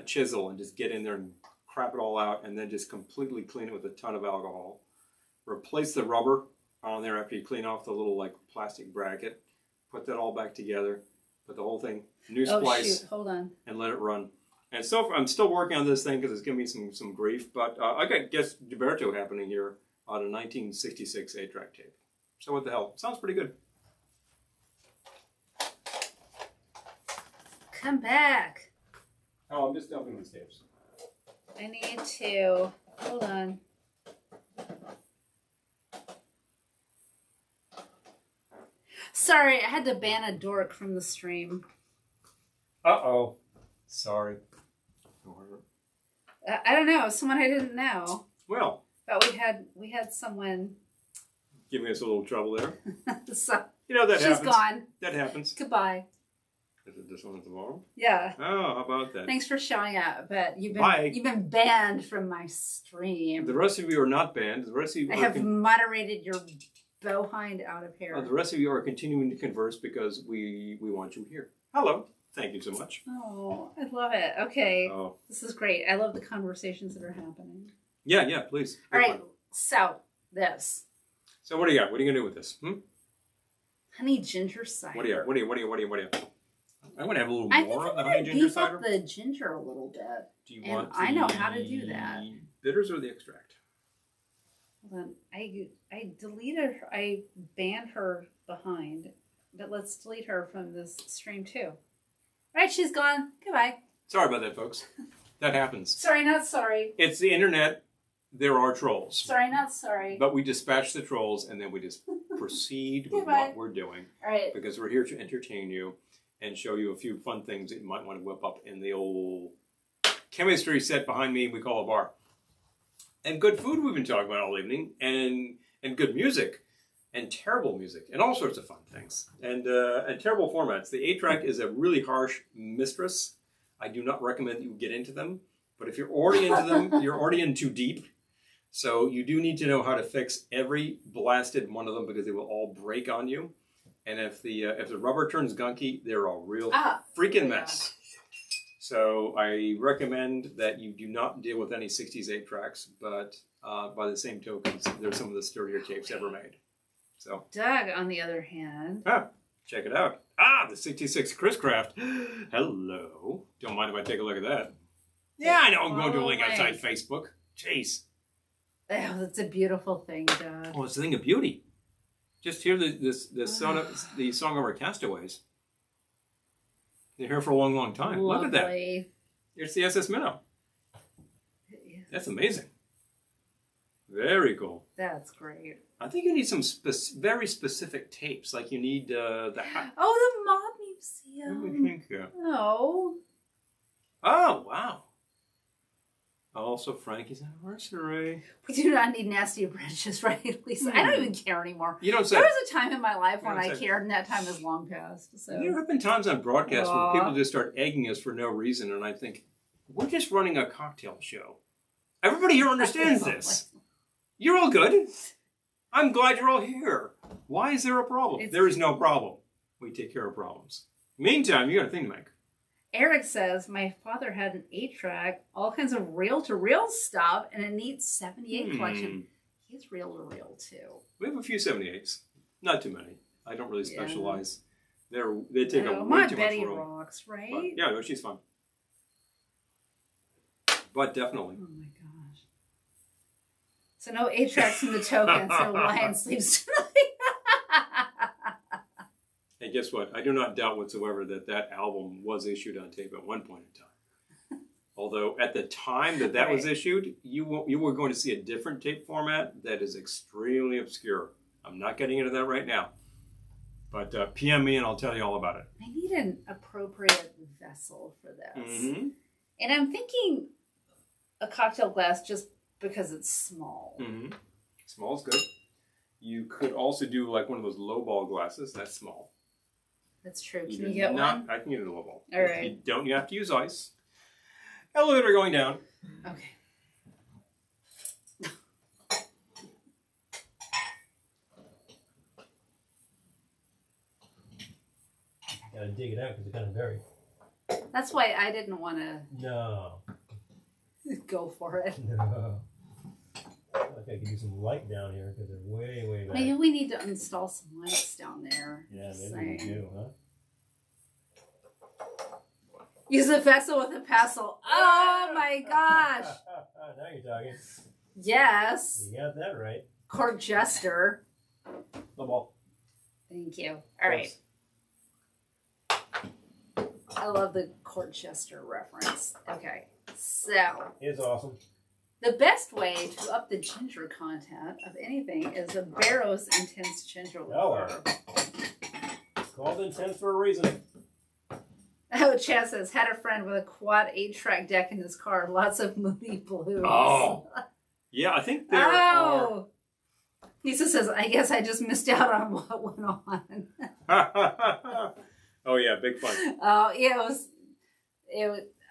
chisel and just get in there and crap it all out, and then just completely clean it with a ton of alcohol. Replace the rubber on there after you clean off the little like plastic bracket. Put that all back together. Put the whole thing, new splice, hold on, and let it run. And so I'm still working on this thing because it's giving me some grief. But I got Guess Gilberto happening here on a 1966 8-track tape. So what the hell? Sounds pretty good. Come back. Oh, I'm just dumping these tapes. I need to. Hold on. Sorry, I had to ban a dork from the stream. Uh-oh. Sorry. I don't know. Someone I didn't know. Well. But we had someone giving us a little trouble there. So, you know, that happens. She's gone. That happens. Goodbye. Is it this one at the bottom? Yeah. Oh, how about that? Thanks for showing up, but you've Bye. been banned from my stream. The rest of you are not banned. The rest of you I have moderated your behind out of here. The rest of you are continuing to converse because we want you here. Hello. Thank you so much. Oh, I love it. Okay. Oh. This is great. I love the conversations that are happening. Yeah, please. All right. So, this. So what do you got? What are you going to do with this? Honey ginger cider. What do you? I want to have a little I more think of the I'm honey gonna ginger beef cider. up the ginger a little bit. Do you want I know how to do that. Bitters or the extract? Hold on. I deleted her. I banned her behind. But let's delete her from this stream too. All right, she's gone. Goodbye. Sorry about that, folks. That happens. Sorry, not sorry. It's the internet. There are trolls. Sorry, not sorry. But we dispatch the trolls and then we just proceed with what we're doing. All right. Because we're here to entertain you and show you a few fun things that you might want to whip up in the old chemistry set behind me we call a bar. And good food we've been talking about all evening, and good music, and terrible music, and all sorts of fun things. And terrible formats. The 8-track is a really harsh mistress. I do not recommend that you get into them. But if you're already into them, you're already in too deep. So you do need to know how to fix every blasted one of them because they will all break on you. And if the rubber turns gunky, they're a real freaking mess. So I recommend that you do not deal with any 60s 8-tracks, but by the same token, they're some of the sturdier tapes ever made. So Doug, on the other hand. Check it out. The 66 Chris Craft. Hello. Don't mind if I take a look at that. Yeah, I know I'm going to a link outside Facebook. Jeez. Oh, that's a beautiful thing, Doug. Oh, it's a thing of beauty. Just hear the song of our castaways. They're here for a long, long time. Lovely. Look at that. It's the SS Minnow. That's amazing. Very cool. That's great. I think you need some very specific tapes. Like you need the... Oh, the Mob Museum. Let me think. Oh. Oh, wow. Also, Frankie's anniversary. We do not need nasty branches, right, Lisa? I don't even care anymore. You don't say. There was a time in my life when I cared, and that time is long past. So. There have been times on broadcast where people just start egging us for no reason, and I think, we're just running a cocktail show. Everybody here understands this. You're all good. I'm glad you're all here. Why is there a problem? There is no problem. We take care of problems. Meantime, you got a thing to make. Eric says, my father had an 8-track, all kinds of reel-to-reel stuff, and a neat 78 collection. He's reel-to-reel, too. We have a few 78s. Not too many. I don't really specialize. They take up way my too Betty much room. rocks, right? But, yeah, no, she's fun. But definitely. Oh, my gosh. So no 8-tracks in the token, so Lion sleeps tonight. And guess what? I do not doubt whatsoever that album was issued on tape at one point in time. Although at the time that was issued, you were going to see a different tape format that is extremely obscure. I'm not getting into that right now. But PM me and I'll tell you all about it. I need an appropriate vessel for this. Mm-hmm. And I'm thinking a cocktail glass just because it's small. Mm-hmm. Small's good. You could also do like one of those low ball glasses. That's small. That's true. Can you get one? I can get a low ball. All right. You have to use ice. Elevator going down. Okay. Gotta dig it out because it's kind of very. That's why I didn't want to No. go for it. No. I think I could use some light down here because they're way, way back. Maybe we need to install some lights down there. Yeah, Just maybe we saying. do, huh? Use the pestle with a pestle. Oh my gosh. Now you're talking. Yes. You got that right. Court jester. Low ball. Thank you. All right. I love the court jester reference. Okay. So, It's awesome. the best way to up the ginger content of anything is a Barrow's Intense Ginger Liqueur. It's called intense for a reason. Oh, Chad says, had a friend with a quad 8-track deck in his car. Lots of moody blues. Oh. Yeah, I think there are. Oh. Lisa says, I guess I just missed out on what went on. Oh yeah, big fun. Oh, yeah, it was,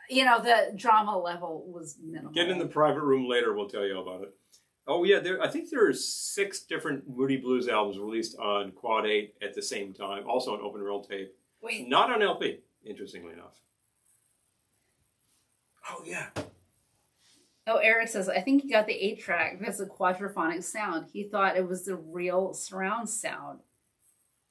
you know, the drama level was minimal. Get in the private room later. We'll tell you about it. Oh yeah, I think there's 6 different Moody Blues albums released on Quad 8 at the same time. Also on open roll tape. Wait. Not on LP, interestingly enough. Oh yeah. Oh, Eric says, I think he got the 8-track because of quadraphonic sound. He thought it was the real surround sound.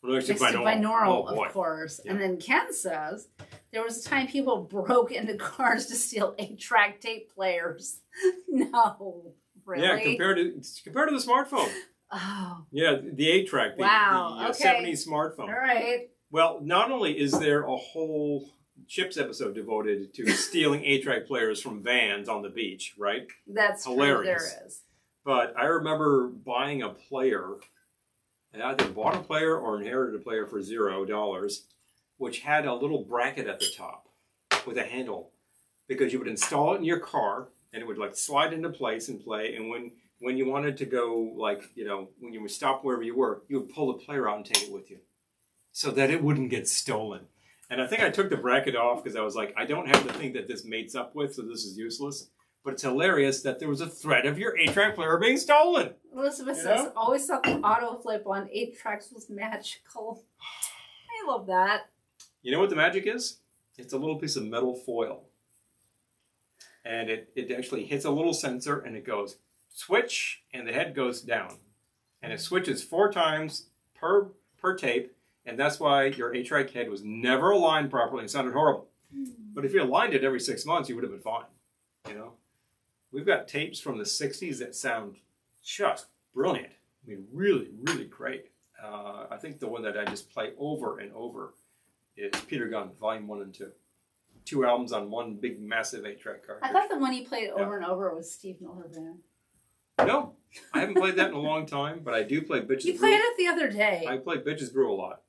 Next Next to binaural, of course. Yeah. And then Ken says, there was a time people broke into cars to steal 8-track tape players. No, really? Yeah, compared to the smartphone. Oh. Yeah, the 8-track, the, Wow, the okay. 70s smartphone. All right. Well, not only is there a whole Chips episode devoted to stealing 8-track players from vans on the beach, right? That's hilarious. True, there is. But I remember buying a player, and I either bought a player or inherited a player for $0, which had a little bracket at the top with a handle, because you would install it in your car and it would like slide into place and play. And when you wanted to go, like, you know, when you would stop wherever you were, you would pull the player out and take it with you so that it wouldn't get stolen. And I think I took the bracket off because I was like, I don't have the thing that this mates up with, so this is useless. But it's hilarious that there was a threat of your 8-track player being stolen. Elizabeth You says, know? always thought the auto flip on 8 tracks was magical. I love that. You know what the magic is? It's a little piece of metal foil. And it actually hits a little sensor and it goes switch and the head goes down. And it switches 4 times per tape. And that's why your 8-track head was never aligned properly and sounded horrible. But if you aligned it every 6 months, you would have been fine. You know? We've got tapes from the 60s that sound just brilliant. I mean, really, really great. I think the one that I just play over and over is Peter Gunn, Volume 1 and 2. 2 albums on one big, massive 8-track cartridge. I thought the one you played over and over was Steve Miller Band. No, I haven't played that in a long time, but I do play Bitches You Brew. played it the other day. I play Bitches Brew a lot.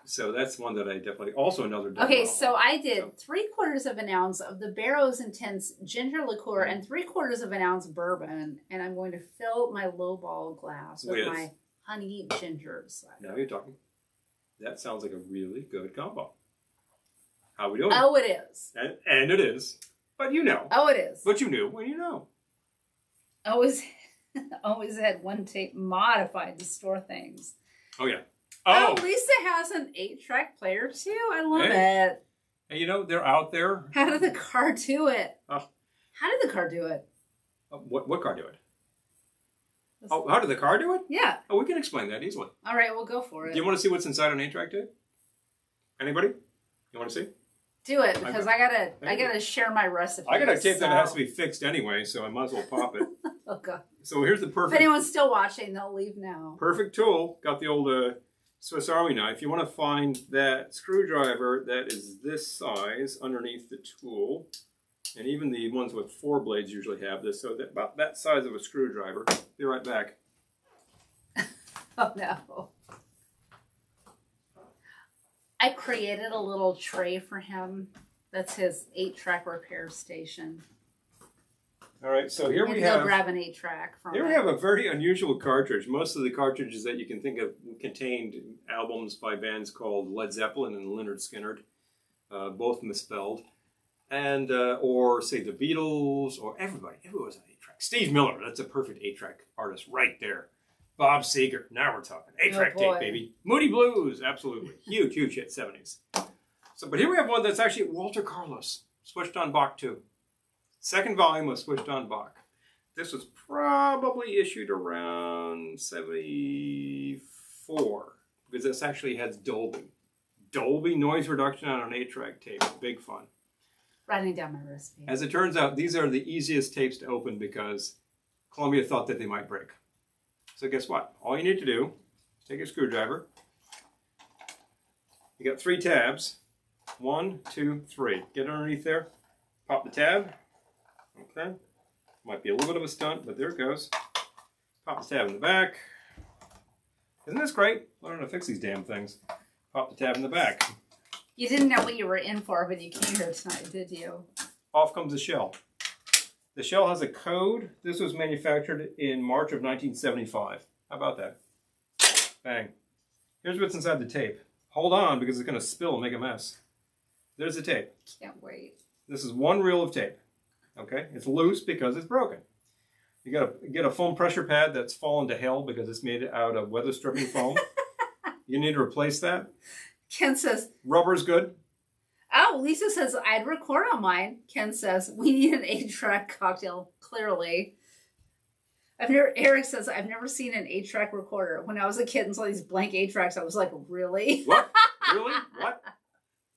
So that's one that I definitely... Also another... Okay, album. so I did 3/4 of an ounce of the Barrow's Intense Ginger Liqueur and 3/4 of an ounce bourbon, and I'm going to fill my lowball glass with my honey ginger cider. Now you're talking. That sounds like a really good combo. How we doing? Oh, it is. And it is. But you know. Oh, it is. But you knew when you know. Always had one tape modified to store things. Oh, yeah. Oh, Lisa has an 8-track player too. I love it. And you know, they're out there. How did the car do it? Oh. How did the car do it? What car do it? Oh, how did the car do it? Yeah. Oh, we can explain that easily. All right, we'll go for it. Do you want to see what's inside an 8-track tape? Anybody? You want to see? Do it, because I gotta share my recipe. I got a tape that has to be fixed anyway, so I might as well pop it. Oh God. So here's the perfect... If anyone's still watching, they'll leave now. Perfect tool. Got the old Swiss Army knife. You want to find that screwdriver that is this size underneath the tool. And even the ones with 4 blades usually have this. So that, about that size of a screwdriver. Be right back. Oh no. I created a little tray for him. That's his 8-track repair station. All right, so here we Go have. grab an 8-track from Here we it. have a very unusual cartridge. Most of the cartridges that you can think of contained albums by bands called Led Zeppelin and Lynyrd Skynyrd, both misspelled, and or say the Beatles or everybody. Everyone was an 8-track. Steve Miller, that's a perfect 8-track artist right there. Bob Seger, now we're talking 8-track tape, baby. Moody Blues, absolutely huge hit 70s. So, but here we have one that's actually Walter Carlos, switched on Bach too. Second volume was switched on Bach. This was probably issued around 74 because this actually has Dolby. Dolby noise reduction on an 8-track tape. Big fun. Writing down my recipe. As it turns out, these are the easiest tapes to open because Columbia thought that they might break. So guess what? All you need to do is take a screwdriver. You got 3 tabs. 1, 2, 3. Get underneath there. Pop the tab. Okay. Might be a little bit of a stunt, but there it goes. Pop the tab in the back. Isn't this great? Learning to fix these damn things. Pop the tab in the back. You didn't know what you were in for when you came here tonight, did you? Off comes the shell. The shell has a code. This was manufactured in March of 1975. How about that? Bang. Here's what's inside the tape. Hold on because it's going to spill and make a mess. There's the tape. Can't wait. This is 1 reel of tape. Okay, it's loose because it's broken. You gotta get a foam pressure pad that's fallen to hell because it's made out of weather stripping foam. You need to replace that. Ken says, Rubber's good. oh, Lisa says, I'd record on mine. Ken says, we need an 8-track cocktail, clearly. Eric says, I've never seen an 8-track recorder. When I was a kid and saw these blank 8-tracks, I was like, really? What? Really? What?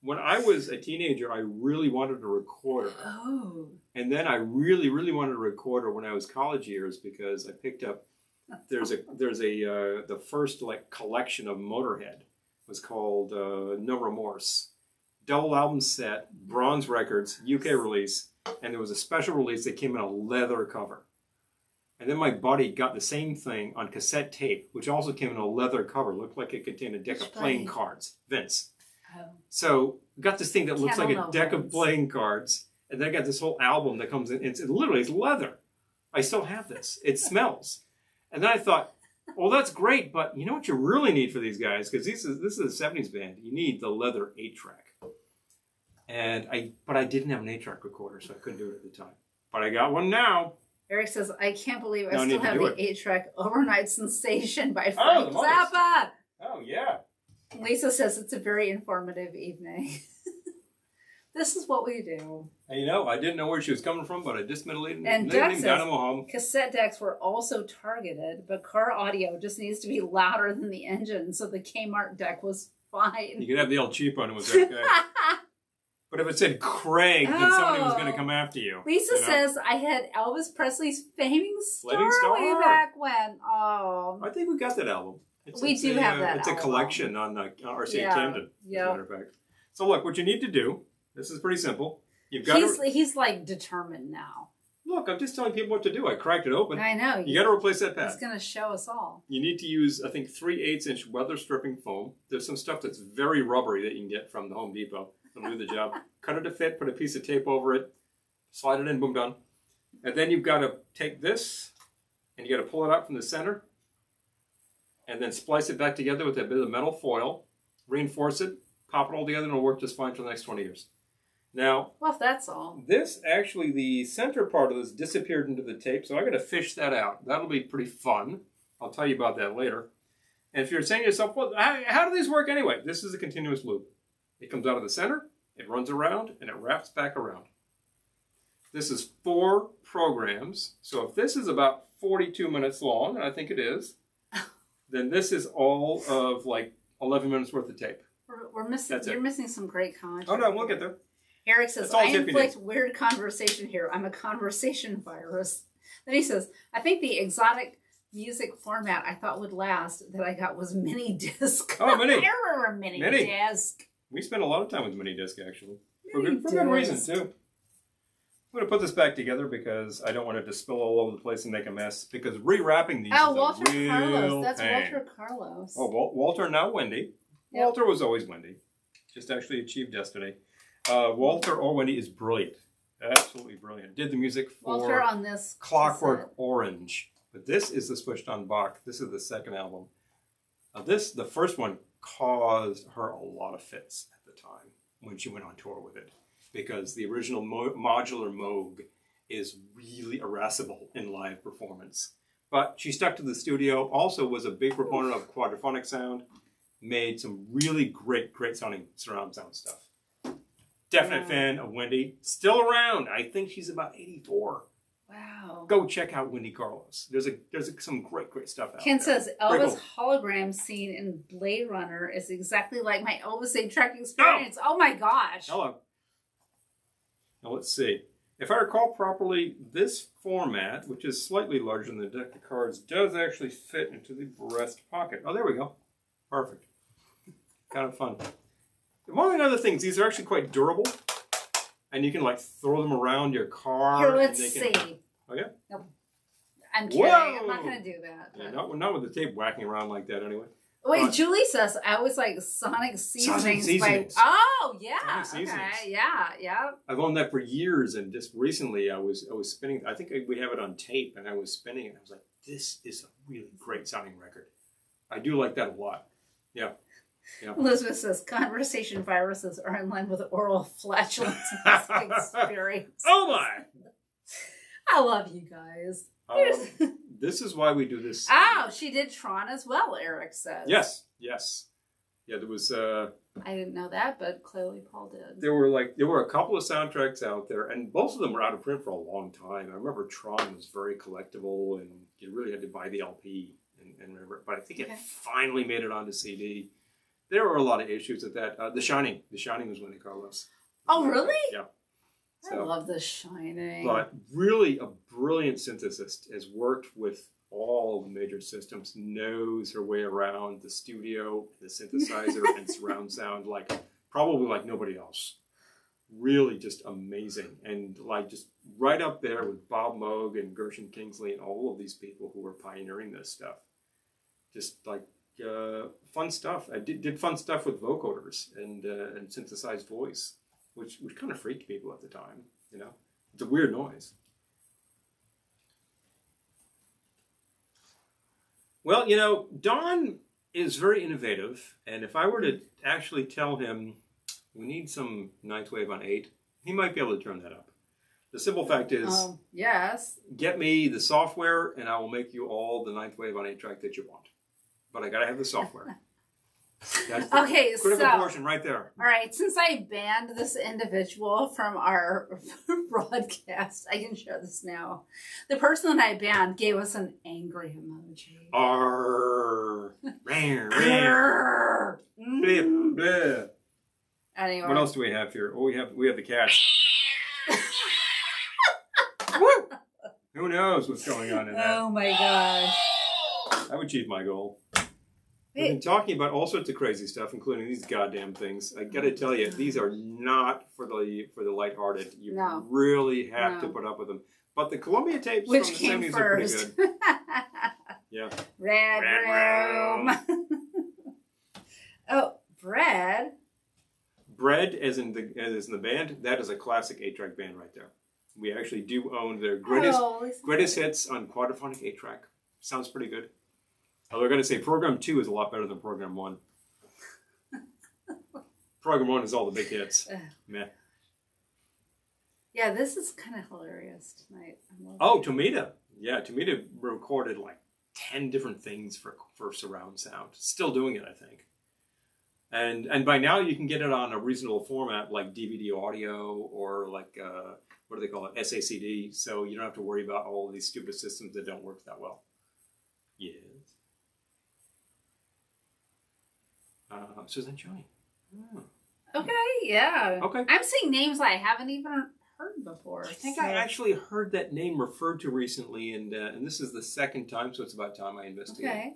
When I was a teenager, I really wanted a recorder. Oh. And then I really wanted a recorder when I was college years because I picked up, the first like collection of Motorhead. It was called No Remorse. Double album set, bronze records, UK release, and there was a special release that came in a leather cover. And then my buddy got the same thing on cassette tape, which also came in a leather cover. Looked like it contained a deck of playing cards. Vince. Oh. So we got this thing that looks like a deck of playing cards, and then I got this whole album that comes in. It's leather. I still have this. It smells. And then I thought, well, that's great, but you know what you really need for these guys? Because this is a 70s band. You need the leather 8-track. But I didn't have an 8-track recorder, so I couldn't do it at the time. But I got one now. Eric says, I can't believe I No, I still need to have do the it. 8-track Overnight Sensation by Oh, Frank the Zappa. Oh, yeah. Lisa says it's a very informative evening. This is what we do. And you know, I didn't know where she was coming from, but I just And named Doug says, Dynamo Home. cassette decks were also targeted, but car audio just needs to be louder than the engine, so the Kmart deck was fine. You could have the El Cheapo and it was okay. But if it said Craig, then somebody was going to come after you. Lisa you know? says, I had Elvis Presley's Flaming Star way Star. back when. Oh. I think we got that album. We do have that It's album. a collection on RCA Yeah, Camden, as a matter of fact. So look, what you need to do, this is pretty simple. You've got He's like determined now. Look, I'm just telling people what to do. I cracked it open. I know. You got to replace that pad. He's going to show us all. You need to use, I think, 3/8-inch weather stripping foam. There's some stuff that's very rubbery that you can get from the Home Depot. It'll do the job. Cut it to fit, put a piece of tape over it, slide it in, boom, done. And then you've got to take this, and you got to pull it out from the center, and then splice it back together with a bit of metal foil, reinforce it, pop it all together, and it'll work just fine for the next 20 years. Now, well, if that's all. this actually, the center part of this disappeared into the tape, so I got to fish that out. That'll be pretty fun. I'll tell you about that later. And if you're saying to yourself, well, how do these work anyway? This is a continuous loop. It comes out of the center, it runs around, and it wraps back around. This is 4 programs. So if this is about 42 minutes long, and I think it is, then this is all of like 11 minutes worth of tape. We're missing. You're missing some great content. Oh no, we'll get there. Eric says, I inflict weird conversation here. I'm a conversation virus. Then he says, I think the exotic music format I thought would last that I got was mini disc. Oh, mini. I remember mini disc. We spent a lot of time with mini disc, actually. For good reason, too. I'm going to put this back together because I don't want it to spill all over the place and make a mess. Because rewrapping these is Walter a real Carlos. That's pain. Walter Carlos. Oh, Walter, now Wendy. Yep. Walter was always Wendy. Just actually achieved destiny. Walter or Wendy is brilliant. Absolutely brilliant. Did the music Walter for on this Clockwork cassette. Orange. But this is the Switched on Bach. This is the second album. The first one caused her a lot of fits at the time when she went on tour with it. Because the original modular Moog is really irascible in live performance. But she stuck to the studio, also was a big proponent of quadraphonic sound, made some really great sounding surround sound stuff. Definite fan of Wendy. Still around. I think she's about 84. Wow. Go check out Wendy Carlos. There's some great stuff out Ken there. says Elvis hologram scene in Blade Runner is exactly like my Elvis 8-track experience. Oh my gosh. Hello. Now let's see. If I recall properly, this format, which is slightly larger than the deck of cards, does actually fit into the breast pocket. Oh, there we go. Perfect. Kind of fun. Among other things, these are actually quite durable. And you can like throw them around your car. Here, let's and see. Oh, yeah? Nope. I'm kidding. Whoa! I'm not going to do that. Yeah, not with the tape whacking around like that anyway. Wait, Julie says I was like Sonic Seasonings. Seasonings. Oh, yeah. Sonic Okay. Seasonings. Yeah. I've owned that for years, and just recently I was spinning. I think we have it on tape, and I was spinning it. And I was like, "This is a really great sounding record." I do like that a lot. Yeah. Elizabeth says conversation viruses are in line with oral flatulence experience. Oh my! I love you guys. This is why we do this. Oh, she did Tron as well, Eric says. Yes. Yeah, there was. I didn't know that, but clearly Paul did. There were a couple of soundtracks out there, and both of them were out of print for a long time. I remember Tron was very collectible, and you really had to buy the LP and remember. But I think it finally made it onto CD. There were a lot of issues with that. The Shining was Wendy Carlos. Oh, really? Yeah. I love The Shining. But really a brilliant synthesist, has worked with all the major systems, knows her way around the studio, the synthesizer, and surround sound probably like nobody else. Really just amazing. And like just right up there with Bob Moog and Gershon Kingsley and all of these people who were pioneering this stuff. Just like fun stuff. I did fun stuff with vocoders and synthesized voice, which kind of freaked people at the time. You know, it's a weird noise. Well, you know, Don is very innovative, and if I were to actually tell him we need some ninth wave on 8, he might be able to turn that up. The simple fact is, yes, get me the software, and I will make you all the ninth wave on 8-track that you want. But I gotta have the software. That's the critical portion right there. All right, since I banned this individual from our broadcast, I can share this now. The person that I banned gave us an angry emoji. Arr. Bleh, bleh. Anyway. What else do we have here? Oh, we have the cats. Who knows what's going on in that? Oh my gosh. I've achieved my goal. We've been talking about all sorts of crazy stuff, including these goddamn things. I gotta tell you, these are not for the lighthearted. You really have to put up with them. But the Columbia tapes from the 70s are pretty good. Yeah. Red Room. Oh, Bread. Bread, as in the band, that is a classic 8-track band right there. We actually do own their greatest hits on quadraphonic 8-track. Sounds pretty good. Although I got to say, Program 2 is a lot better than Program 1. Program 1 is all the big hits. Meh. Yeah, this is kind of hilarious tonight. Tomita. Yeah, Tomita recorded like 10 different things for surround sound. Still doing it, I think. And by now you can get it on a reasonable format like DVD audio or like, what do they call it, SACD. So you don't have to worry about all of these stupid systems that don't work that well. Yes. Suzanne Choi. Oh. Okay, yeah. Okay. I'm seeing names I haven't even heard before. I think I actually heard that name referred to recently, and this is the second time, so it's about time I investigate. Okay.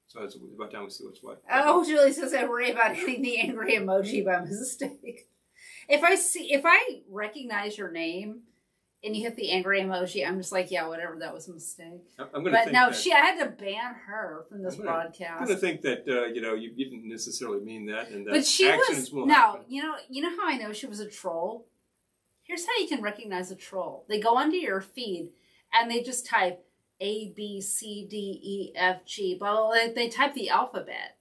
So it's about time we see what's what. Oh, Julie says I worry about hitting the angry emoji by mistake. If I recognize your name and you hit the angry emoji, I'm just like, yeah, whatever, that was a mistake. I had to ban her from this broadcast. I'm going to think that you didn't necessarily mean that, and that but she accidents will happen. happen. You know how I know she was a troll? Here's how you can recognize a troll. They go onto your feed and they just type A, B, C, D, E, F, G, blah, blah, blah. They type the alphabet.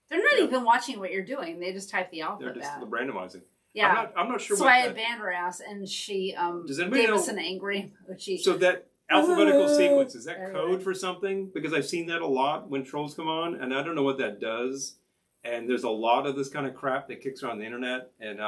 They're not even watching what you're doing. They just type the alphabet. They're just randomizing. Yeah. I'm not sure so what I had banned her ass, and she gave us an angry emoji. So that alphabetical sequence, is that code for something? Because I've seen that a lot when trolls come on, and I don't know what that does. And there's a lot of this kind of crap that kicks around the internet, and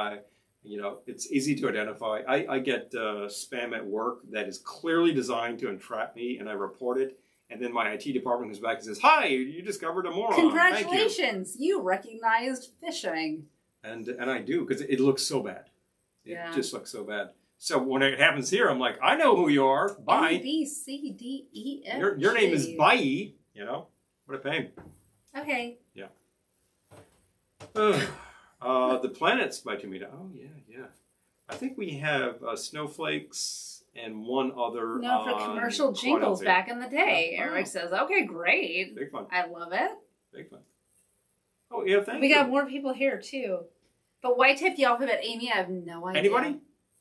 it's easy to identify. I get spam at work that is clearly designed to entrap me, and I report it. And then my IT department comes back and says, "Hi, you discovered a moron. Congratulations, Thank you. you recognized phishing." And I do, because it looks so bad. It just looks so bad. So when it happens here, I'm like, I know who you are. Bye. A, B, C, D, E, F, your name is Bye. What a pain. Okay. Yeah. The planets by Tomita. Oh, yeah. I think we have snowflakes and one other. No, for commercial jingles back in the day. Eric says, okay, great. Big fun. I love it. Big fun. Oh, yeah, thank you. We got more people here, too. But why type the alphabet, Amy? I have no idea. Anybody?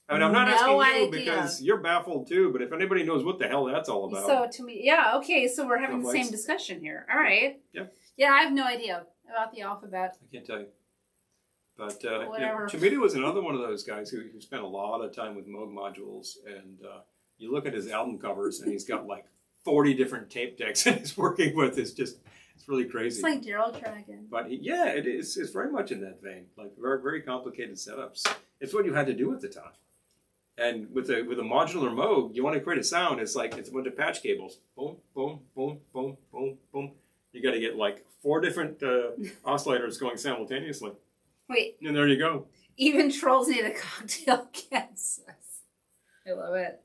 I mean, I'm not asking you because you're baffled, too. But if anybody knows what the hell that's all about. So, to me, okay. So, we're having the same discussion here. All right. Yep. Yeah, I have no idea about the alphabet. I can't tell you. But whatever. Tomita was another one of those guys who spent a lot of time with Moog modules. And you look at his album covers, and he's got like 40 different tape decks that he's working with. It's really crazy. It's like Daryl Dragon. But it is. It's very much in that vein. Like very, very complicated setups. It's what you had to do at the time. And with a modular Moog, you want to create a sound. It's like it's a bunch of patch cables. Boom, boom, boom, boom, boom, boom. You got to get like 4 different oscillators going simultaneously. Wait. And there you go. Even trolls need a cocktail Kansas. I love it.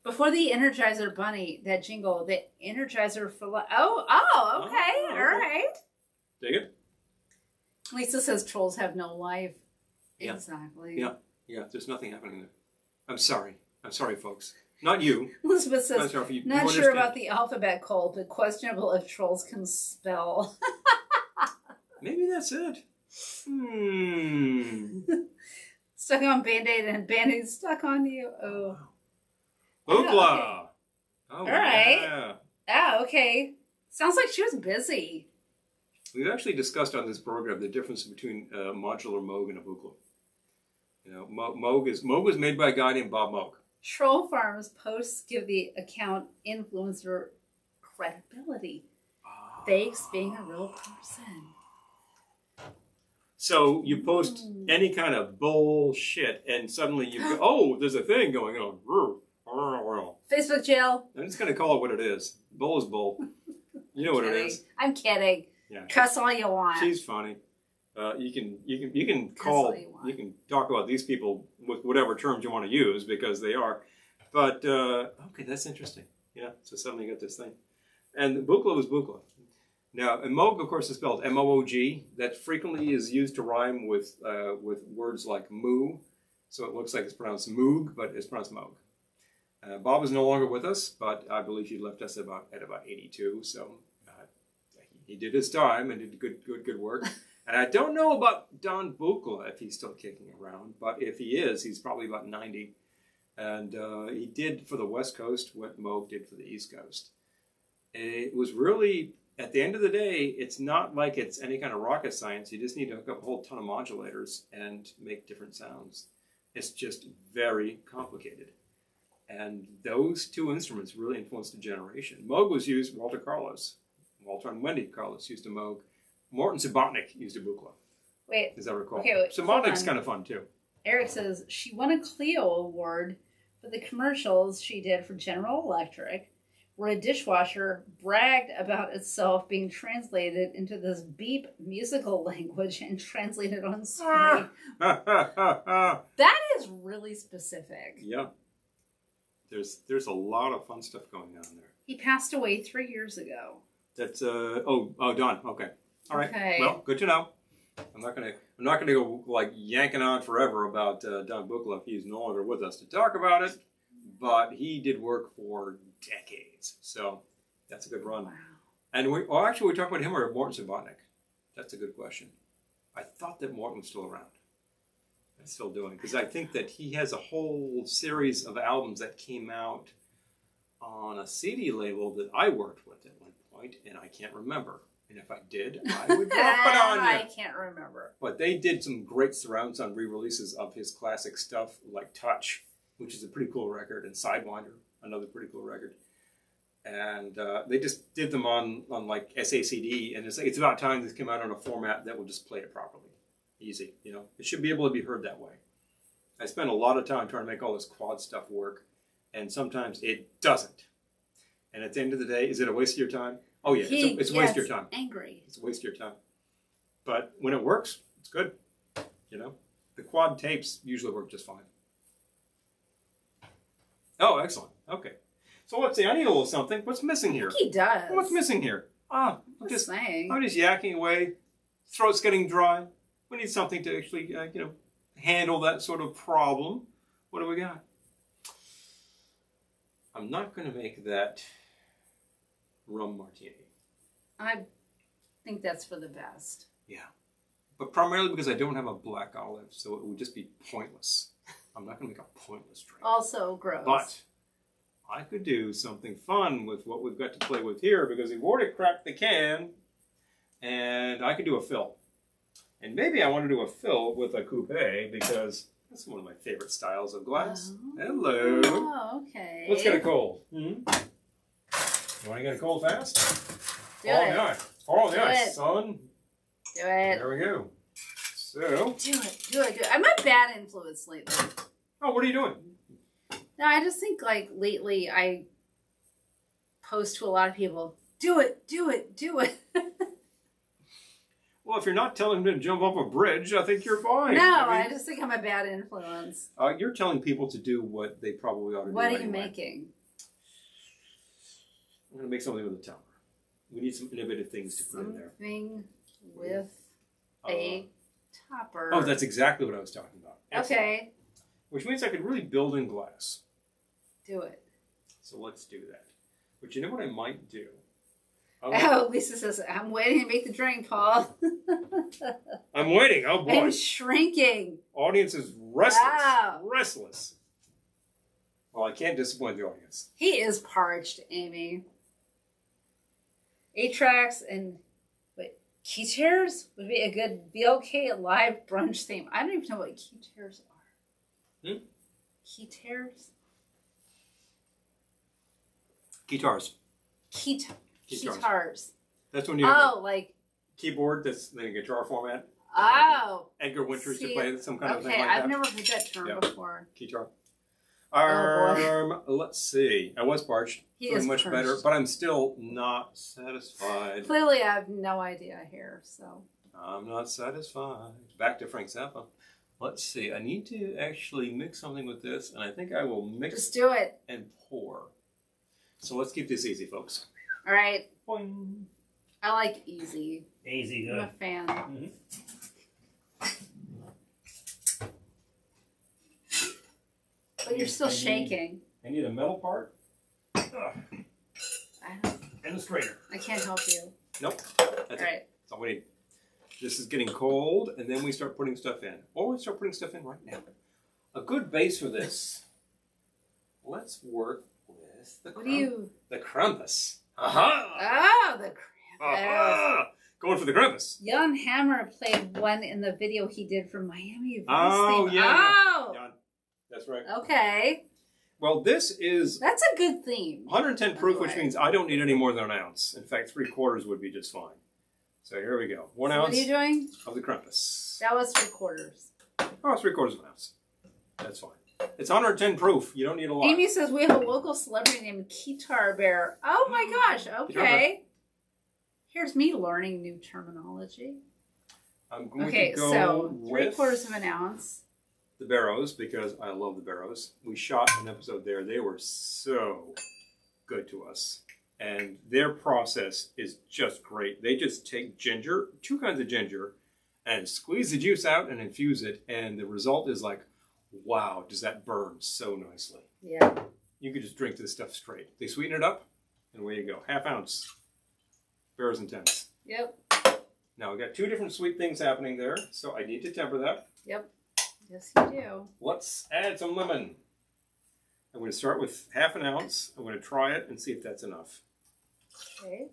Before the Energizer Bunny, that jingle, the Energizer for life. Oh, okay. All right. Dig it? Lisa says trolls have no life. Yeah. Exactly. Yeah, there's nothing happening there. I'm sorry, folks. Not you. Elizabeth says, not sure about the alphabet cult, but questionable if trolls can spell. Maybe that's it. Stuck on Band-Aid and Band-Aid stuck on you. Oh. Hoopla! Okay. Oh, all right. Yeah. Ah, okay. Sounds like she was busy. We've actually discussed on this program the difference between a modular Moog and a Buchla. Moog was made by a guy named Bob Moog. Troll Farms posts give the account influencer credibility. Fakes being a real person. So you post any kind of bullshit, and suddenly you go, "Oh, there's a thing going on." Facebook jail. I'm just gonna call it what it is. Bull is bull. You know what it is. I'm kidding. Yeah. Cuss all you want. She's funny. You can call. You can talk about these people with whatever terms you want to use because they are. But okay, that's interesting. Yeah. So suddenly you got this thing, and Buchla was Buchla. Now, and Moog, of course, is spelled M-O-O-G. That frequently is used to rhyme with words like moo. So it looks like it's pronounced Moog, but it's pronounced Moog. Bob is no longer with us, but I believe he left us at about 82. So he did his time and did good work. And I don't know about Don Buchla if he's still kicking around, but if he is, he's probably about 90. And he did for the West Coast what Moog did for the East Coast. It was really, at the end of the day, it's not like it's any kind of rocket science. You just need to hook up a whole ton of modulators and make different sounds. It's just very complicated. And those two instruments really influenced the generation. Moog was used, Walter and Wendy Carlos used a Moog. Morton Subotnick used a Buchla. Wait. As I recall. Okay, wait, Subotnick's kind of fun, too. Eric says she won a Clio award for the commercials she did for General Electric, where a dishwasher bragged about itself being translated into this beep musical language and translated on screen. That is really specific. Yeah. There's a lot of fun stuff going on there. He passed away 3 years ago. That's Don. Okay. All right. Okay. Well, good to know. I'm not gonna go like yanking on forever about Don Buchla if he's no longer with us to talk about it. But he did work for decades, so that's a good run. Wow. And we talked about him or Morton Subotnick. That's a good question. I thought that Morton was still around. still doing, because I think that he has a whole series of albums that came out on a CD label that I worked with at one point, and I can't remember. And if I did, I would drop it on you. I can't remember. But they did some great surround sound re-releases of his classic stuff, like Touch, which is a pretty cool record, and Sidewinder, another pretty cool record. And they just did them on like SACD, and it's about time this came out on a format that will just play it properly. Easy, you know. It should be able to be heard that way. I spent a lot of time trying to make all this quad stuff work, and sometimes it doesn't. And at the end of the day, is it a waste of your time? Oh yeah, it's a waste of your time. Angry. It's a waste of your time. But when it works, it's good. You know, the quad tapes usually work just fine. Oh, excellent. Okay. So let's see. I need a little something. What's missing here? He does. What's missing here? I'm just yakking away. Throat's getting dry. We need something to actually, handle that sort of problem. What do we got? I'm not going to make that rum martini. I think that's for the best. Yeah. But primarily because I don't have a black olive, so it would just be pointless. I'm not going to make a pointless drink. Also gross. But I could do something fun with what we've got to play with here, because we've already cracked the can, and I could do a fill. And maybe I want to do a fill with a coupe, because that's one of my favorite styles of glass. Oh. Hello. Oh, okay. Let's get it cold. You want to get it cold fast? Do it. All the ice, son. Do it. There we go. So. Do it. I'm a bad influence lately. Oh, what are you doing? No, I just think like lately I post to a lot of people, do it. Well, if you're not telling them to jump off a bridge, I think you're fine. No, I just think I'm a bad influence. You're telling people to do what they probably ought to do. What are you making? I'm going to make something with a topper. We need some innovative things to put in there. Something with a topper. Oh, that's exactly what I was talking about. Excellent. Okay. Which means I could really build in glass. Do it. So let's do that. But you know what I might do? Lisa says, I'm waiting to make the drink, Paul. I'm waiting. Oh, boy. I'm shrinking. Audience is restless. Wow. Restless. Well, I can't disappoint the audience. He is parched, Amy. 8 tracks and key chairs would be a good VLK live brunch theme. I don't even know what key chairs are. Key chairs? Guitars. Guitars. That's when you have like keyboard that's in a guitar format. Oh. Edgar Winters to play some kind of thing like Okay, that. I've never heard that term before. Guitar. Oh, let's see. I was parched. He is much parched. better, but I'm still not satisfied. Clearly, I have no idea here, so. I'm not satisfied. Back to Frank Zappa. Let's see. I need to actually mix something with this, and I think I will mix. Just do it. And pour. So let's keep this easy, folks. All right. Boing. I like easy. Easy, good. I'm a fan. Mm-hmm. But you're still shaking. I need a metal part. And a strainer. I can't help you. Nope. All That's right. it. That's all we need. This is getting cold, and then we start putting stuff in. Or we start putting stuff in right now. A good base for this. Let's work with the the Krampus. Aha! Oh, the Krampus. Aha! Going for the Krampus. Jan Hammer played one in the video he did for Miami Vice. Oh, theme. yeah. Oh! Jan. That's right. Okay. Well, this is... That's a good theme. 110 proof, which means I don't need any more than an ounce. In fact, 3/4 would be just fine. So here we go. 1 ounce. What are you doing? Of the Krampus. That was 3/4. Oh, 3/4 of an ounce. That's fine. It's 110 proof. You don't need a lot. Amy says we have a local celebrity named Guitar Bear. Oh my gosh. Okay. Here's me learning new terminology. I'm going Okay, to go so with 3/4 of an ounce. the Barrows, because I love the Barrows. We shot an episode there. They were so good to us. And their process is just great. They just take ginger, 2 kinds of ginger, and squeeze the juice out and infuse it. And the result is like, wow, does that burn so nicely. Yeah. You could just drink this stuff straight. They sweeten it up, and away you go. 1/2 ounce. Barrows and 10s. Yep. Now, we got 2 different sweet things happening there, so I need to temper that. Yep. Yes, you do. Let's add some lemon. I'm going to start with half an ounce. I'm going to try it and see if that's enough. Okay.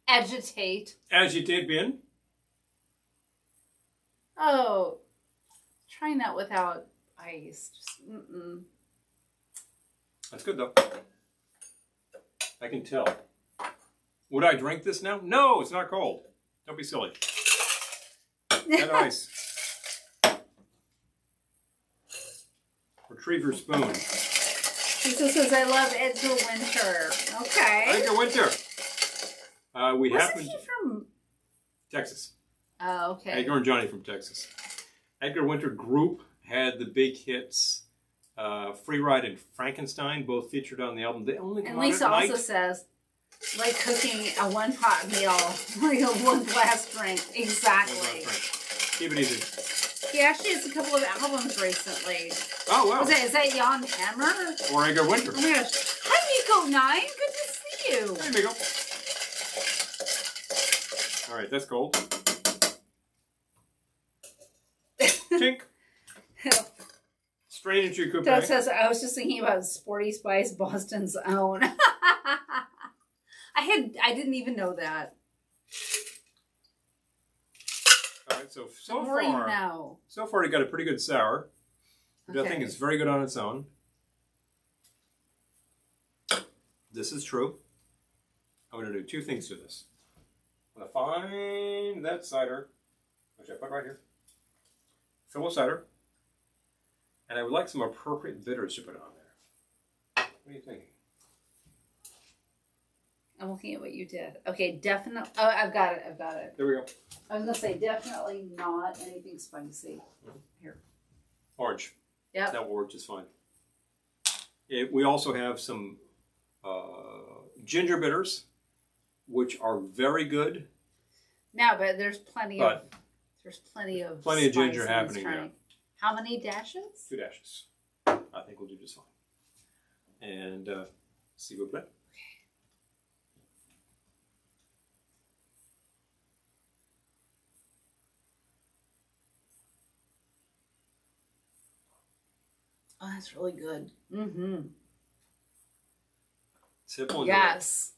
Agitate. Agitate bien. Oh, trying that without ice. Just, That's good though. I can tell. Would I drink this now? No, it's not cold. Don't be silly. Add ice. Retrieve your spoon. Lisa says, I love Edgar Winter. Okay. Edgar Winter. We Wasn't happen he from Texas. Oh, okay. Edgar and Johnny from Texas. Edgar Winter Group had the big hits, Free Ride and Frankenstein, both featured on the album. They only come And out Lisa at also night. says, like cooking a one-pot meal, like a one-glass drink. Exactly. Keep it easy. He actually has a couple of albums recently. Oh, wow. Is that Jan Hammer? Or Edgar Winter. Oh my gosh. Hi, Miko9. Good to see you. Hey, Miko. All right, that's cold. Tink. Straight into your coupe. Doug says, I was just thinking about Sporty Spice, Boston's own. I didn't even know that. All right, so The more you know. so far you got a pretty good sour, which I Okay. think is very good on its own. This is true. I'm going to do two things to this. I'm going to find that cider, which I put right here. Fill with cider. And I would like some appropriate bitters to put on there. What are you thinking? I'm looking at what you did. Okay, definitely. Oh, I've got it. There we go. I was going to say definitely not anything spicy. Here. Orange. Yep. That will work just fine. We also have some ginger bitters, which are very good. No, but there's plenty of ginger spice in happening this there. drink. How many dashes? 2 dashes. I think we'll do just fine. And s'il vous plaît. Oh, that's really good. Mm-hmm. Simple and Yes.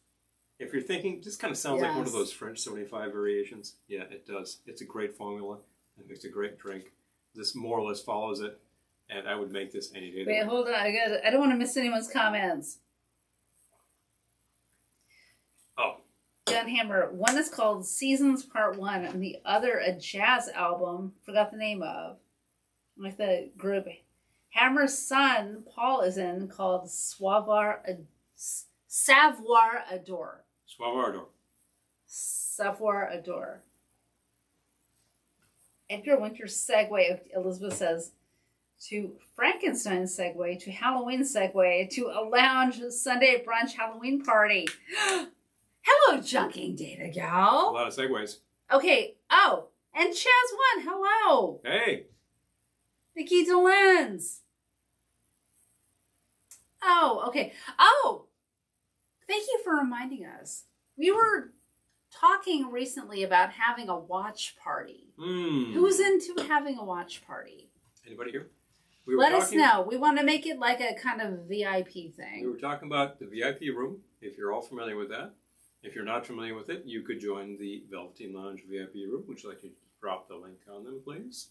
direct. If you're thinking, this kind of sounds like one of Yes. those French 75 variations. Yeah, it does. It's a great formula. It makes a great drink. This more or less follows it. And I would make this any day. Wait, hold on. I don't want to miss anyone's comments. Oh. John Hammer. One is called Seasons Part 1, and the other a jazz album. Forgot the name of. Like the group. Hammer's son, Paul, is in called Savoir Adore. Savoir Adore. Edgar Winter's segue, Elizabeth says, to Frankenstein segue, to Halloween segue, to a lounge Sunday brunch Halloween party. Hello, Junking Data A Gal. lot of segues. Okay. Oh, and Chaz1. Hello. Hey. Nikki DeLenz. Oh, okay. Oh, thank you for reminding us. We were talking recently about having a watch party. Who's into having a watch party? Anybody here? Let us know. We want to make it like a kind of VIP We thing. were talking about the VIP room, if you're all familiar with that. If you're not familiar with it, you could join the Velveteen Lounge VIP room. Would you like to drop the link on them, please?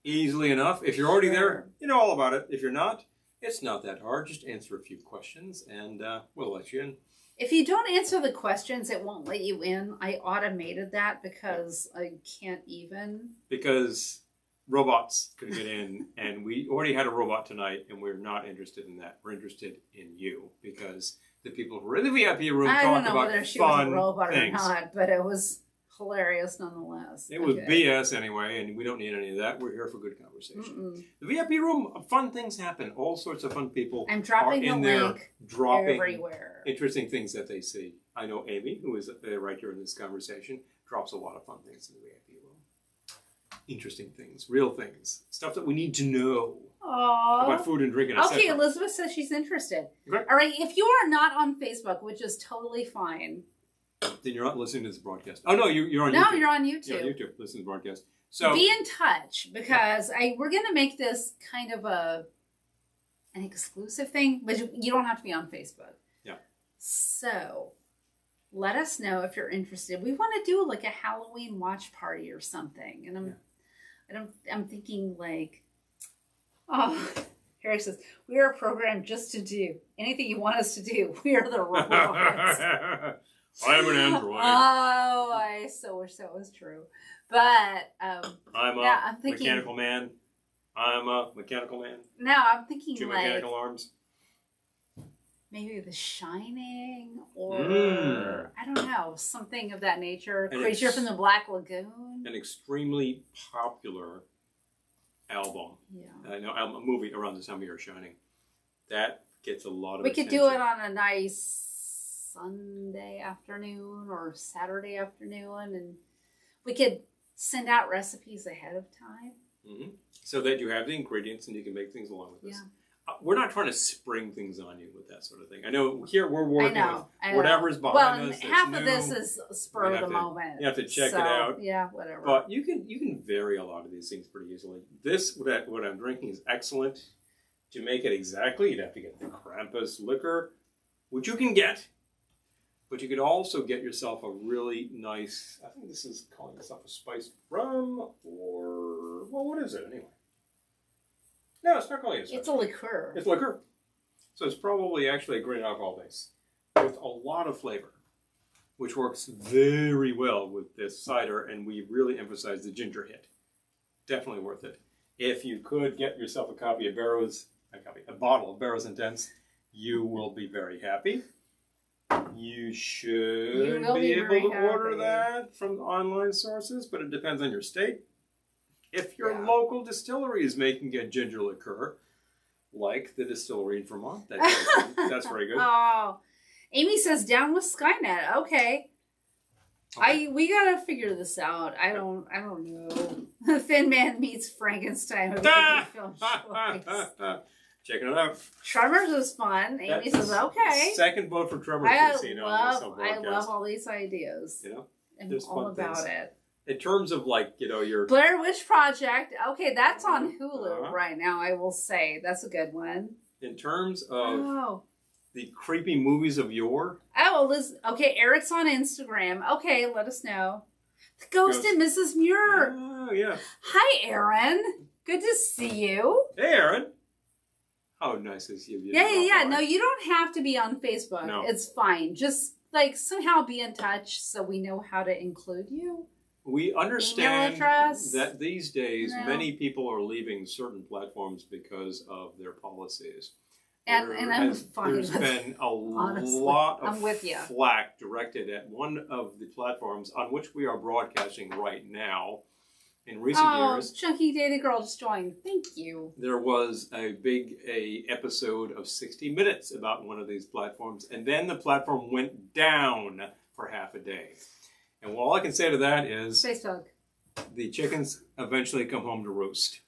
Easily enough. If you're already there, you know all about it. If you're not, it's not that hard. Just answer a few questions and we'll let you in. If you don't answer the questions, it won't let you in. I automated that because I can't even. Because robots could get in, and we already had a robot tonight, and we're not interested in that. We're interested in you, because the people who are in the VIP room I talk don't know about whether she was fun a robot things. or not, but it was hilarious nonetheless. It was Okay. BS anyway, and we don't need any of that. We're here for good conversation. Mm-mm. The VIP room, fun things happen. All sorts of fun people I'm are dropping in the there link dropping everywhere. interesting things that they see. I know Amy, who is right here in this conversation, drops a lot of fun things in the VIP room. Interesting things, real things, stuff that we need to know Aww. about food and drink and Okay, etc. Elizabeth says she's interested. Okay. All right, if you are not on Facebook, which is totally fine, Then you're not listening to this broadcast. Oh no, you're on YouTube. No, you're on YouTube. You're on YouTube. Listen to the broadcast. So be in touch because we're gonna make this kind of an exclusive thing, but you don't have to be on Facebook. Yeah. So let us know if you're interested. We want to do like a Halloween watch party or something, and I'm thinking like, oh, Harry says we are programmed just to do anything you want us to do. We are the robots. I am an android. Oh, I so wish that was true. But I'm a mechanical man. I'm a mechanical man. No, I'm thinking Two like mechanical arms. maybe The Shining, or I don't know, something of that nature. Creature from the Black Lagoon. An extremely popular album. Yeah. I know a movie around the time of year, Shining. That gets a lot of. We attention. could do it on a nice Sunday afternoon or Saturday afternoon, and we could send out recipes ahead of time. Mm-hmm. So that you have the ingredients and you can make things along with this. Yeah. We're not trying to spring things on you with that sort of thing. I know here we're working with I whatever's behind well, us. and half new. of this is spur of the moment. You have to check it out. Yeah, whatever. But you can vary a lot of these things pretty easily. This, what I'm drinking is excellent. To make it exactly, you'd have to get the Krampus Liqueur, which you can get. But you could also get yourself a really nice, I think this is calling this up a spiced rum, or, well, what is it anyway? No, it's not calling it a it's a liqueur. It's liqueur. So it's probably actually a grain alcohol base with a lot of flavor, which works very well with this cider, and we really emphasize the ginger hit. Definitely worth it. If you could get yourself a bottle of Barrows and Dents, you will be very happy. You should be able to order that from online sources, but it depends on your state. If your local distillery is making a ginger liqueur, like the distillery in Vermont, that's very good. Oh, Amy says down with Skynet. Okay. We gotta figure this out. I don't know. Thin Man meets Frankenstein. Film choice. Checking it out. Tremors is fun. Amy says okay. Second vote for Tremors. I love all these ideas. You know, I'm all about it. In terms of your Blair Witch Project. Okay, that's on Hulu right now. I will say that's a good one. In terms of the creepy movies of yore. Oh, listen. Okay, Eric's on Instagram. Okay, let us know. The Ghost and Mrs. Muir. Oh yeah. Hi, Aaron. Good to see you. Hey, Aaron. How nice is you? Yeah. No, you don't have to be on Facebook. No. It's fine. Just somehow be in touch so we know how to include you. We understand that these days many people are leaving certain platforms because of their policies. And I'm fine There's with been a honestly, lot of I'm with you. flack directed at one of the platforms on which we are broadcasting right now. In recent years, Chunky Data Girl just joined. Thank you. There was a big episode of 60 Minutes about one of these platforms, and then the platform went down for half a day. And all I can say to that is Facebook. The chickens eventually come home to roost.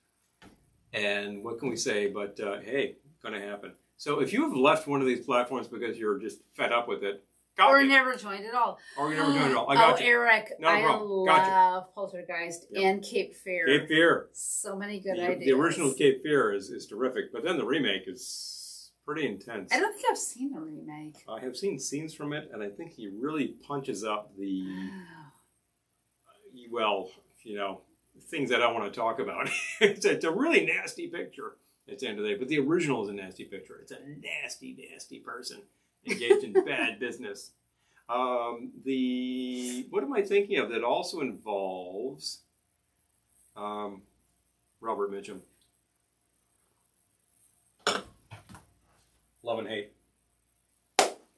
And what can we say but, hey, going to happen. So if you have left one of these platforms because you're just fed up with it, or never joined at all. Or you never joined at all. I got you. Eric, I love Poltergeist and Cape Fear. Cape Fear. So many good ideas. The original Cape Fear is terrific, but then the remake is pretty intense. I don't think I've seen the remake. I have seen scenes from it, and I think he really punches up the, things that I want to talk about. It's a really nasty picture at the end of the day, but the original is a nasty picture. It's a nasty, nasty person engaged in bad business. What am I thinking of that also involves Robert Mitchum? Love and Hate.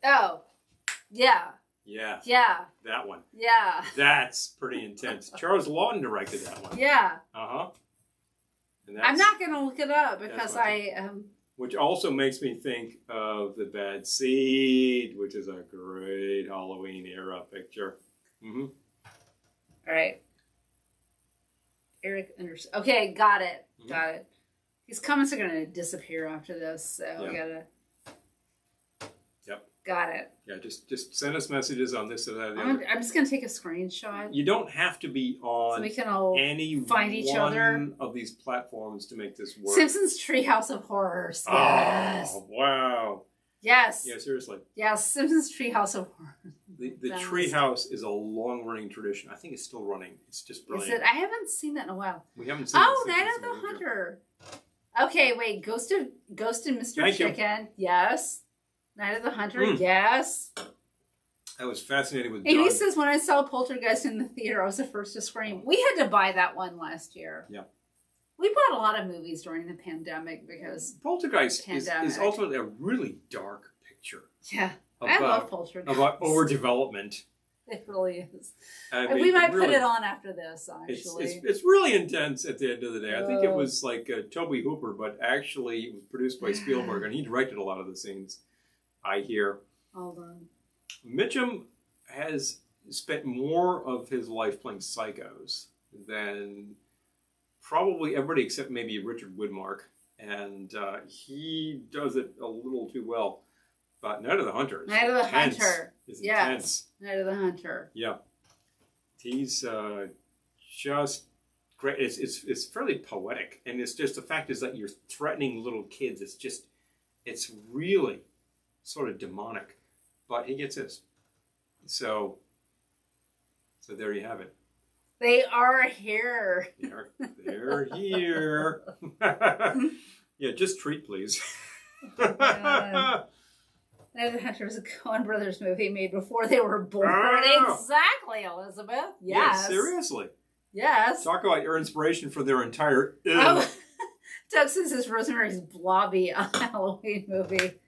Oh, yeah. Yeah. Yeah. That one. Yeah. That's pretty intense. Charles Lawton directed that one. Yeah. Uh-huh. I'm not going to look it up because which also makes me think of The Bad Seed, which is a great Halloween era picture. Mm-hmm. All right. Eric understands. Okay, got it. Mm-hmm. Got it. These comments are going to disappear after this, so we got to... Yep. Got it. Yeah, just send us messages on this or that. Or the I'm other. just gonna take a screenshot You don't have to be on so we can all any find each one other. of these platforms to make this work. Simpsons Treehouse of Horrors. Yes. Oh, wow. Yes. Yeah, seriously. Yes. Simpsons Treehouse of Horrors. The Treehouse is a long-running tradition. I think it's still running. It's just brilliant. Is it? I haven't seen that in a while. We haven't seen Oh, it Night since of the movie. Hunter. Okay, wait. Ghost and Mr. Thank you. Chicken. Yes. Night of the Hunter. Mm. Yes. I was fascinated with Amy John. says, when I saw Poltergeist in the theater, I was the first to scream. We had to buy that one last year. Yeah. We bought a lot of movies during the pandemic because, Poltergeist is Pandemic. ultimately a really dark picture yeah, I love about, Poltergeist. about overdevelopment. It really is. I And mean, we might really, put it on after this, actually. it's really intense at the end of the day. I think it Oh. was like Toby Hooper, but actually it was produced by Spielberg, and he directed a lot of the scenes, I hear. Hold on. Mitchum has spent more of his life playing psychos than probably everybody except maybe Richard Widmark, and he does it a little too well. But Night of the Hunter is Night of the intense. Hunter. Is Yes. intense. Night of the Hunter. Yeah, he's just great. It's fairly poetic, and it's just the fact is that you're threatening little kids. It's really sort of demonic, but he gets his. So there you have it. They are here. They're here. Yeah, just treat, please. God. Night of the Hunter was a Coen Brothers movie made before they were born. Oh. Exactly, Elizabeth. Yeah, Yes. seriously. Yes. Talk about your inspiration for their entire. Oh, Doug says it's Rosemary's Blobby, a Halloween movie.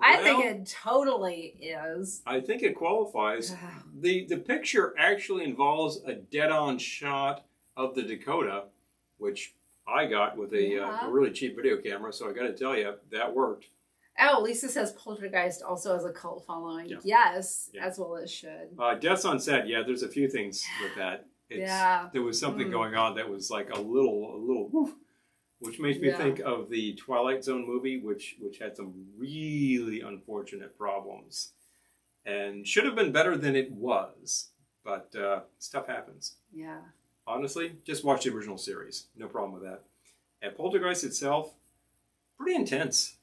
I think it totally is. I think it qualifies. The picture actually involves a dead-on shot of the Dakota, which I got with a really cheap video camera, so I got to tell you, that worked. Oh, Lisa says Poltergeist also has a cult following. Yeah. Yes, Yeah. as well it should. Deaths on Set, yeah, there's a few things with that. There was something going on that was like a little woof, which makes me think of the Twilight Zone movie, which had some really unfortunate problems. And should have been better than it was, but stuff happens. Yeah. Honestly, just watch the original series. No problem with that. And Poltergeist itself, pretty intense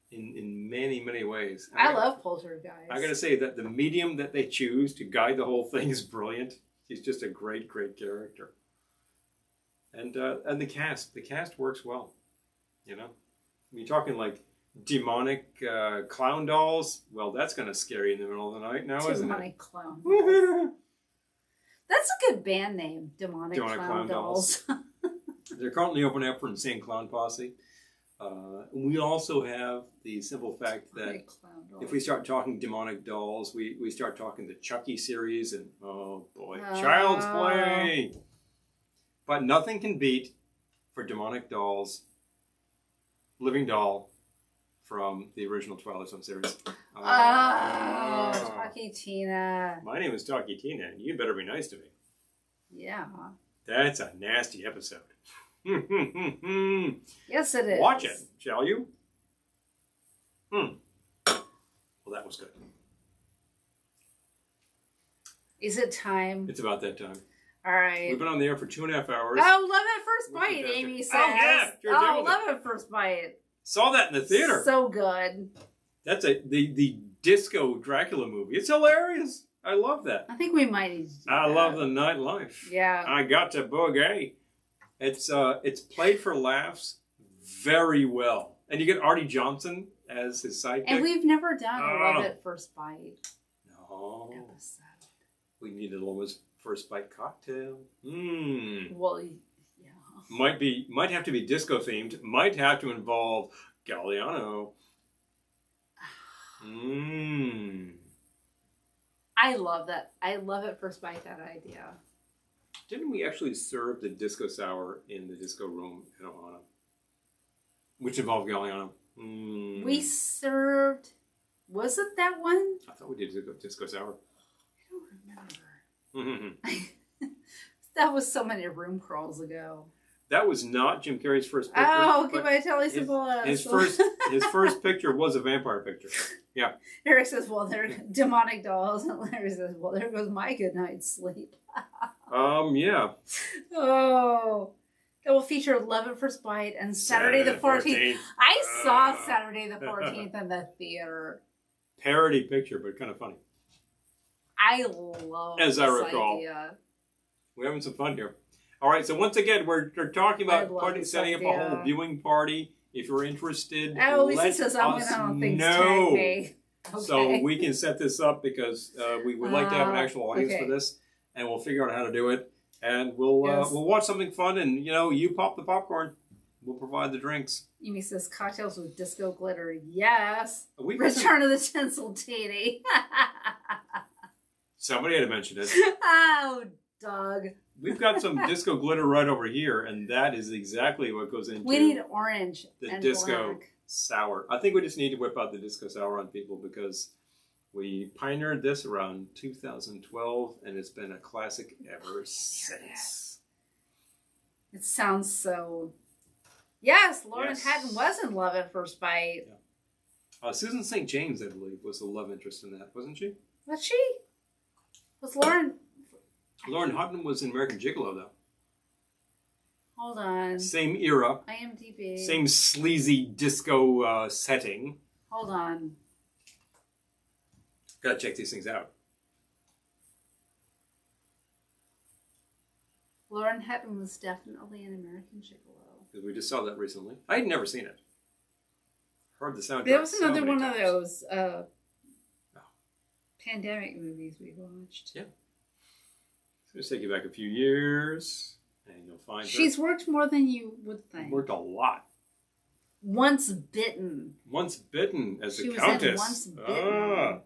in many, many ways. I love Poltergeist. I got to say that the medium that they choose to guide the whole thing is brilliant. He's just a great, great character. And the cast works well. You know, you're talking like demonic clown dolls. Well, that's going to scare you in the middle of the night now, isn't it? Demonic Clown Dolls. That's a good band name, Demonic Clown Dolls. They're currently opening up for Insane Clown Posse. We also have the simple fact that if we start talking demonic dolls, we start talking the Chucky series, and oh boy, Child's Play. But nothing can beat, for demonic dolls, Living Doll from the original Twilight Zone series. Talkie Tina. My name is Talkie Tina, and you better be nice to me. Yeah. That's a nasty episode. Yes, it is. Watch it, shall you? Well, that was good. Is it time? It's about that time. All right. We've been on the air for 2.5 hours. Oh, love at first bite, Amy says. Oh, yeah. Sure, oh, love at first bite. Saw that in the theater. So good. That's the disco Dracula movie. It's hilarious. I love that. I think we might need to do I that. love the nightlife. Yeah. I got to boogie. It's played for laughs very well. And you get Artie Johnson as his sidekick. And we've never done a Love at First Bite No. episode. We need a little first bite cocktail. Mmm. Well, yeah. Might have to be disco themed. Might have to involve Galliano. Mmm. I love that. I love at First Bite, that idea. Didn't we actually serve the disco sour in the disco room at Ohana? Which involved Galliano. Mm. We served. Was it that one? I thought we did disco sour. I don't remember. That was so many room crawls ago. That was not Jim Carrey's first picture. Oh, goodbye, Telly Savalas. His first picture was a vampire picture. Yeah. Eric says, well, they're demonic dolls. And Larry says, well, there goes my good night's sleep. Yeah. Oh. It will feature Love at First Bite and Saturday the 14th. I saw Saturday the 14th in the theater. Parody picture, but kind of funny. I love As this I recall. idea. We're having some fun here. All right, so once again, we're talking about setting up a whole viewing party. If you're interested, Lisa says I'm going on things know. Okay. So we can set this up because we would like to have an actual audience for this, and we'll figure out how to do it. And we'll watch something fun, and you pop the popcorn. We'll provide the drinks. Amy says cocktails with disco glitter. Yes. Return of the tinsel titty. Somebody had to mention it. Oh, Doug. We've got some disco glitter right over here, and that is exactly what goes into. We need orange the and disco black. sour. I think we just need to whip out the disco sour on people because we pioneered this around 2012, and it's been a classic ever since. It sounds so. Yes, Lauren Hatton was in Love at First Bite. Yeah. Susan St. James, I believe, was the love interest in that, wasn't she? Was she? Was Lauren? Lauren Hutton was in American Gigolo, though. Hold on. Same era. IMDb. Same sleazy disco setting. Hold on. Gotta check these things out. Lauren Hutton was definitely an American Gigolo. Because we just saw that recently. I had never seen it. Heard the soundtrack. There was another one times. of those pandemic movies we watched. Yeah. So just take you back a few years, and you'll find she's worked more than you would think. Worked a lot. Once Bitten. Once Bitten as she a countess. Was in Once Bitten.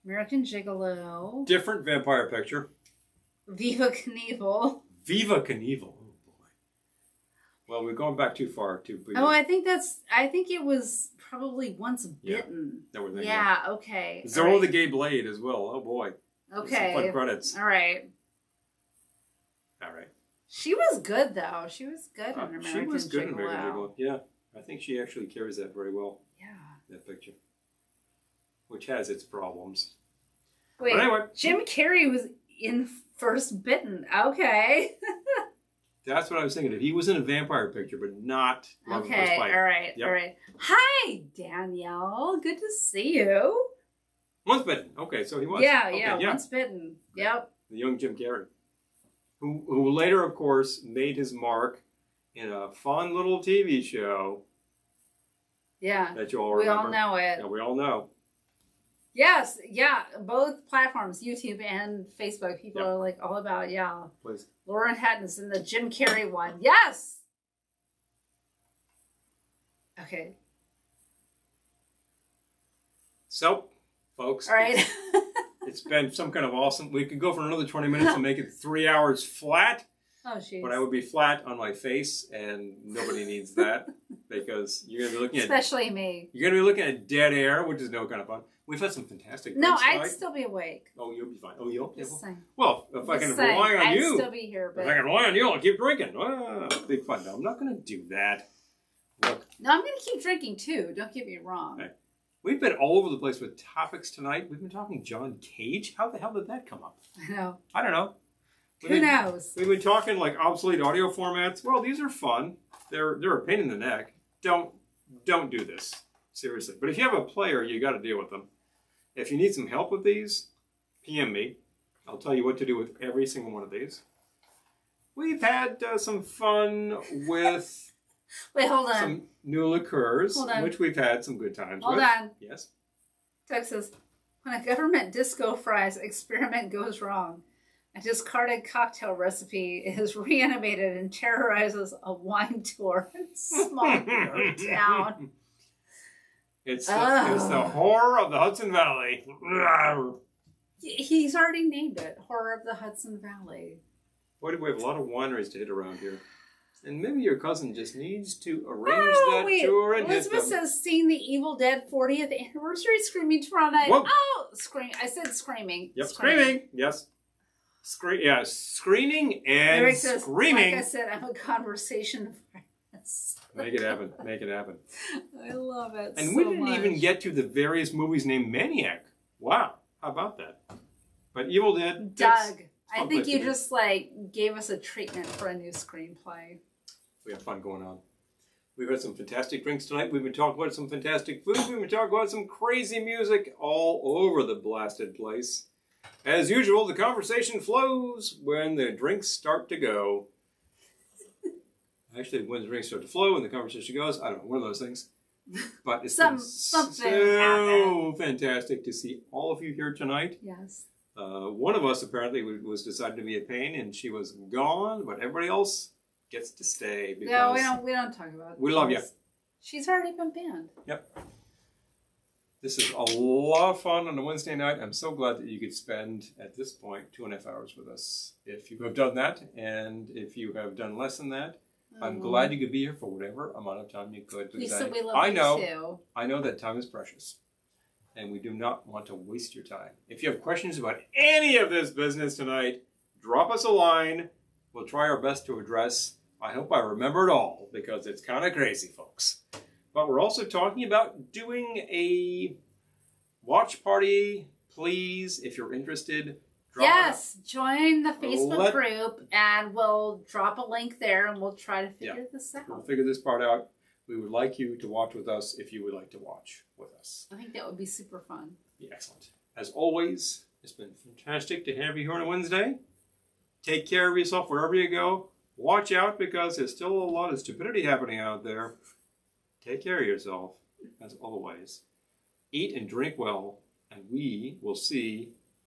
American Gigolo. Different vampire picture. Viva Knievel. Viva Knievel. Oh boy. Well, we're going back too far too. I think it was probably Once Bitten. Yeah. Okay. Zorro the Gay Blade as well. Oh boy. Okay. Some fun credits. All right. She was good though. She was good in American Gigolo. She was good in American Gigolo. Yeah. I think she actually carries that very well. Yeah. That picture. Which has its problems. Wait. But anyway. Jim Carrey was in First Bitten. Okay. That's what I was thinking of. He was in a vampire picture, but not Love at First Bite. All right. Yep. All right. Hi, Danielle. Good to see you. Once Bitten. Okay, so he was. Yeah. Once Bitten. Yep. The young Jim Carrey. Who later, of course, made his mark in a fun little TV show. Yeah. That you all remember. We all know it. Yeah, we all know. Yes, yeah, both platforms, YouTube and Facebook. People are like all about, Please. Lauren Hatton's in the Jim Carrey one. Yes! Okay. So, folks. All right. It's been some kind of awesome. We could go for another 20 minutes and make it 3 hours flat. Oh, jeez. But I would be flat on my face, and nobody needs that because you're going to be looking especially me. You're going to be looking at dead air, which is no kind of fun. We've had some fantastic. No, I'd still be awake. Oh, you'll be fine. Oh, you'll. Just saying. Well, if I can rely on you, I'd still be here. But if I can rely on you, I'll keep drinking. Big fun. No, I'm not going to do that. Look. No, I'm going to keep drinking too. Don't get me wrong. Okay. We've been all over the place with topics tonight. We've been talking John Cage. How the hell did that come up? I know. I don't know. Who knows? We've been talking like obsolete audio formats. Well, these are fun. They're a pain in the neck. Don't do this. Seriously. But if you have a player, you got to deal with them. If you need some help with these, PM me. I'll tell you what to do with every single one of these. We've had some fun with Wait, hold on. some new liqueurs, which we've had some good times with. Hold on. Yes. Texas, when a government disco fries experiment goes wrong, a discarded cocktail recipe is reanimated and terrorizes a wine tour in small town. It's the horror of the Hudson Valley. He's already named it, Horror of the Hudson Valley. Boy, do we have a lot of wineries to hit around here. And maybe your cousin just needs to arrange tour and Elizabeth says, seeing the Evil Dead 40th anniversary screaming tomorrow night. Whoa. Oh, scream! I said screaming. Yep, screaming. Yes. Screening and Eric says, screaming. like I said, I'm a conversation virus. Make it happen. Make it happen. I love it. And so we didn't much. even get to the various movies named Maniac. Wow. How about that? But Evil Dead. Doug, I think you to just like gave us a treatment for a new screenplay. We have fun going on. We've had some fantastic drinks tonight. We've been talking about some fantastic food. We've been talking about some crazy music all over the blasted place. As usual, the conversation flows when the drinks start to go. Actually, when the drinks start to flow and the conversation goes, I don't know, one of those things. But it's been so fantastic to see all of you here tonight. Yes. One of us apparently was decided to be a pain, and she was gone. But everybody else gets to stay because No, we don't talk about it. We love you. She's already been banned. Yep. This is a lot of fun on a Wednesday night. I'm so glad that you could spend, at this point, 2.5 hours with us. If you have done that, and if you have done less than that, I'm glad you could be here for whatever amount of time you could. Lisa, we love you too. I know that time is precious, and we do not want to waste your time. If you have questions about any of this business tonight, drop us a line. We'll try our best to address. I hope I remember it all, because it's kind of crazy, folks. But we're also talking about doing a watch party. Please, if you're interested, join the Facebook group, and we'll drop a link there, and we'll try to figure this out. We'll figure this part out. We would like you to watch with us if you would like to watch with us. I think that would be super fun. Be excellent. As always, it's been fantastic to have you here on a Wednesday. Take care of yourself wherever you go. Watch out, because there's still a lot of stupidity happening out there. Take care of yourself, as always. Eat and drink well, and we will see